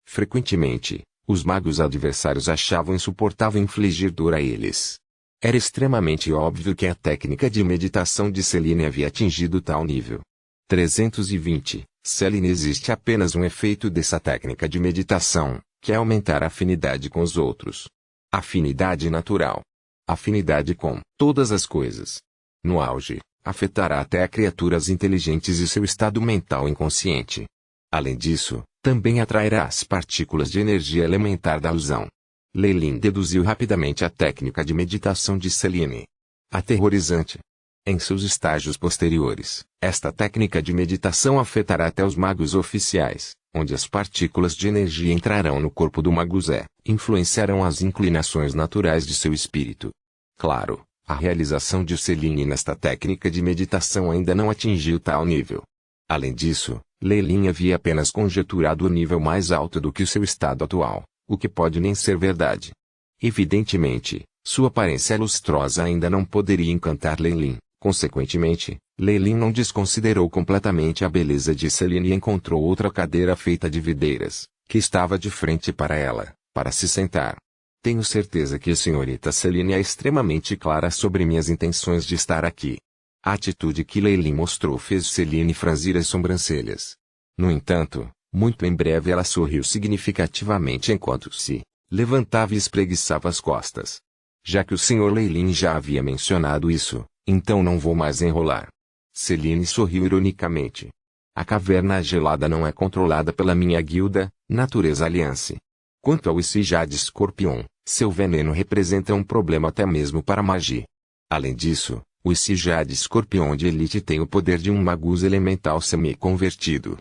Frequentemente, os magos adversários achavam insuportável infligir dor a eles. Era extremamente óbvio que a técnica de meditação de Celine havia atingido tal nível. 320. Celine existe apenas um efeito dessa técnica de meditação, Quer aumentar a afinidade com os outros. Afinidade natural. Afinidade com todas as coisas. No auge, afetará até criaturas inteligentes e seu estado mental inconsciente. Além disso, também atrairá as partículas de energia elementar da ilusão. Lelin deduziu rapidamente a técnica de meditação de Selene. Aterrorizante. Em seus estágios posteriores, esta técnica de meditação afetará até os magos oficiais, onde as partículas de energia entrarão no corpo do mago Zé, influenciarão as inclinações naturais de seu espírito. Claro, a realização de Selene nesta técnica de meditação ainda não atingiu tal nível. Além disso, Lelin havia apenas conjeturado o nível mais alto do que o seu estado atual, o que pode nem ser verdade. Evidentemente, sua aparência lustrosa ainda não poderia encantar Lelin. Consequentemente, Lelin não desconsiderou completamente a beleza de Selene e encontrou outra cadeira feita de videiras, que estava de frente para ela, para se sentar. Tenho certeza que a senhorita Selene é extremamente clara sobre minhas intenções de estar aqui. A atitude que Lelin mostrou fez Selene franzir as sobrancelhas. No entanto, muito em breve ela sorriu significativamente enquanto se levantava e espreguiçava as costas. Já que o Sr. Lelin já havia mencionado isso, então não vou mais enrolar. Selene sorriu ironicamente. A caverna gelada não é controlada pela minha guilda, Natureza Alliance. Quanto ao Isijade Scorpion, seu veneno representa um problema até mesmo para a magia. Além disso, o Isijade Scorpion de Elite tem o poder de um magus elemental semi-convertido.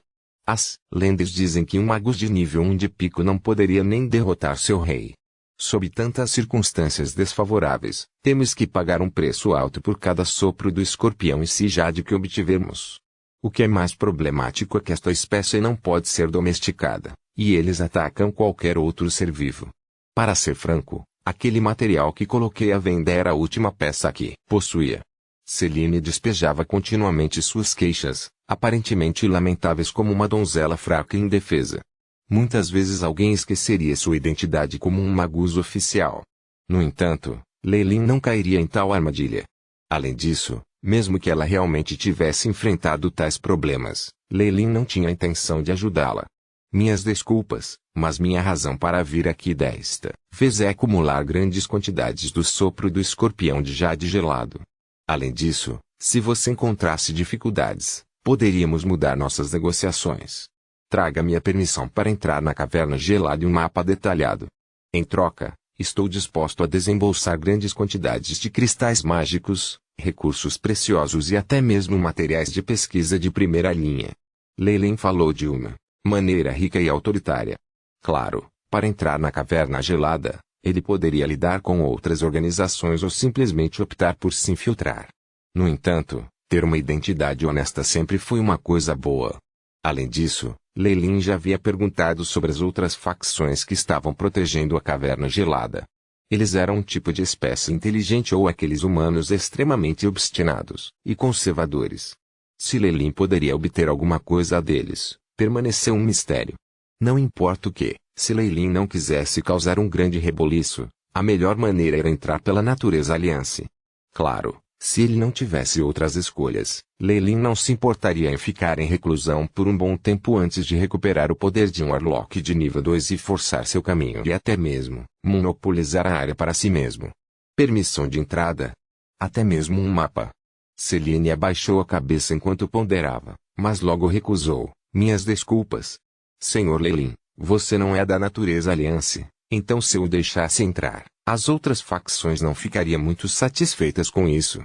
As lendas dizem que um magus de nível 1 de pico não poderia nem derrotar seu rei. Sob tantas circunstâncias desfavoráveis, temos que pagar um preço alto por cada sopro do escorpião Isijade que obtivermos. O que é mais problemático é que esta espécie não pode ser domesticada, e eles atacam qualquer outro ser vivo. Para ser franco, aquele material que coloquei à venda era a última peça que possuía. Selene despejava continuamente suas queixas, aparentemente lamentáveis como uma donzela fraca e indefesa. Muitas vezes alguém esqueceria sua identidade como um magus oficial. No entanto, Lelin não cairia em tal armadilha. Além disso, mesmo que ela realmente tivesse enfrentado tais problemas, Lelin não tinha a intenção de ajudá-la. Minhas desculpas, mas minha razão para vir aqui desta vez é acumular grandes quantidades do sopro do escorpião de jade gelado. Além disso, se você encontrasse dificuldades, poderíamos mudar nossas negociações. Traga-me a permissão para entrar na caverna gelada e um mapa detalhado. Em troca, estou disposto a desembolsar grandes quantidades de cristais mágicos, recursos preciosos e até mesmo materiais de pesquisa de primeira linha. Lelin falou de uma maneira rica e autoritária. Claro, para entrar na caverna gelada, ele poderia lidar com outras organizações ou simplesmente optar por se infiltrar. No entanto, ter uma identidade honesta sempre foi uma coisa boa. Além disso, Lelin já havia perguntado sobre as outras facções que estavam protegendo a caverna gelada. Eles eram um tipo de espécie inteligente ou aqueles humanos extremamente obstinados e conservadores. Se Lelin poderia obter alguma coisa deles, permaneceu um mistério. Não importa o que, se Lelin não quisesse causar um grande reboliço, a melhor maneira era entrar pela Natureza Alliance. Claro, se ele não tivesse outras escolhas, Lelin não se importaria em ficar em reclusão por um bom tempo antes de recuperar o poder de um Warlock de nível 2 e forçar seu caminho e até mesmo monopolizar a área para si mesmo. Permissão de entrada. Até mesmo um mapa. Selene abaixou a cabeça enquanto ponderava, mas logo recusou. Minhas desculpas. Senhor Lelin, você não é da Natureza Alliance, então se eu o deixasse entrar, as outras facções não ficariam muito satisfeitas com isso.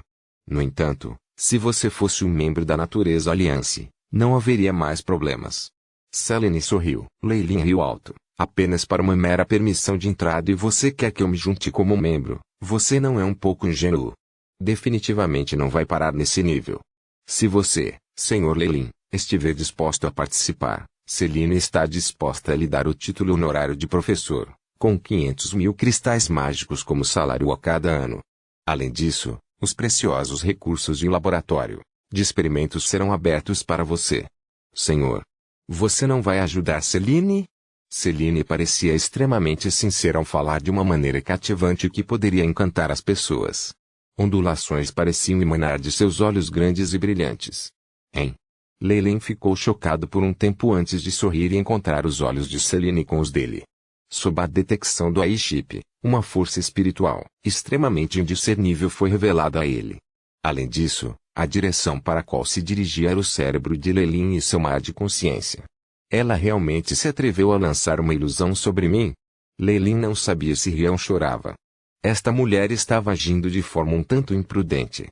No entanto, se você fosse um membro da Natureza Alliance, não haveria mais problemas. Selene sorriu. Lelin riu alto. Apenas para uma mera permissão de entrada e você quer que eu me junte como membro, você não é um pouco ingênuo. Definitivamente não vai parar nesse nível. Se você, Senhor Lelin, estiver disposto a participar, Selene está disposta a lhe dar o título honorário de professor, com 500.000 cristais mágicos como salário a cada ano. Além disso, os preciosos recursos de laboratório, de experimentos serão abertos para você. Senhor, você não vai ajudar Selene? Selene parecia extremamente sincera ao falar de uma maneira cativante que poderia encantar as pessoas. Ondulações pareciam emanar de seus olhos grandes e brilhantes. Hein? Lelin ficou chocado por um tempo antes de sorrir e encontrar os olhos de Selene com os dele. Sob a detecção do AI-chip, uma força espiritual, extremamente indiscernível foi revelada a ele. Além disso, a direção para a qual se dirigia era o cérebro de Lelin e seu mar de consciência. Ela realmente se atreveu a lançar uma ilusão sobre mim? Lelin não sabia se ria ou chorava. Esta mulher estava agindo de forma um tanto imprudente.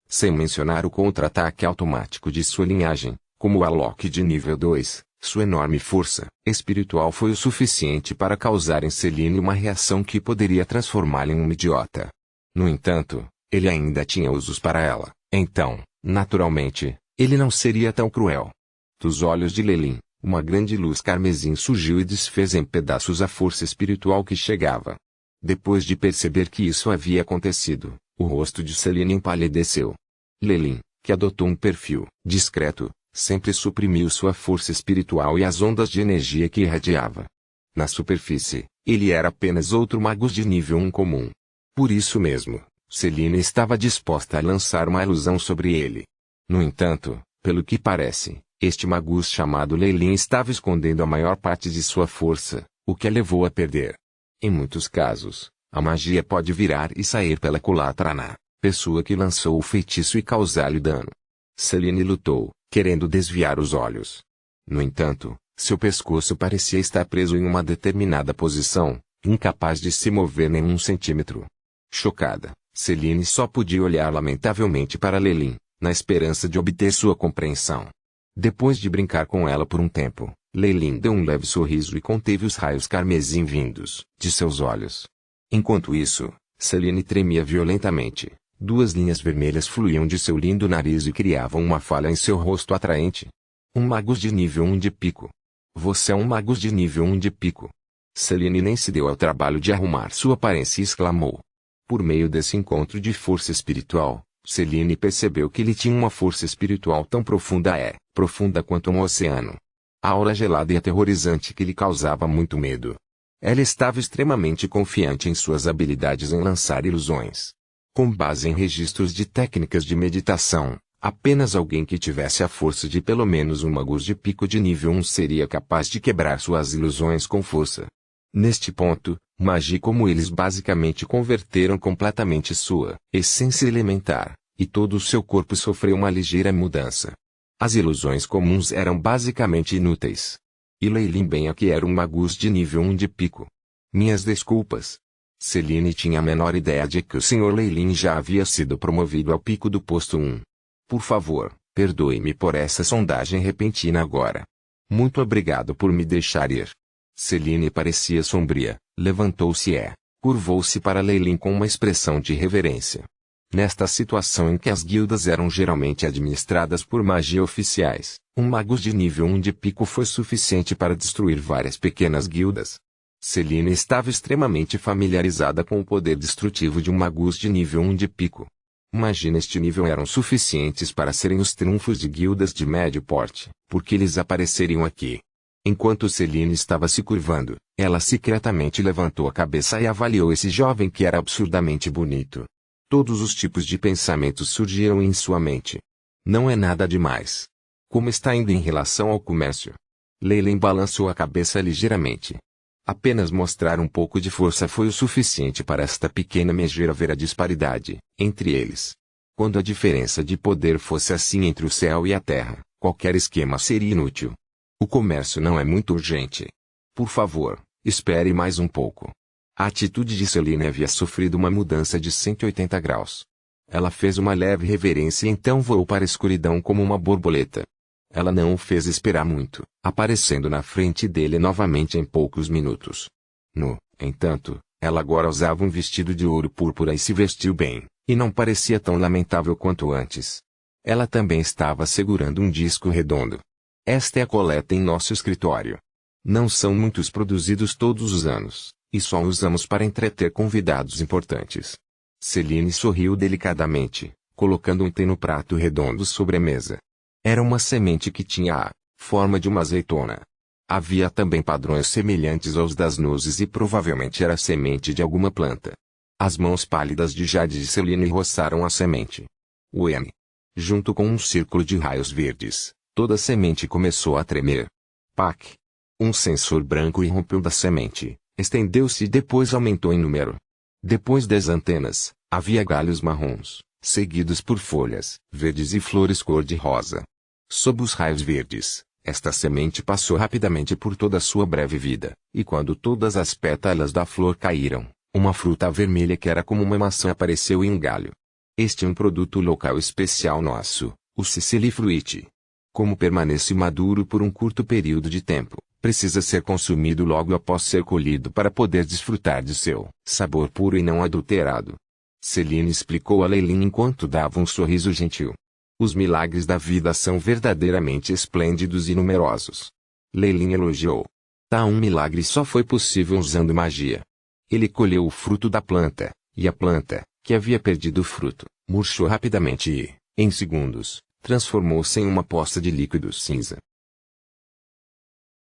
Sem mencionar o contra-ataque automático de sua linhagem, como o Alok de nível 2, sua enorme força espiritual foi o suficiente para causar em Celine uma reação que poderia transformá-la em um idiota. No entanto, ele ainda tinha usos para ela, então, naturalmente, ele não seria tão cruel. Dos olhos de Lelin, uma grande luz carmesim surgiu e desfez em pedaços a força espiritual que chegava. Depois de perceber que isso havia acontecido, o rosto de Celine empalideceu. Lelin, que adotou um perfil discreto, sempre suprimiu sua força espiritual e as ondas de energia que irradiava. Na superfície, ele era apenas outro mago de nível 1 comum. Por isso mesmo, Celine estava disposta a lançar uma ilusão sobre ele. No entanto, pelo que parece, este magus chamado Lelin estava escondendo a maior parte de sua força, o que a levou a perder. Em muitos casos, a magia pode virar e sair pela culatra na pessoa que lançou o feitiço e causar-lhe dano. Celine lutou, querendo desviar os olhos. No entanto, seu pescoço parecia estar preso em uma determinada posição, incapaz de se mover nem um centímetro. Chocada, Celine só podia olhar lamentavelmente para Lelin, na esperança de obter sua compreensão. Depois de brincar com ela por um tempo, Lelin deu um leve sorriso e conteve os raios carmesim vindos de seus olhos. Enquanto isso, Celine tremia violentamente. Duas linhas vermelhas fluíam de seu lindo nariz e criavam uma falha em seu rosto atraente. Um magus de nível 1 de pico. Você é um magus de nível 1 de pico. Celine nem se deu ao trabalho de arrumar sua aparência e exclamou. Por meio desse encontro de força espiritual, Celine percebeu que ele tinha uma força espiritual tão profunda quanto um oceano. A aura gelada e aterrorizante que lhe causava muito medo. Ela estava extremamente confiante em suas habilidades em lançar ilusões. Com base em registros de técnicas de meditação, apenas alguém que tivesse a força de pelo menos um magus de pico de nível 1 seria capaz de quebrar suas ilusões com força. Neste ponto, magia como eles basicamente converteram completamente sua essência elementar, e todo o seu corpo sofreu uma ligeira mudança. As ilusões comuns eram basicamente inúteis. E Lelin bem aqui era um magus de nível 1 de pico. Minhas desculpas. Celine tinha a menor ideia de que o Sr. Lelin já havia sido promovido ao pico do posto 1. Por favor, perdoe-me por essa sondagem repentina agora. Muito obrigado por me deixar ir. Celine parecia sombria, levantou-se e curvou-se para Lelin com uma expressão de reverência. Nesta situação em que as guildas eram geralmente administradas por magia oficiais, um magus de nível 1 de pico foi suficiente para destruir várias pequenas guildas. Celine estava extremamente familiarizada com o poder destrutivo de um magus de nível 1 de pico. Magia neste nível eram suficientes para serem os triunfos de guildas de médio porte, porque eles apareceriam aqui. Enquanto Celine estava se curvando, ela secretamente levantou a cabeça e avaliou esse jovem que era absurdamente bonito. Todos os tipos de pensamentos surgiram em sua mente. Não é nada demais. Como está indo em relação ao comércio? Lelin balançou a cabeça ligeiramente. Apenas mostrar um pouco de força foi o suficiente para esta pequena megera ver a disparidade entre eles. Quando a diferença de poder fosse assim entre o céu e a terra, qualquer esquema seria inútil. O comércio não é muito urgente. Por favor, espere mais um pouco. A atitude de Celine havia sofrido uma mudança de 180 graus. Ela fez uma leve reverência e então voou para a escuridão como uma borboleta. Ela não o fez esperar muito, aparecendo na frente dele novamente em poucos minutos. No entanto, ela agora usava um vestido de ouro púrpura e se vestiu bem, e não parecia tão lamentável quanto antes. Ela também estava segurando um disco redondo. Esta é a coleta em nosso escritório. Não são muitos produzidos todos os anos, e só usamos para entreter convidados importantes. Celine sorriu delicadamente, colocando um té no prato redondo sobre a mesa. Era uma semente que tinha a forma de uma azeitona. Havia também padrões semelhantes aos das nozes e provavelmente era semente de alguma planta. As mãos pálidas de Jade de Celine roçaram a semente. Uem! Junto com um círculo de raios verdes, toda a semente começou a tremer. Pac! Um sensor branco irrompeu da semente, Estendeu-se e depois aumentou em número. Depois das antenas, havia galhos marrons, seguidos por folhas verdes e flores cor-de-rosa. Sob os raios verdes, esta semente passou rapidamente por toda a sua breve vida, e quando todas as pétalas da flor caíram, uma fruta vermelha que era como uma maçã apareceu em um galho. Este é um produto local especial nosso, o Cicely fruit. Como permanece maduro por um curto período de tempo, precisa ser consumido logo após ser colhido para poder desfrutar de seu sabor puro e não adulterado. Celine explicou a Leilin enquanto dava um sorriso gentil. Os milagres da vida são verdadeiramente esplêndidos e numerosos. Leilin elogiou. Um milagre só foi possível usando magia. Ele colheu o fruto da planta, e a planta, que havia perdido o fruto, murchou rapidamente e, em segundos, transformou-se em uma poça de líquido cinza.